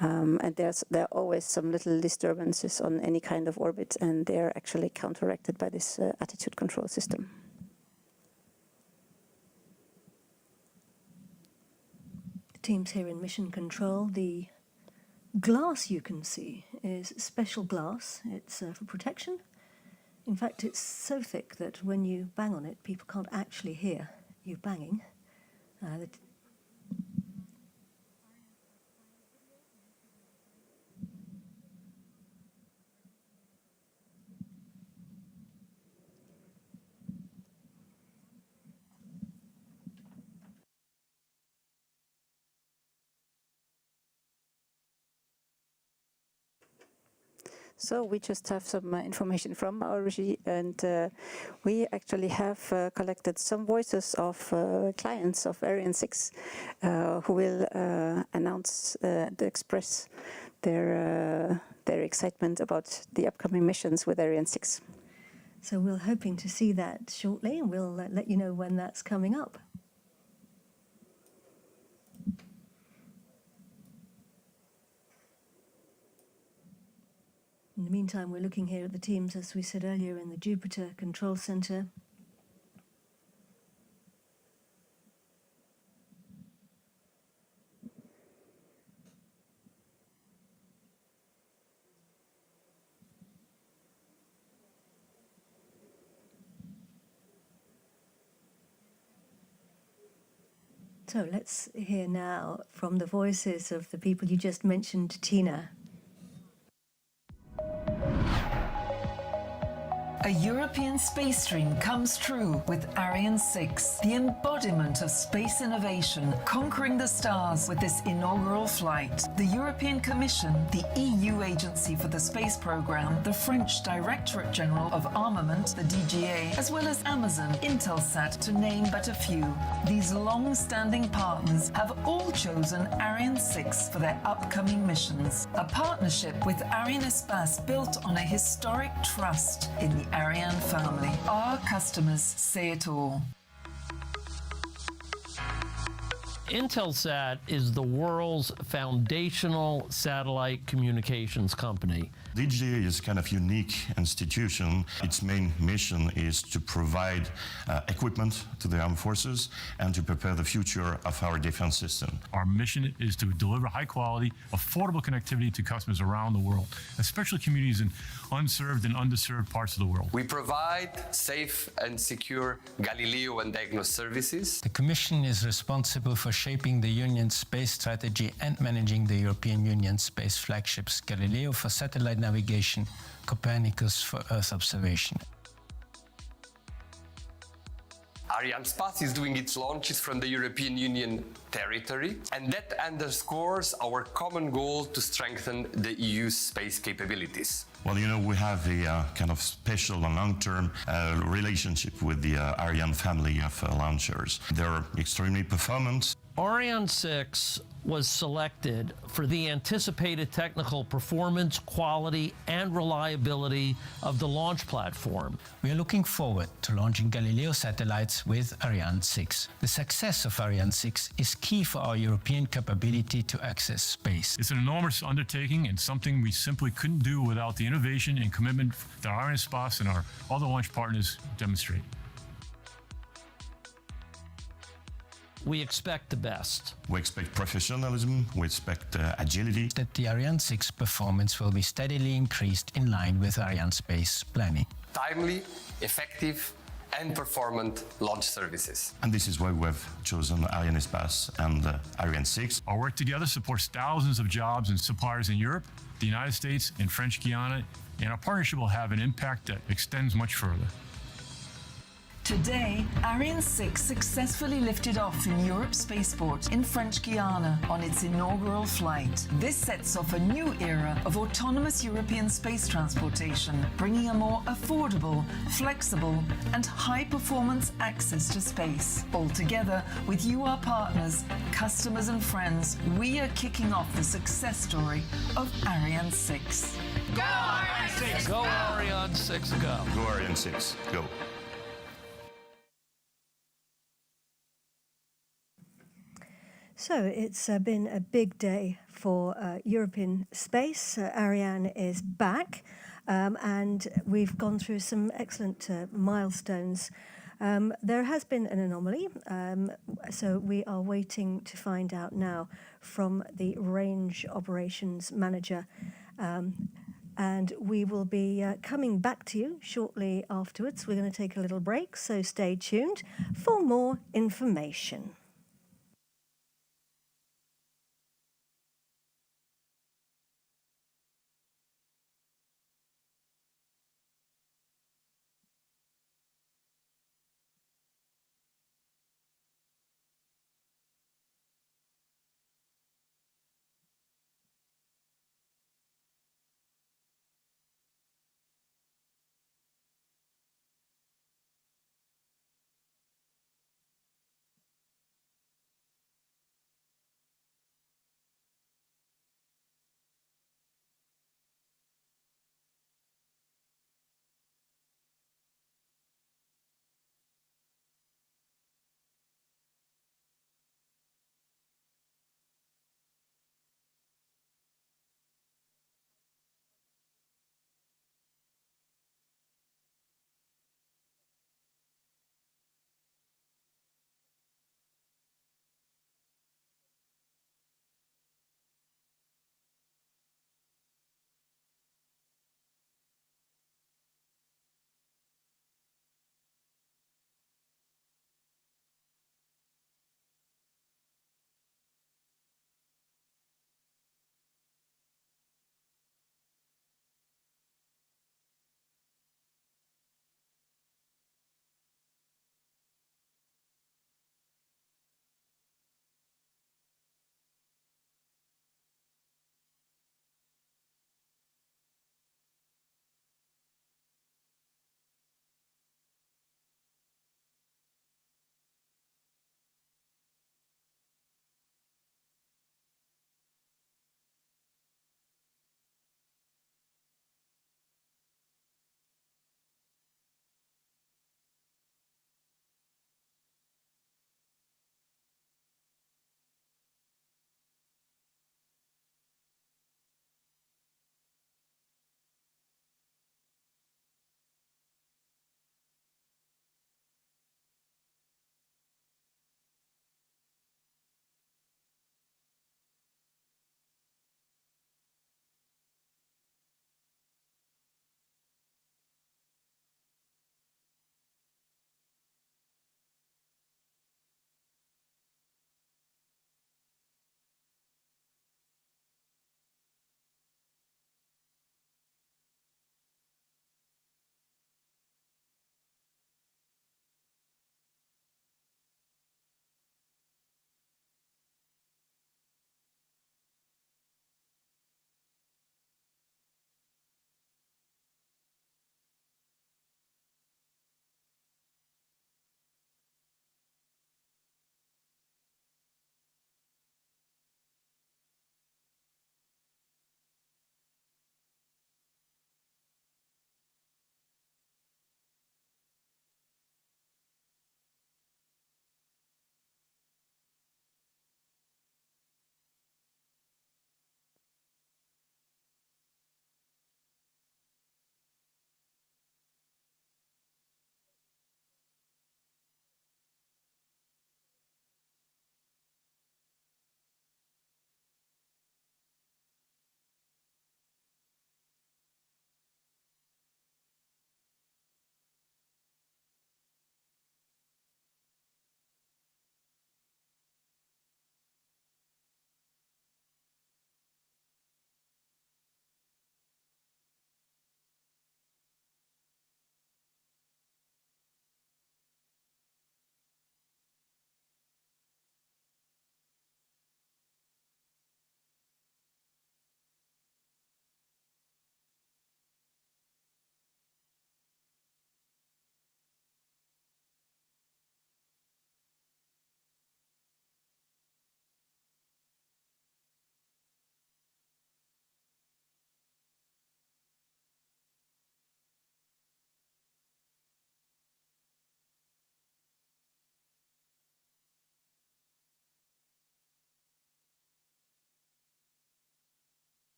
And there are always some little disturbances on any kind of orbit, and they're actually counteracted by this attitude control system. teams here in mission control. The glass you can see is special glass. It's for protection. In fact, it's so thick that when you bang on it, people can't actually hear you banging. So we just have some information from our regie, and we actually have collected some voices of clients of Ariane 6 who will announce, express their excitement about the upcoming missions with Ariane 6. So we're hoping to see that shortly, and we'll let you know when that's coming up. In the meantime, we're looking here at the teams, as we said earlier, in the Jupiter Control Center. So let's hear now from the voices of the people you just mentioned, Tina. A European space dream comes true with Ariane 6, the embodiment of space innovation, conquering the stars with this inaugural flight. The European Commission, the EU Agency for the Space Programme, the French Directorate General of Armament, the DGA, as well as Amazon, Intelsat, to name but a few. These long-standing partners have all chosen Ariane 6 for their upcoming missions. A partnership with Arianespace built on a historic trust in the Ariane family. Our customers say it all. Intelsat is the world's foundational satellite communications company. DGA is kind of unique institution. Its main mission is to provide equipment to the armed forces and to prepare the future of our defense system. Our mission is to deliver high quality, affordable connectivity to customers around the world, especially communities in unserved and underserved parts of the world. We provide safe and secure Galileo and Diagnos services. The Commission is responsible for shaping the Union's space strategy and managing the European Union space flagships Galileo for satellite navigation, Copernicus for Earth observation. Arianespace is doing its launches from the European Union territory, and that underscores our common goal to strengthen the EU's space capabilities. Well, you know, we have a kind of special and long-term relationship with the Ariane family of launchers. They're extremely performant. Ariane 6 was selected for the anticipated technical performance, quality, and reliability of the launch platform. We are looking forward to launching Galileo satellites with Ariane 6. The success of Ariane 6 is key for our European capability to access space. It's an enormous undertaking and something we simply couldn't do without the innovation and commitment that Arianespace and our other launch partners demonstrate. We expect the best. We expect professionalism, we expect agility. That the Ariane 6 performance will be steadily increased in line with Arianespace planning. Timely, effective, and performant launch services. And this is why we have chosen Arianespace and Ariane 6. Our work together supports thousands of jobs and suppliers in Europe, the United States, and French Guiana, and our partnership will have an impact that extends much further. Today, Ariane 6 successfully lifted off in Europe's spaceport in French Guiana on its inaugural flight. This sets off a new era of autonomous European space transportation, bringing a more affordable, flexible, and high-performance access to space. Altogether, with you, our partners, customers, and friends, we are kicking off the success story of Ariane 6. Go Ariane 6! Go Ariane 6, go! Go Ariane 6, go! So it's been a big day for European space. Ariane is back, and we've gone through some excellent milestones There has been an anomaly, so we are waiting to find out now from the range operations manager, and we will be coming back to you shortly afterwards. We're going to take a little break, so stay tuned for more information.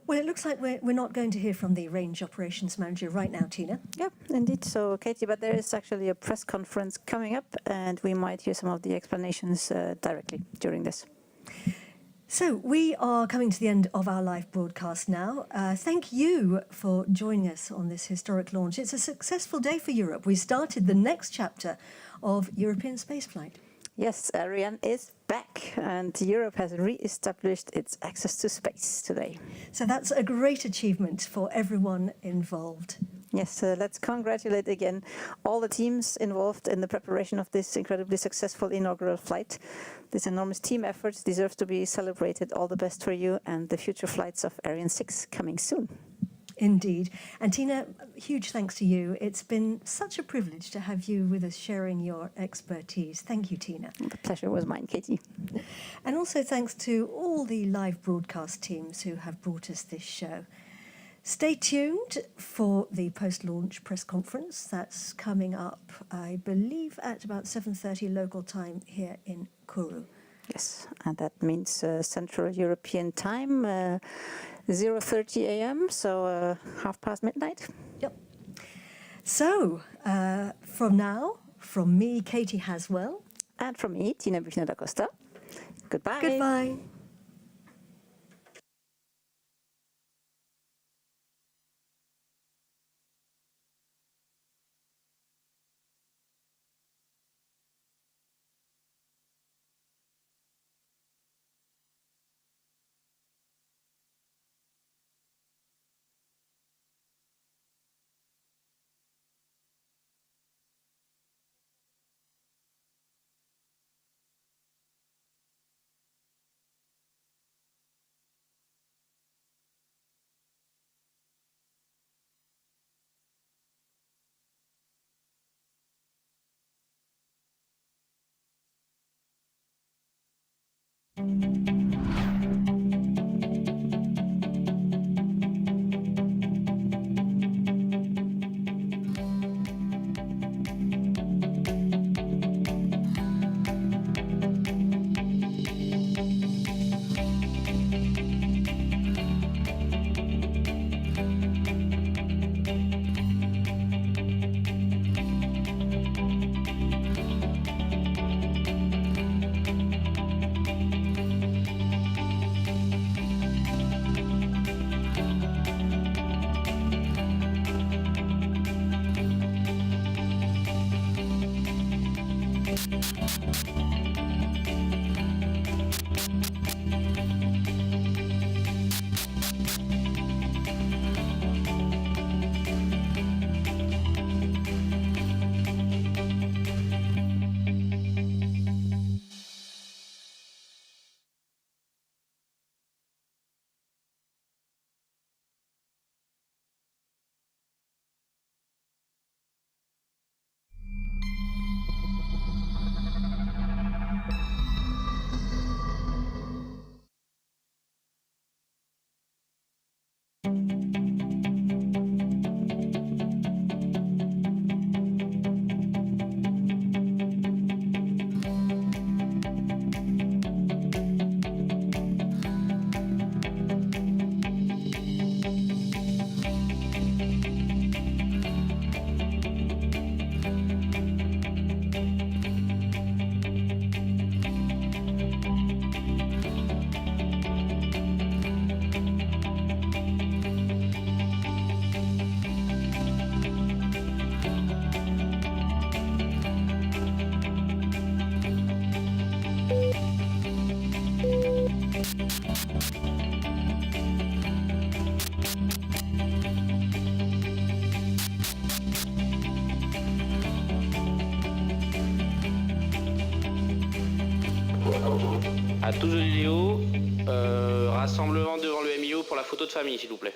Well, it looks like we're not going to hear from the range operations manager right now, Tina. Yeah, indeed. So, Katie, but there is actually a press conference coming up, and we might hear some of the explanations directly during this. So we are coming to the end of our live broadcast now. Thank you for joining us on this historic launch. It's a successful day for Europe. We started the next chapter of European spaceflight. Yes, Ariane is back, and Europe has re-established its access to space today. So that's a great achievement for everyone involved. Yes, let's congratulate again all the teams involved in the preparation of this incredibly successful inaugural flight. This enormous team effort deserves to be celebrated. All the best for you and the future flights of Ariane 6 coming soon. Indeed. And Tina, huge thanks to you. It's been such a privilege to have you with us sharing your expertise. Thank you, Tina. The pleasure was mine, Katie. And also thanks to all the live broadcast teams who have brought us this show. Stay tuned for the post-launch press conference. That's coming up, I believe, at about 7:30 local time here in Kourou. Yes, and that means Central European time, 0:30 a.m., so half past midnight. Yep. So, from me, Katie Haswell. And from me, Tina Buchner da Costa. Goodbye. Goodbye. À tous jeux vidéo, rassemblement devant le MIO pour la photo de famille, s'il vous plaît.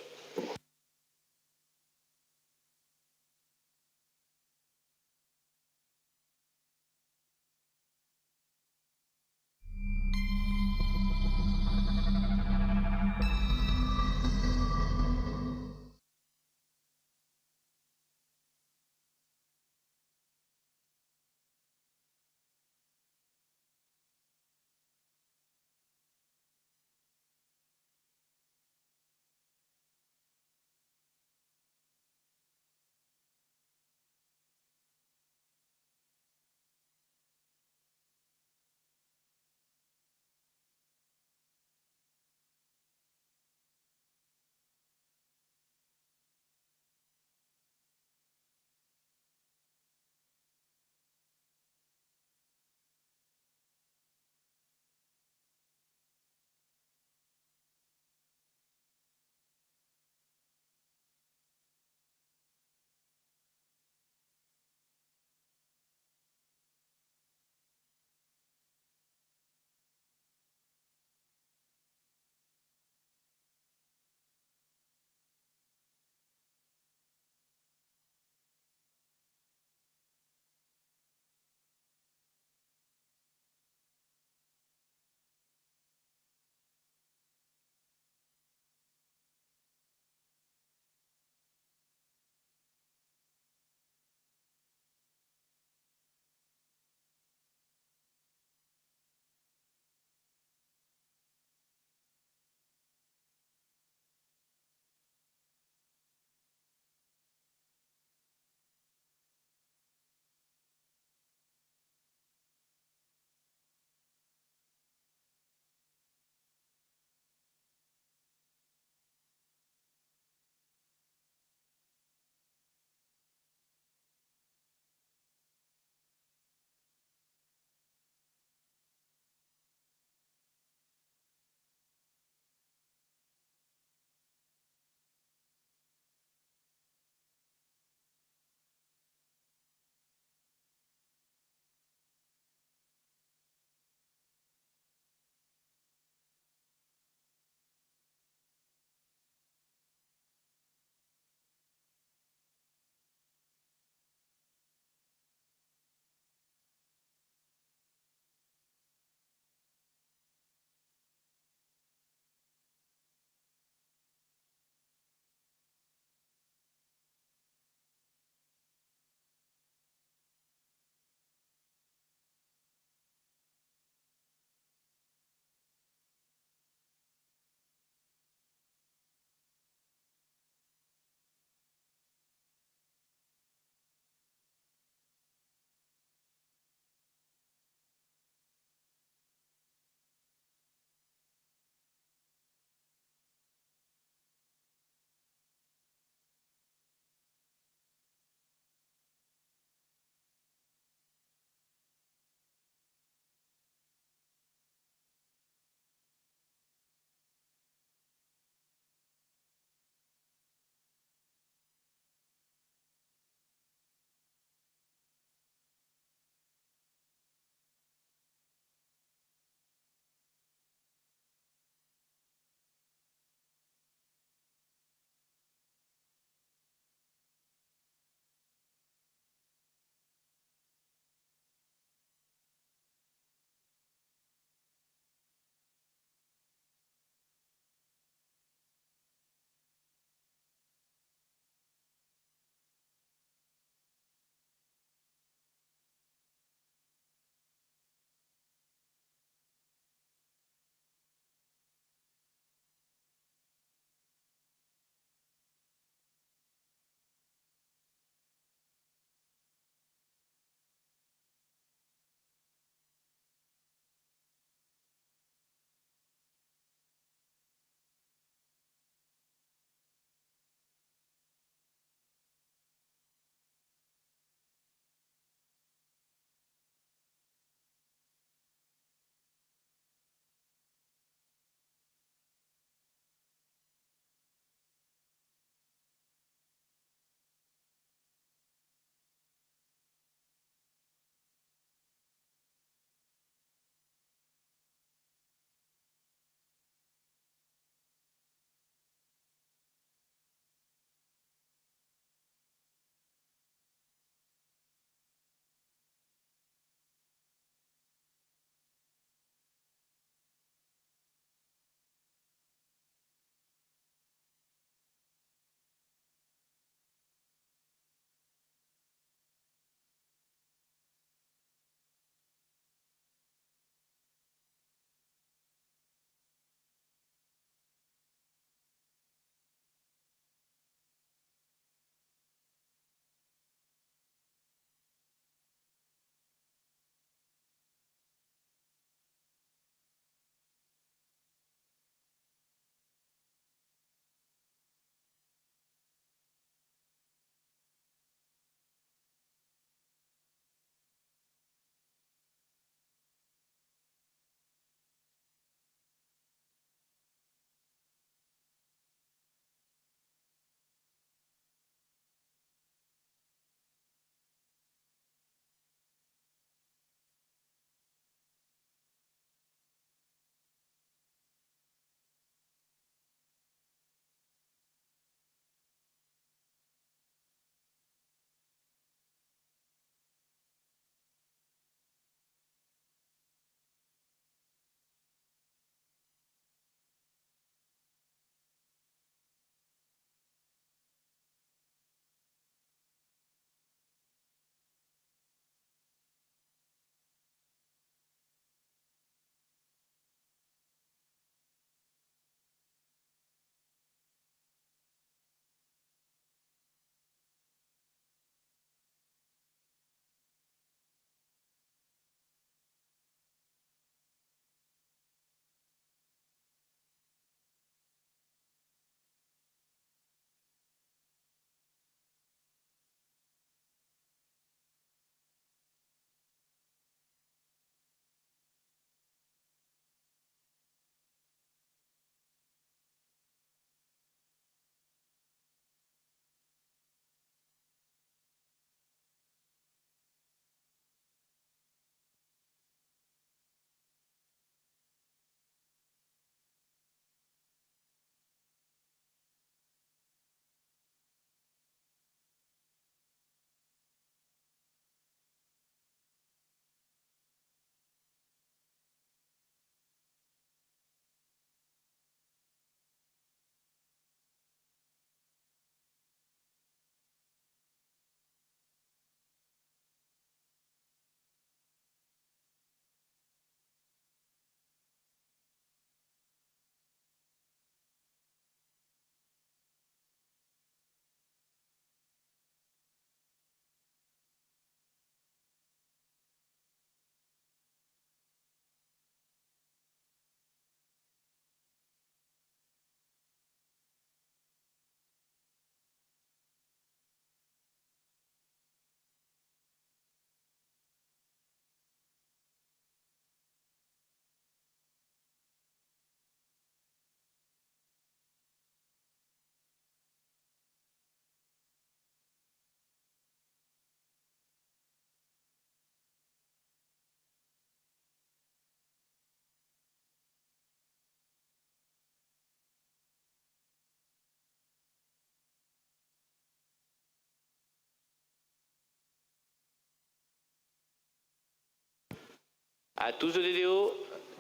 À tous de DDO,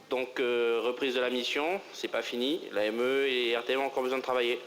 donc reprise de la mission, c'est pas fini. La ME et RTM ont encore besoin de travailler.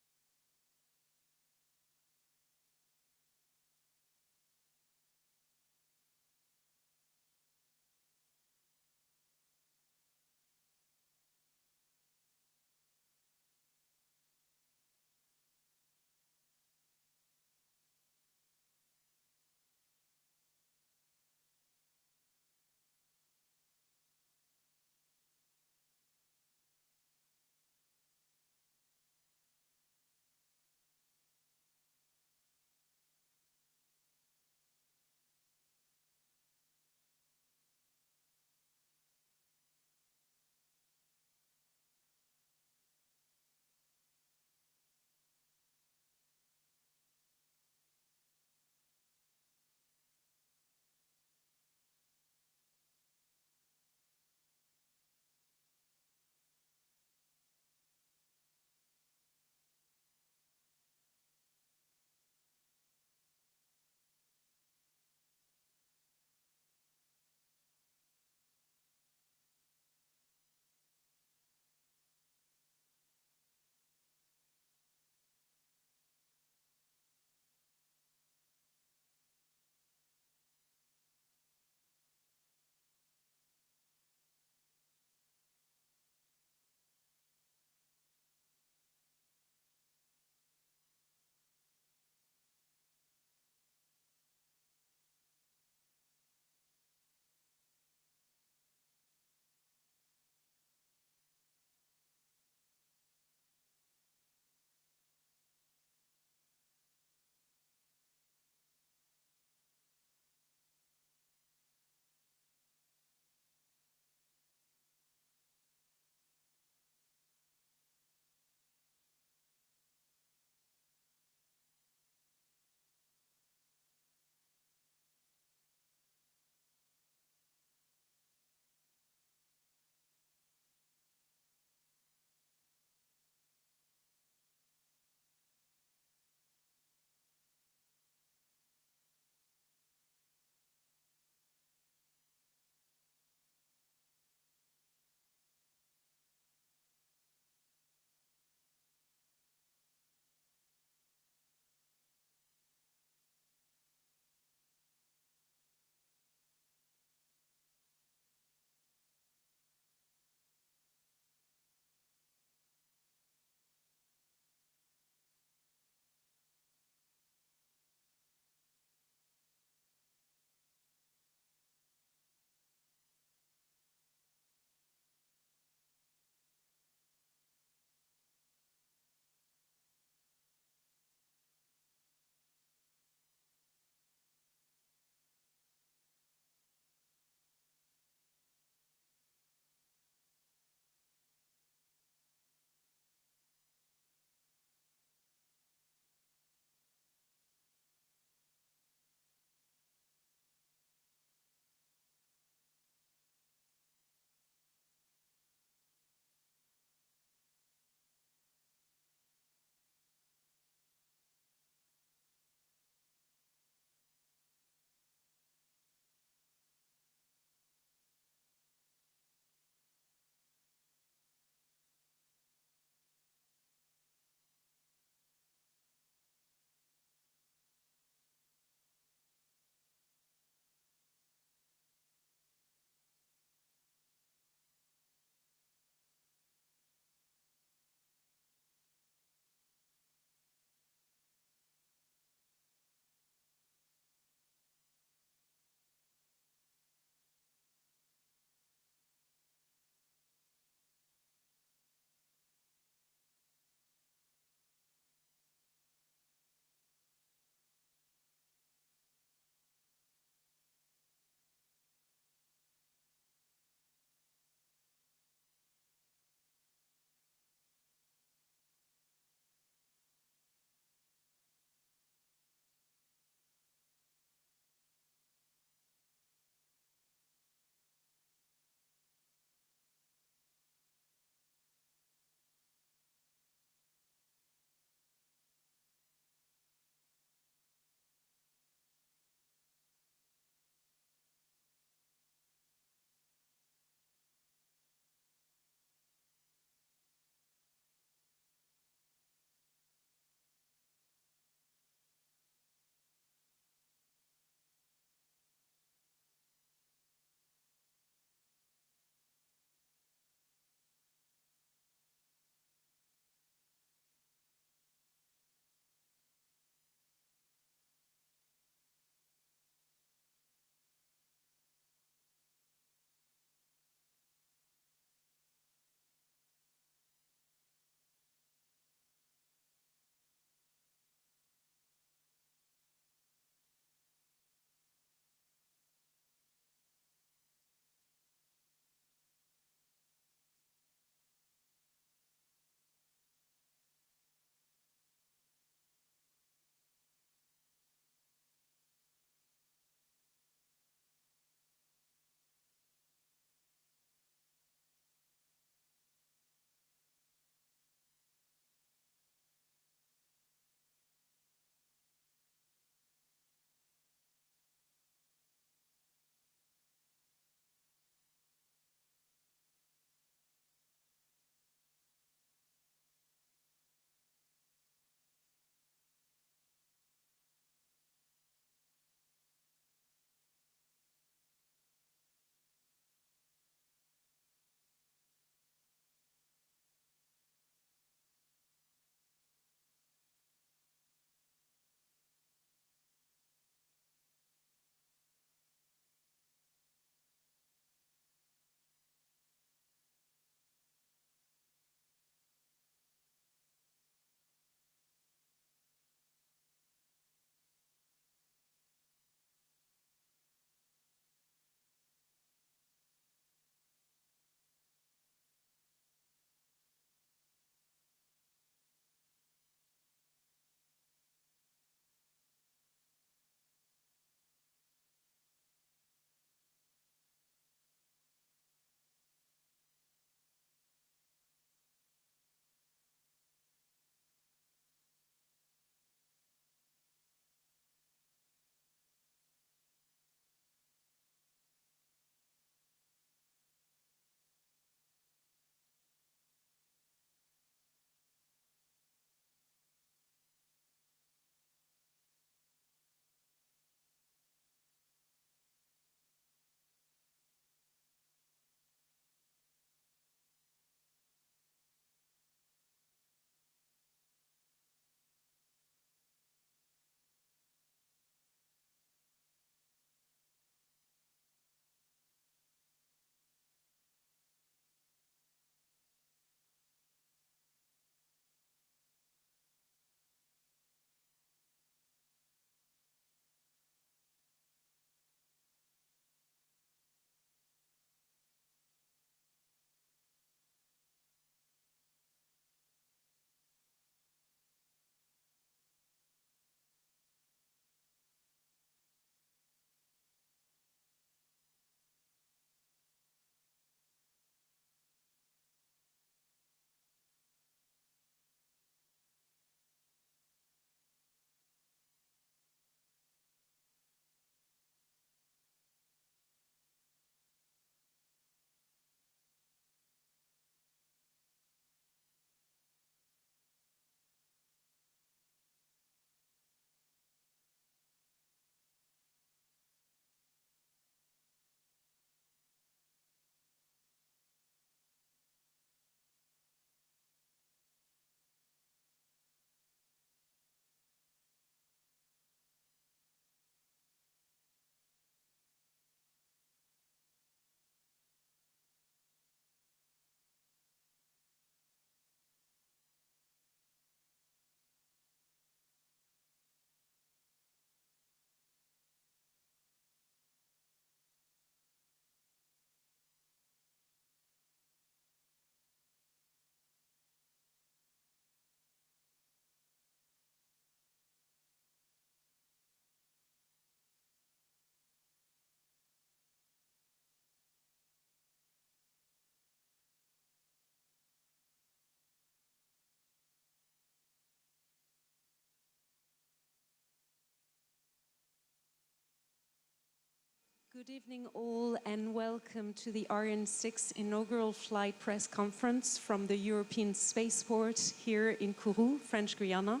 Good evening all and welcome to the Ariane 6 inaugural flight press conference from the European Spaceport here in Kourou, French Guiana.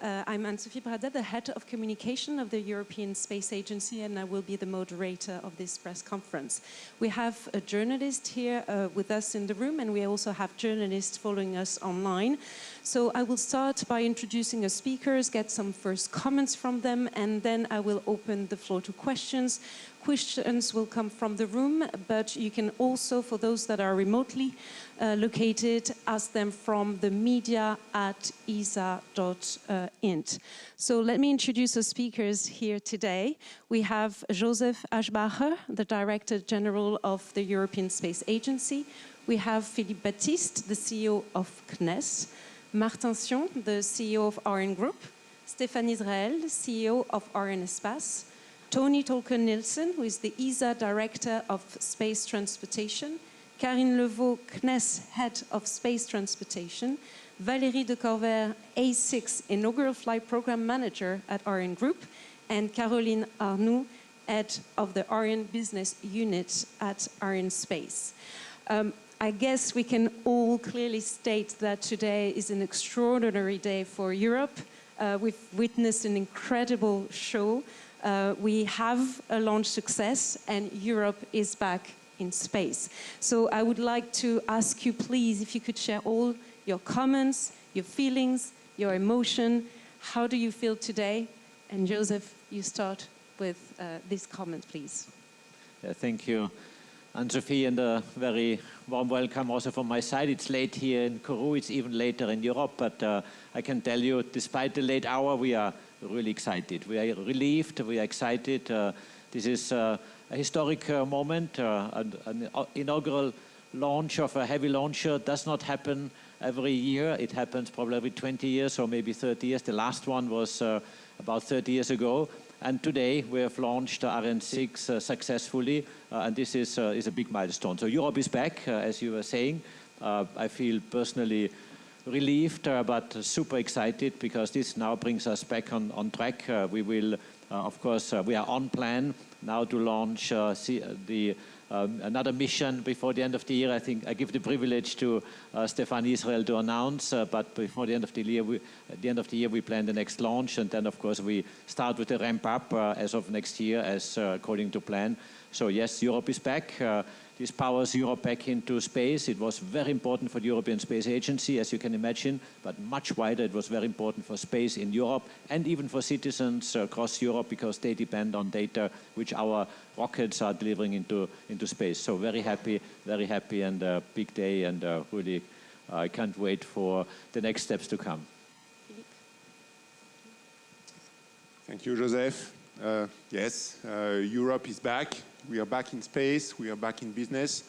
I'm Anne-Sophie Bradet, the head of communication of the European Space Agency, and I will be the moderator of this press conference. We have a journalist here with us in the room, and we also have journalists following us online. So I will start by introducing our speakers, get some first comments from them, and then I will open the floor to questions. Questions will come from the room, but you can also, for those that are remotely located, ask them from the media@esa.int. So let me introduce the speakers here today. We have Joseph Aschbacher, the Director General of the European Space Agency. We have Philippe Baptiste, the CEO of CNES. Martin Sion, the CEO of Ariane Group. Stéphane Israël, CEO of Ariane Espace. Tony Tolkien-Nielsen, who is the ESA Director of Space Transportation. Karine Levaux, CNES Head of Space Transportation. Valérie de Corvère, A6 Inaugural Flight Program Manager at Ariane Group. And Caroline Arnoux, Head of the Ariane Business Unit at Ariane Space. I guess we can all clearly state that today is an extraordinary day for Europe. We've witnessed an incredible show. We have a launch success, and Europe is back in space. So I would like to ask you, please, if you could share all your comments, your feelings, your emotion. How do you feel today? And Joseph, you start with this comment, please. Yeah, thank you, Anne-Sophie, and a very warm welcome also from my side. It's late here in Kourou, it's even later in Europe, but I can tell you, despite the late hour, we are really excited. We are relieved, we are excited. This is a historic moment. An inaugural launch of a heavy launcher does not happen every year. It happens probably every 20 years or maybe 30 years. The last one was about 30 years ago. And today we have launched Ariane 6 successfully, and this is a big milestone. So Europe is back, as you were saying. I feel personally relieved, but super excited because this now brings us back on track. We will, of course, we are on plan now to launch another mission before the end of the year. I think I give the privilege to Stéphane Israël to announce, but before the end of the year, we plan the next launch, and then of course we start with the ramp up as of next year, as according to plan. So yes, Europe is back. This powers Europe back into space. It was very important for the European Space Agency, as you can imagine, but much wider. It was very important for space in Europe and even for citizens across Europe because they depend on data which our rockets are delivering into space. So very happy and a big day, and really I can't wait for the next steps to come. Thank you, Joseph. Yes, Europe is back. We are back in space. We are back in business.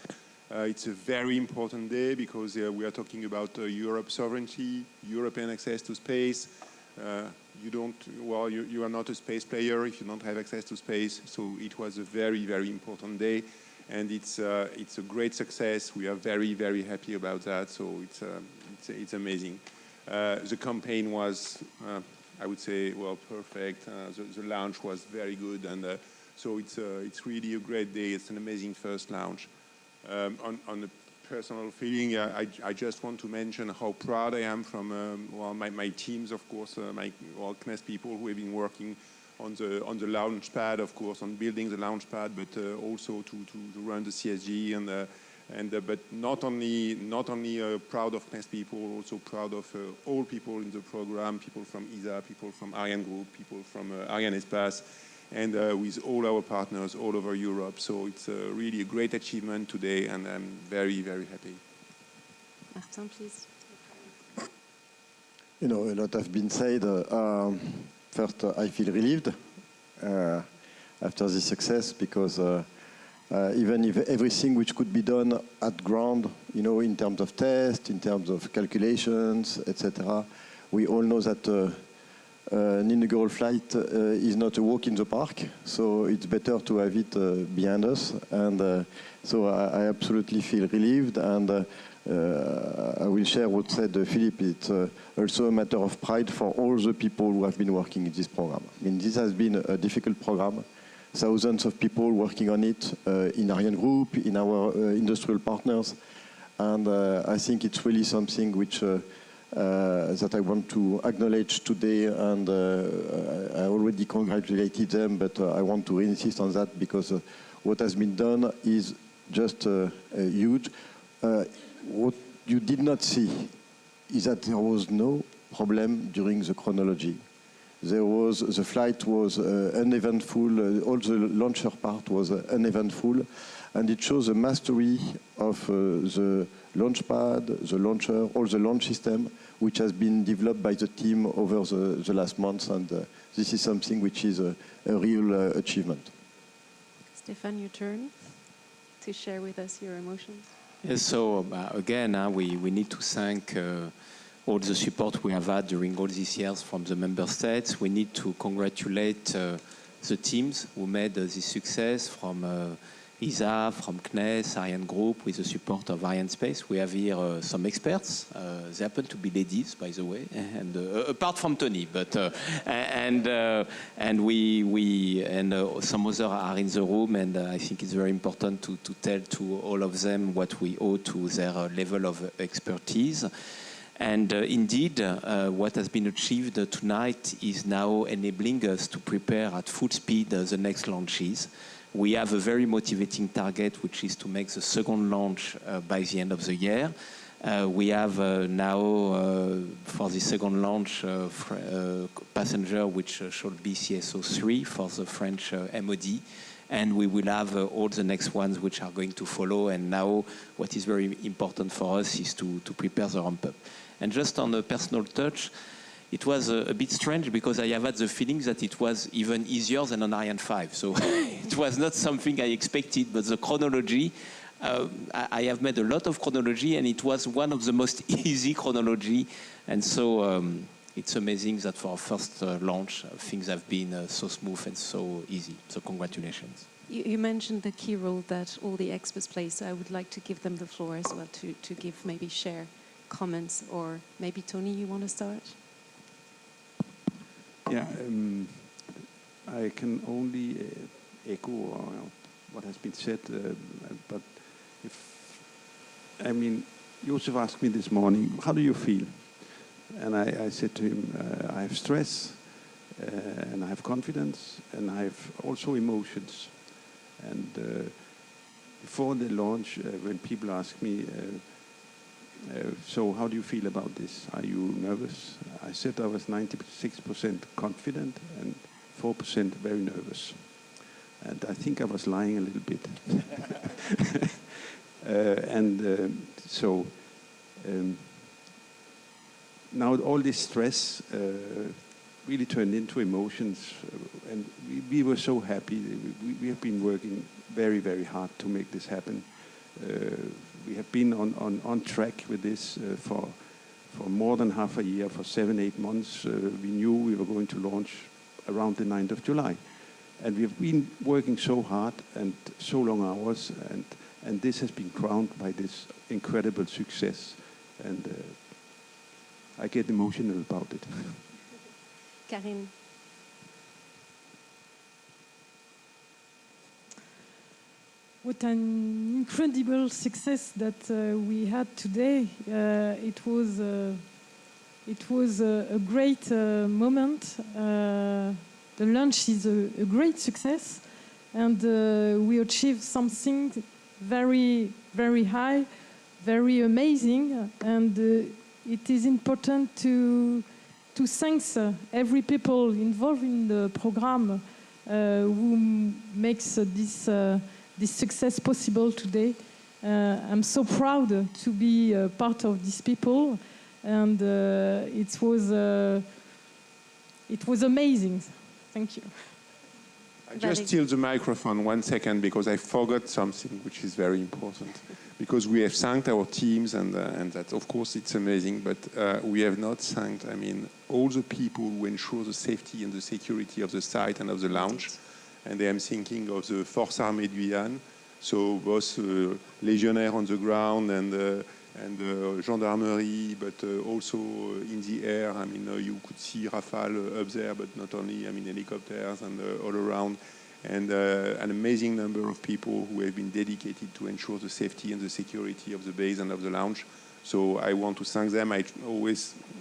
It's a very important day because we are talking about Europe's sovereignty, European access to space. You are not a space player if you don't have access to space. So it was a very, very important day, and it's a great success. We are very, very happy about that. So it's amazing. The campaign was, I would say, well, perfect. The launch was very good, and so it's really a great day. It's an amazing first launch. On a personal feeling, I just want to mention how proud I am from my teams, of course, my CNES people who have been working on the launch pad, of course, on building the launch pad, but also to run the CSG but not only proud of CNES people, also proud of all people in the program, people from ESA, people from Ariane Group, people from Ariane Espace, and with all our partners all over Europe. So it's really a great achievement today, and I'm very, very happy. Martin, please. You know, a lot has been said. First, I feel relieved after this success because even if everything which could be done at ground, you know, in terms of test, in terms of calculations, etc., we all know that an inaugural flight is not a walk in the park, so it's better to have it behind us. And so I absolutely feel relieved, and I will share what said Philippe. It's also a matter of pride for all the people who have been working in this program. I mean, this has been a difficult program thousands of people working on it in Ariane Group, in our industrial partners. And I think it's really something which that I want to acknowledge today, and I already congratulated them, but I want to insist on that because what has been done is just huge. What you did not see is that there was no problem during the chronology. The flight was uneventful, all the launcher part was uneventful, and it shows the mastery of the launch pad, the launcher, all the launch system, which has been developed by the team over the last months, and this is something which is a real achievement. Stefan, your turn to share with us your emotions. Yes, so again, we need to thank all the support we have had during all these years from the member states. We need to congratulate the teams who made this success, from ESA, from CNES, Ariane Group, with the support of Arianespace. We have here some experts. They happen to be ladies, by the way, and apart from Tony, but and some others are in the room, and I think it's very important to tell to all of them what we owe to their level of expertise. And indeed, what has been achieved tonight is now enabling us to prepare at full speed the next launches. We have a very motivating target, which is to make the second launch by the end of the year. We have now, for the second launch, passenger, which should be CSO3 for the French MOD. And we will have all the next ones which are going to follow. And now what is very important for us is to prepare the ramp-up. And just on a personal touch, it was a bit strange because I have had the feeling that it was even easier than on Ariane 5. So it was not something I expected, but the chronology, I have made a lot of chronology, and it was one of the most easy chronology. And so it's amazing that for our first launch, things have been so smooth and so easy. So congratulations. You mentioned the key role that all the experts play, so I would like to give them the floor as well to give, maybe share comments, or maybe Tony, you want to start? Yeah, I can only echo what has been said, but Joseph asked me this morning, how do you feel? And I said to him, I have stress, and I have confidence, and I have also emotions. And before the launch, when people ask me, so how do you feel about this? Are you nervous? I said I was 96% confident and 4% very nervous. And I think I was lying a little bit. Now all this stress really turned into emotions, and we were so happy. We have been working very, very hard to make this happen. We have been on track with this for more than half a year, for 7-8 months. We knew we were going to launch around the 9th of July. And we have been working so hard and so long hours, and this has been crowned by this incredible success. And I get emotional about it. Karine. What an incredible success that we had today. It was a great moment. The launch is a great success, and we achieved something very, very high, very amazing, and it is important to thank every people involved in the program who makes this success possible today. I'm so proud to be part of these people, and it was amazing. Thank you. I just steal the microphone 1 second because I forgot something which is very important. Because we have thanked our teams, and that of course it's amazing, but we have not thanked, all the people who ensure the safety and the security of the site and of the launch. And I am thinking of the Force Armée de Guyane, so both legionnaires on the ground and gendarmerie, but also in the air. You could see Rafale up there, but not only, helicopters and all around. and an amazing number of people who have been dedicated to ensure the safety and the security of the base and of the launch. So I want to thank them.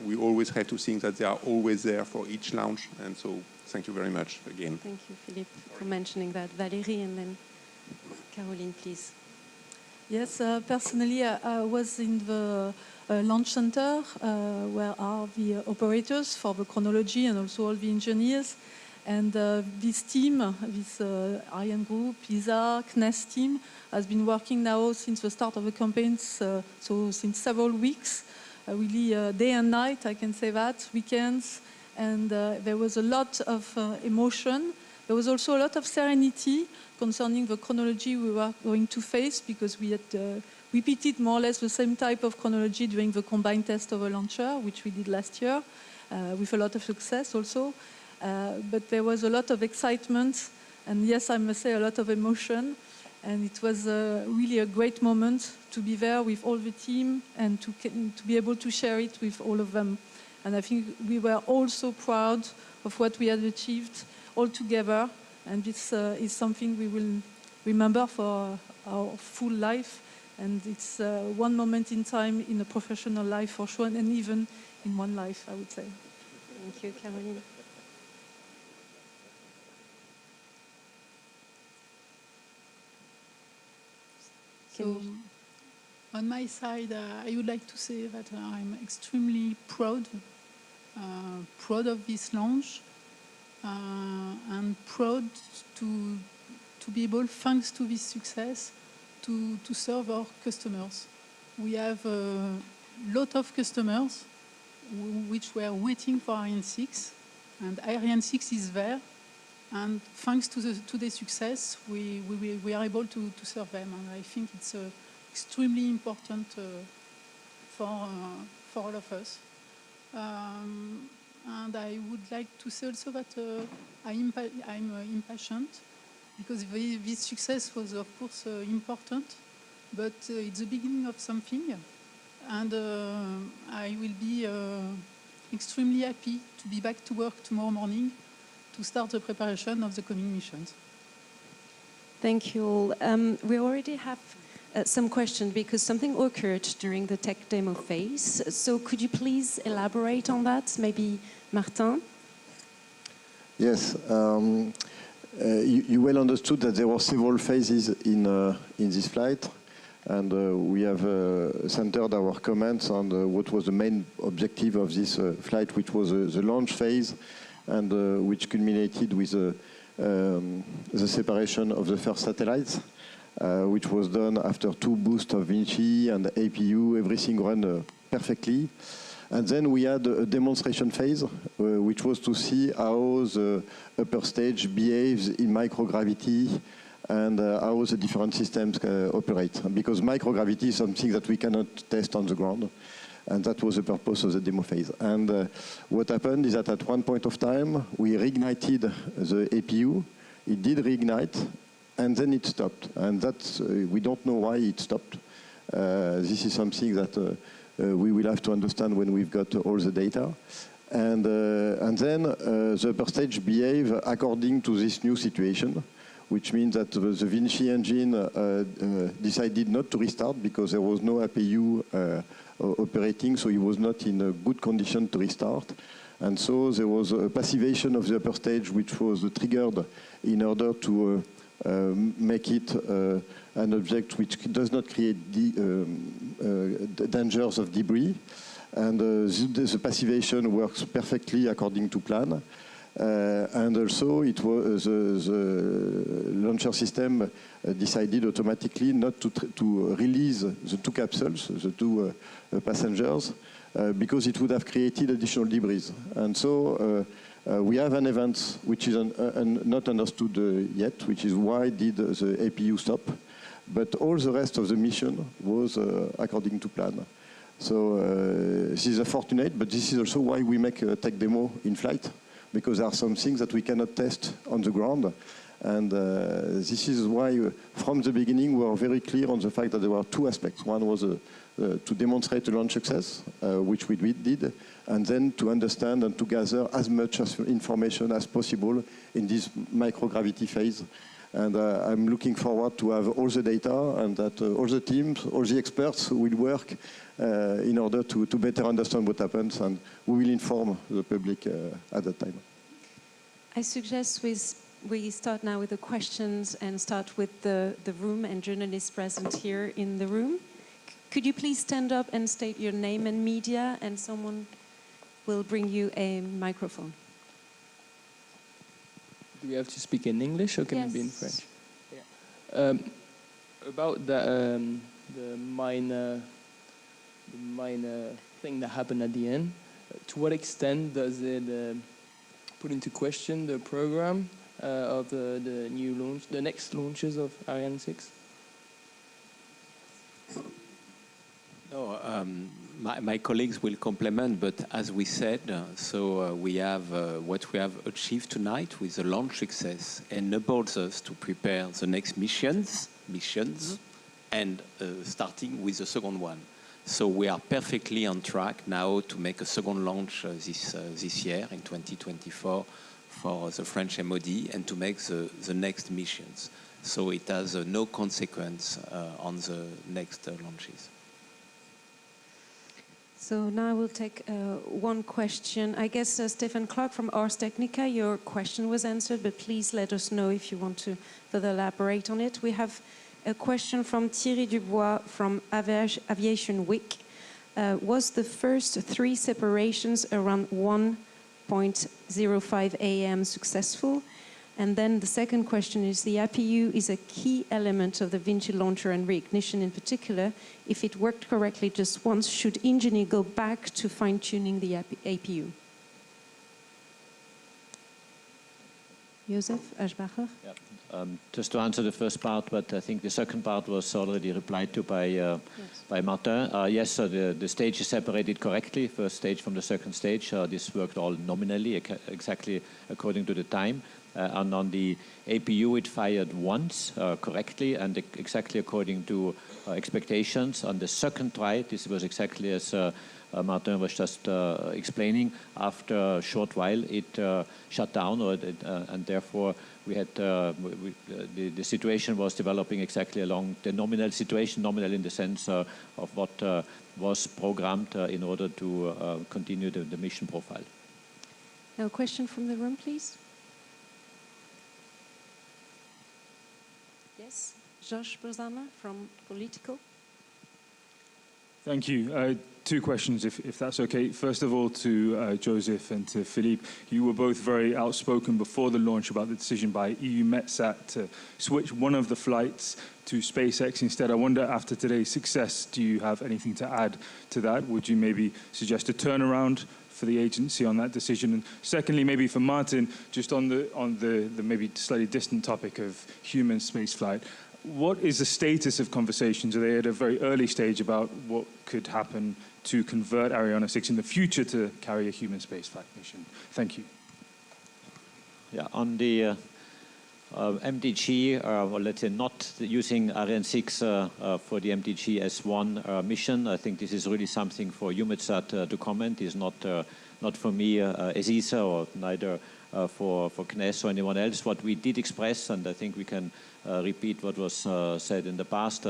We always have to think that they are always there for each launch, and so thank you very much again. Thank you, Philippe, for mentioning that. Valérie, and then Caroline, please. Yes, personally, I was in the launch center where are the operators for the chronology and also all the engineers. And this team, this Ariane group, ESA, CNES team, has been working now since the start of the campaigns, so since several weeks, really day and night, I can say that, weekends. And there was a lot of emotion. There was also a lot of serenity concerning the chronology we were going to face, because we had repeated more or less the same type of chronology during the combined test of a launcher, which we did last year, with a lot of success also. But there was a lot of excitement, and yes, I must say a lot of emotion. And it was really a great moment to be there with all the team and to be able to share it with all of them. And I think we were all so proud of what we had achieved all together. And this is something we will remember for our full life. And it's one moment in time in a professional life for sure, and even in one life, I would say. Thank you, Caroline. So, on my side, I would like to say that I'm extremely proud of this launch, and proud to be able, thanks to this success, to serve our customers. We have a lot of customers which were waiting for Ariane 6, and Ariane 6 is there. And thanks to the success, we are able to serve them. And I think it's extremely important for all of us. And I would like to say also that I'm impatient, because this success was, of course, important, but it's the beginning of something. And I will be extremely happy to be back to work tomorrow morning to start the preparation of the coming missions. Thank you all. We already have some questions, because something occurred during the tech demo phase. So could you please elaborate on that? Maybe Martin? Yes. You well understood that there were several phases in this flight. And we have centered our comments on what was the main objective of this flight, which was the launch phase, and which culminated with the separation of the first satellites, which was done after 2 boosts of Vinci and APU, everything ran perfectly. And then we had a demonstration phase, which was to see how the upper stage behaves in microgravity and how the different systems operate. Because microgravity is something that we cannot test on the ground. And that was the purpose of the demo phase. And what happened is that at one point of time, we reignited the APU. It did reignite, and then it stopped. And that's, we don't know why it stopped. This is something that we will have to understand when we've got all the data. And then the upper stage behave according to this new situation, which means that the Vinci engine decided not to restart because there was no APU operating, so it was not in a good condition to restart. And so there was a passivation of the upper stage, which was triggered in order to make it an object which does not create dangers of debris. And the passivation works perfectly according to plan. And also, it was the launcher system decided automatically not to release the 2 capsules, the 2 passengers, because it would have created additional debris. And so we have an event which is not understood yet, which is why did the APU stop. But all the rest of the mission was according to plan. So this is fortunate, but this is also why we make a tech demo in flight, because there are some things that we cannot test on the ground. And this is why, from the beginning, we were very clear on the fact that there were 2 aspects. One was to demonstrate a launch success, which we did, and then to understand and to gather as much information as possible in this microgravity phase. And I'm looking forward to have all the data and that all the teams, all the experts will work in order to better understand what happens, and we will inform the public at that time. I suggest we start now with the questions and start with the room and journalists present here in the room. Could you please stand up and state your name and media, and someone will bring you a microphone. Do we have to speak in English or can it be in French? Yeah. About the minor thing that happened at the end, to what extent does it put into question the program of the new launch, the next launches of Ariane 6? No, my colleagues will complement, but as we said, we have what we have achieved tonight with the launch success enables us to prepare the next missions, and starting with the second one. So we are perfectly on track now to make a second launch this year in 2024 for the French MOD and to make the next missions. So it has no consequence on the next launches. So now we'll take one question. I guess Stephen Clark from Ars Technica, your question was answered, but please let us know if you want to further elaborate on it. We have a question from Thierry Dubois from Aviation Week. Was the first 3 separations around 1:05 a.m. successful? And then the second question is, the APU is a key element of the Vinci launcher and reignition in particular. If it worked correctly just once, should engineer go back to fine-tuning the APU? Josef Aschbacher? Yeah. Just to answer the first part, but I think the second part was already replied to by Martin. Yes, so the stage is separated correctly, first stage from the second stage. This worked all nominally, exactly according to the time. And on the APU, it fired once correctly and exactly according to expectations. On the second try, this was exactly as Martin was just explaining. After a short while, it shut down, and therefore we had the situation was developing exactly along the nominal situation, nominal in the sense of what was programmed in order to continue the mission profile. Now, a question from the room, please. Yes, Josh Bozana from Political. Thank you. 2 questions, if that's okay. First of all, to Joseph and to Philippe. You were both very outspoken before the launch about the decision by EUMETSAT to switch one of the flights to SpaceX instead. I wonder, after today's success, do you have anything to add to that? Would you maybe suggest a turnaround for the agency on that decision? And secondly, maybe for Martin, just on the maybe slightly distant topic of human spaceflight, what is the status of conversations? Are they at a very early stage about what could happen to convert Ariane 6 in the future to carry a human spaceflight mission? Thank you. Yeah, on the MDG, or let's say not using Ariane 6 for the MDG S1 mission, I think this is really something for EUMETSAT to comment. It's not for me as ESA, or neither for CNES or anyone else. What we did express, and I think we can repeat what was said in the past,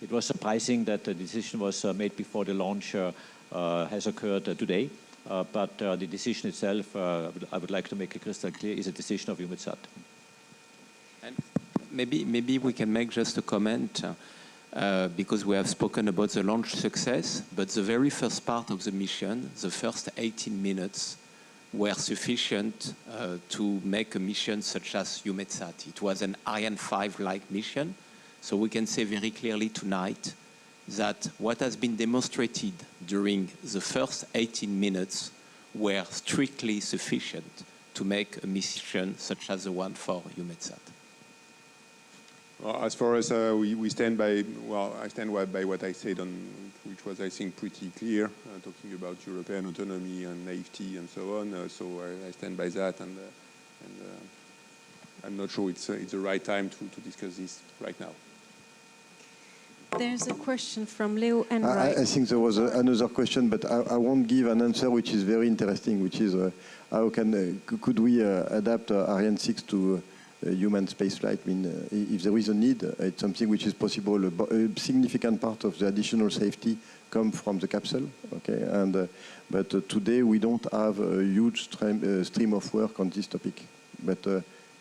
it was surprising that the decision was made before the launch has occurred today. But the decision itself, I would like to make it crystal clear, is a decision of EUMETSAT. And maybe we can make just a comment, because we have spoken about the launch success, but the very first part of the mission, the first 18 minutes, were sufficient to make a mission such as EUMETSAT. It was an Ariane 5-like mission, so we can say very clearly tonight that what has been demonstrated during the first 18 minutes were strictly sufficient to make a mission such as the one for EUMETSAT. Well, as far as we stand by, I stand by what I said, which was, I think, pretty clear, talking about European autonomy and safety and so on. So I stand by that, and I'm not sure it's the right time to discuss this right now. There's a question from Leo Enright. I think there was another question, but I won't give an answer which is very interesting, which is how could we adapt Ariane 6 to human spaceflight? I mean, if there is a need, it's something which is possible. A significant part of the additional safety come from the capsule, okay? But today we don't have a huge stream of work on this topic. But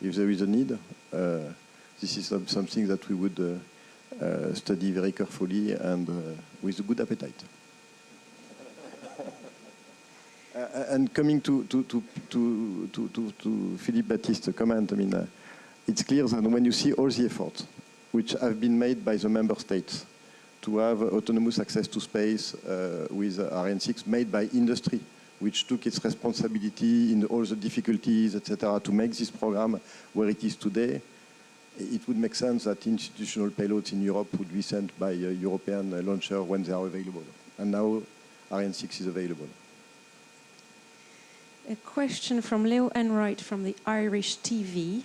if there is a need, this is something that we would study very carefully and with a good appetite. And coming to Philippe Baptiste's comment, I mean, it's clear that when you see all the efforts which have been made by the member states to have autonomous access to space with Ariane 6, made by industry, which took its responsibility in all the difficulties, etc., to make this program where it is today, it would make sense that institutional payloads in Europe would be sent by a European launcher when they are available. And now Ariane 6 is available. A question from Leo Enright from the Irish TV.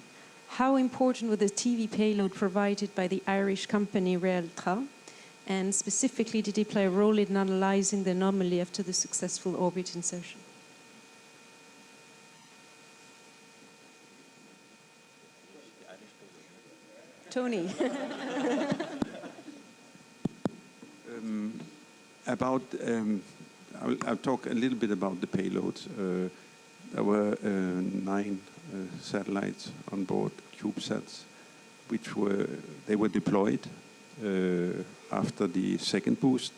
How important was the TV payload provided by the Irish company Realtra? And specifically, did it play a role in analyzing the anomaly after the successful orbit insertion? Tony. I'll talk a little bit about the payloads. There were 9 satellites on board, CubeSats, which were deployed after the second boost.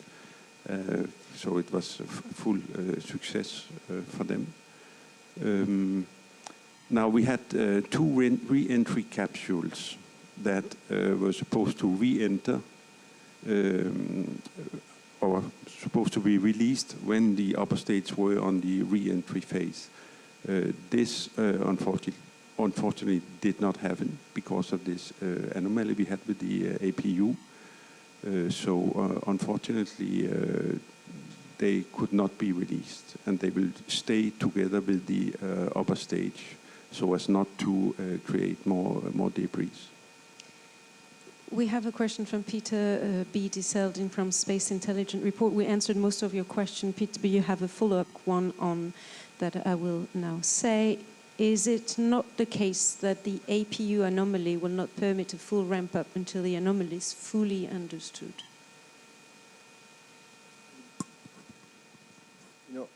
So it was a full success for them. Now we had 2 re-entry capsules that were supposed to re-enter or supposed to be released when the upper stages were on the re-entry phase. This unfortunately did not happen because of this anomaly we had with the APU. So unfortunately they could not be released, and they will stay together with the upper stage so as not to create more debris. We have a question from Peter B. Deseldin from Space Intelligence Report. We answered most of your question, Peter, but you have a follow-up one on that I will now say. Is it not the case that the APU anomaly will not permit a full ramp-up until the anomaly is fully understood? You know,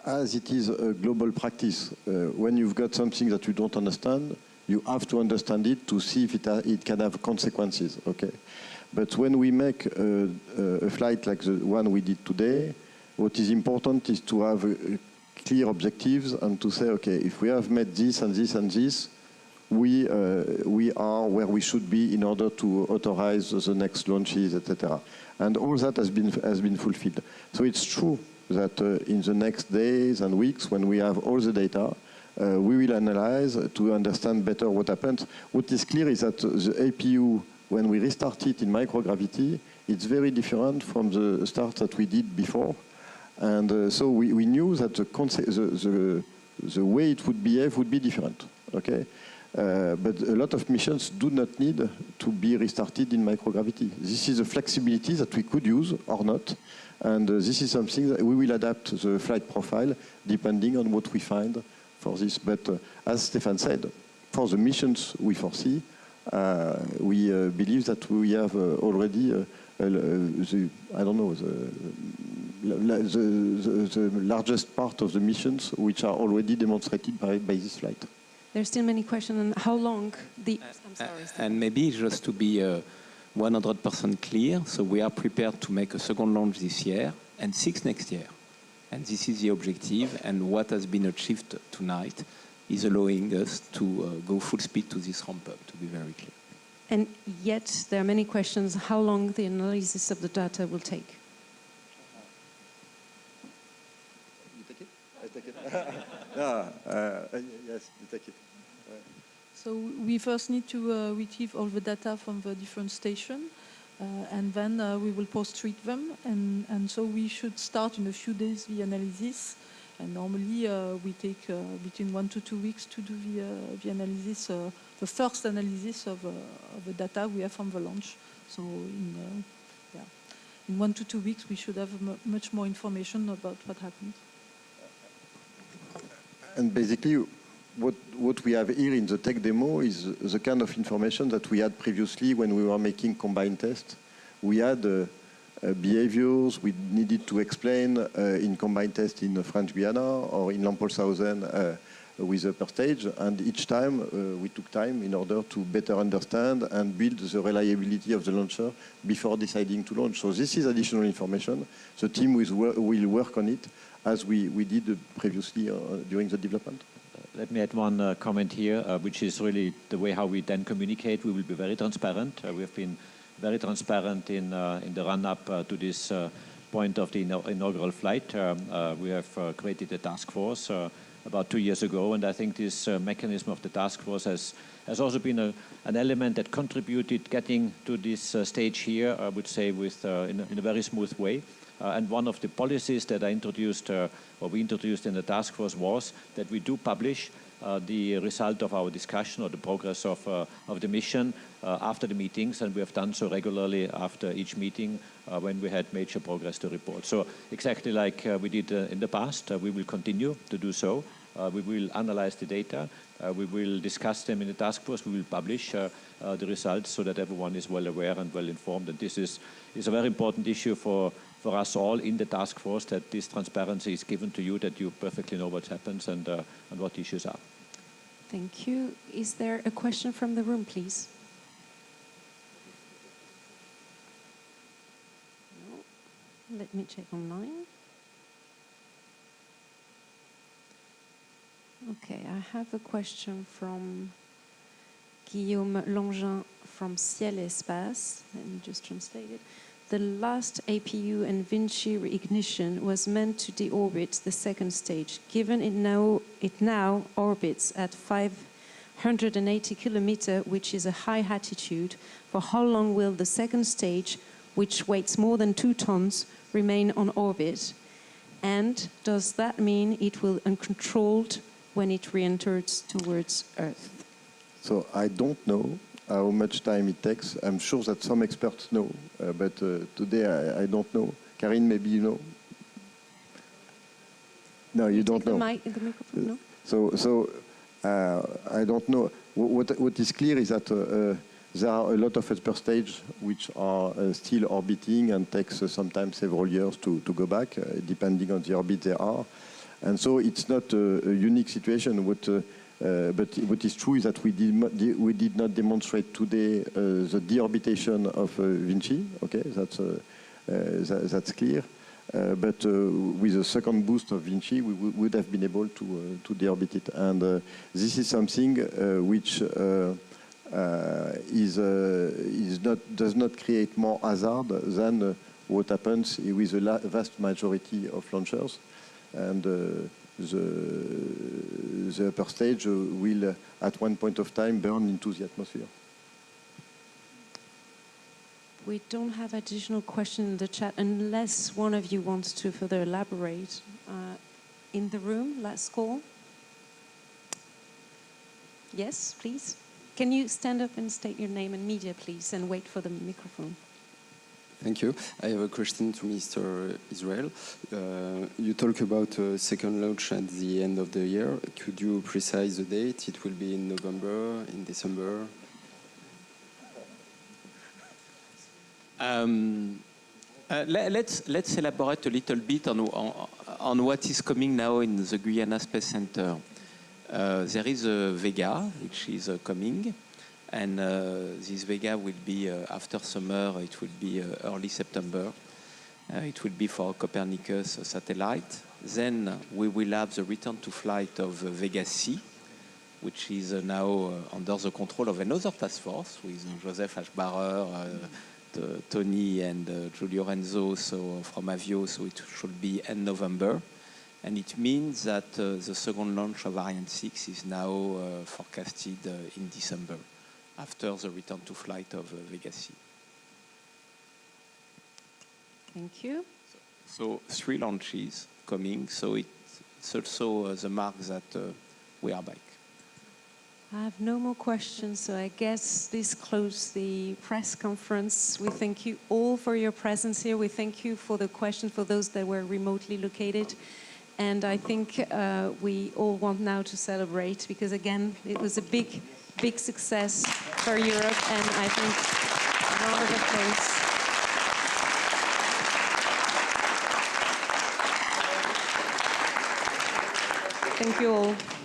as it is a global practice, when you've got something that you don't understand, you have to understand it to see if it can have consequences, okay? But when we make a flight like the one we did today, what is important is to have clear objectives and to say, okay, if we have met this and this and this, we are where we should be in order to authorize the next launches, etc. And all that has been fulfilled. So it's true that in the next days and weeks, when we have all the data, we will analyze to understand better what happens. What is clear is that the APU, when we restart it in microgravity, it's very different from the start that we did before. And so we knew that the way it would behave would be different, okay? But a lot of missions do not need to be restarted in microgravity. This is a flexibility that we could use or not. And this is something that we will adapt the flight profile depending on what we find for this. But as Stefan said, for the missions we foresee, we believe that we have already, I don't know, the largest part of the missions which are already demonstrated by this flight. There's still many questions on how long the... I'm sorry. And maybe just to be 100% clear, so we are prepared to make a second launch this year and 6 next year. And this is the objective, and what has been achieved tonight is allowing us to go full speed to this ramp-up, to be very clear. And yet, there are many questions how long the analysis of the data will take. You take it? I take it. Yes, you take it. So we first need to retrieve all the data from the different stations, and then we will post-treat them. And so we should start in a few days the analysis. And normally we take between 1 to 2 weeks to do the analysis, the first analysis of the data we have from the launch. So in in 1 to 2 weeks, we should have much more information about what happened. And basically, what we have here in the tech demo is the kind of information that we had previously when we were making combined tests. We had behaviors we needed to explain in combined test in French Guiana or in Lampolshausen with upper stage, and each time we took time in order to better understand and build the reliability of the launcher before deciding to launch. So this is additional information. The team will work on it as we did previously during the development. Let me add one comment here, which is really the way how we then communicate. We will be very transparent. We have been very transparent in the run-up to this point of the inaugural flight. We have created a task force about 2 years ago, and I think this mechanism of the task force has also been an element that contributed getting to this stage here, I would say, with in a very smooth way. And one of the policies that I introduced, or we introduced in the task force, was that we do publish the result of our discussion or the progress of the mission after the meetings, and we have done so regularly after each meeting when we had major progress to report. So exactly like we did in the past, we will continue to do so. We will analyze the data, we will discuss them in the task force, we will publish the results so that everyone is well aware and well informed. And this is a very important issue for us all in the task force, that this transparency is given to you, that you perfectly know what happens and what issues are. Thank you. Is there a question from the room, please? No. Let me check online. Okay, I have a question from Guillaume Langin from Ciel Espace. Let me just translate it. The last APU and Vinci reignition was meant to deorbit the second stage. Given it now orbits at 580 kilometers, which is a high altitude, for how long will the second stage, which weighs more than 2 tons, remain on orbit? And does that mean it will be uncontrolled when it re-enters towards Earth? So I don't know how much time it takes. I'm sure that some experts know, but today I don't know. Karine, maybe you know? No, you don't know. The microphone, no? So I don't know. What is clear is that there are a lot of upper stage which are still orbiting and takes sometimes several years to go back, depending on the orbit they are. And so it's not a unique situation. But what is true is that we did not demonstrate today the deorbitation of Vinci. Okay, that's clear. But with a second boost of Vinci, we would have been able to deorbit it. And this is something which does not create more hazard than what happens with the vast majority of launchers. And the upper stage will, at one point of time, burn into the atmosphere. We don't have additional questions in the chat unless one of you wants to further elaborate. In the room, last call. Yes, please. Can you stand up and state your name and media, please, and wait for the microphone? Thank you. I have a question to Mr. Israel. You talk about a second launch at the end of the year. Could you precise the date? It will be in November, in December? Let's elaborate a little bit on what is coming now in the Guyana Space Center. There is a Vega, which is coming. And this Vega will be after summer, it will be early September. It will be for Copernicus satellite. Then we will have the return to flight of Vega C, which is now under the control of another task force with Joseph Aschbacher, Tony and Giulio Renzo from Avio, so it should be end November. And it means that the second launch of Ariane 6 is now forecasted in December, after the return to flight of Vega C. Thank you. So 3 launches coming, so it's also the mark that we are back. I have no more questions, so I guess this closes the press conference. We thank you all for your presence here. We thank you for the questions for those that were remotely located. And I think we all want now to celebrate, because again, it was a big, big success for Europe, and I think a round of applause. Thank you all.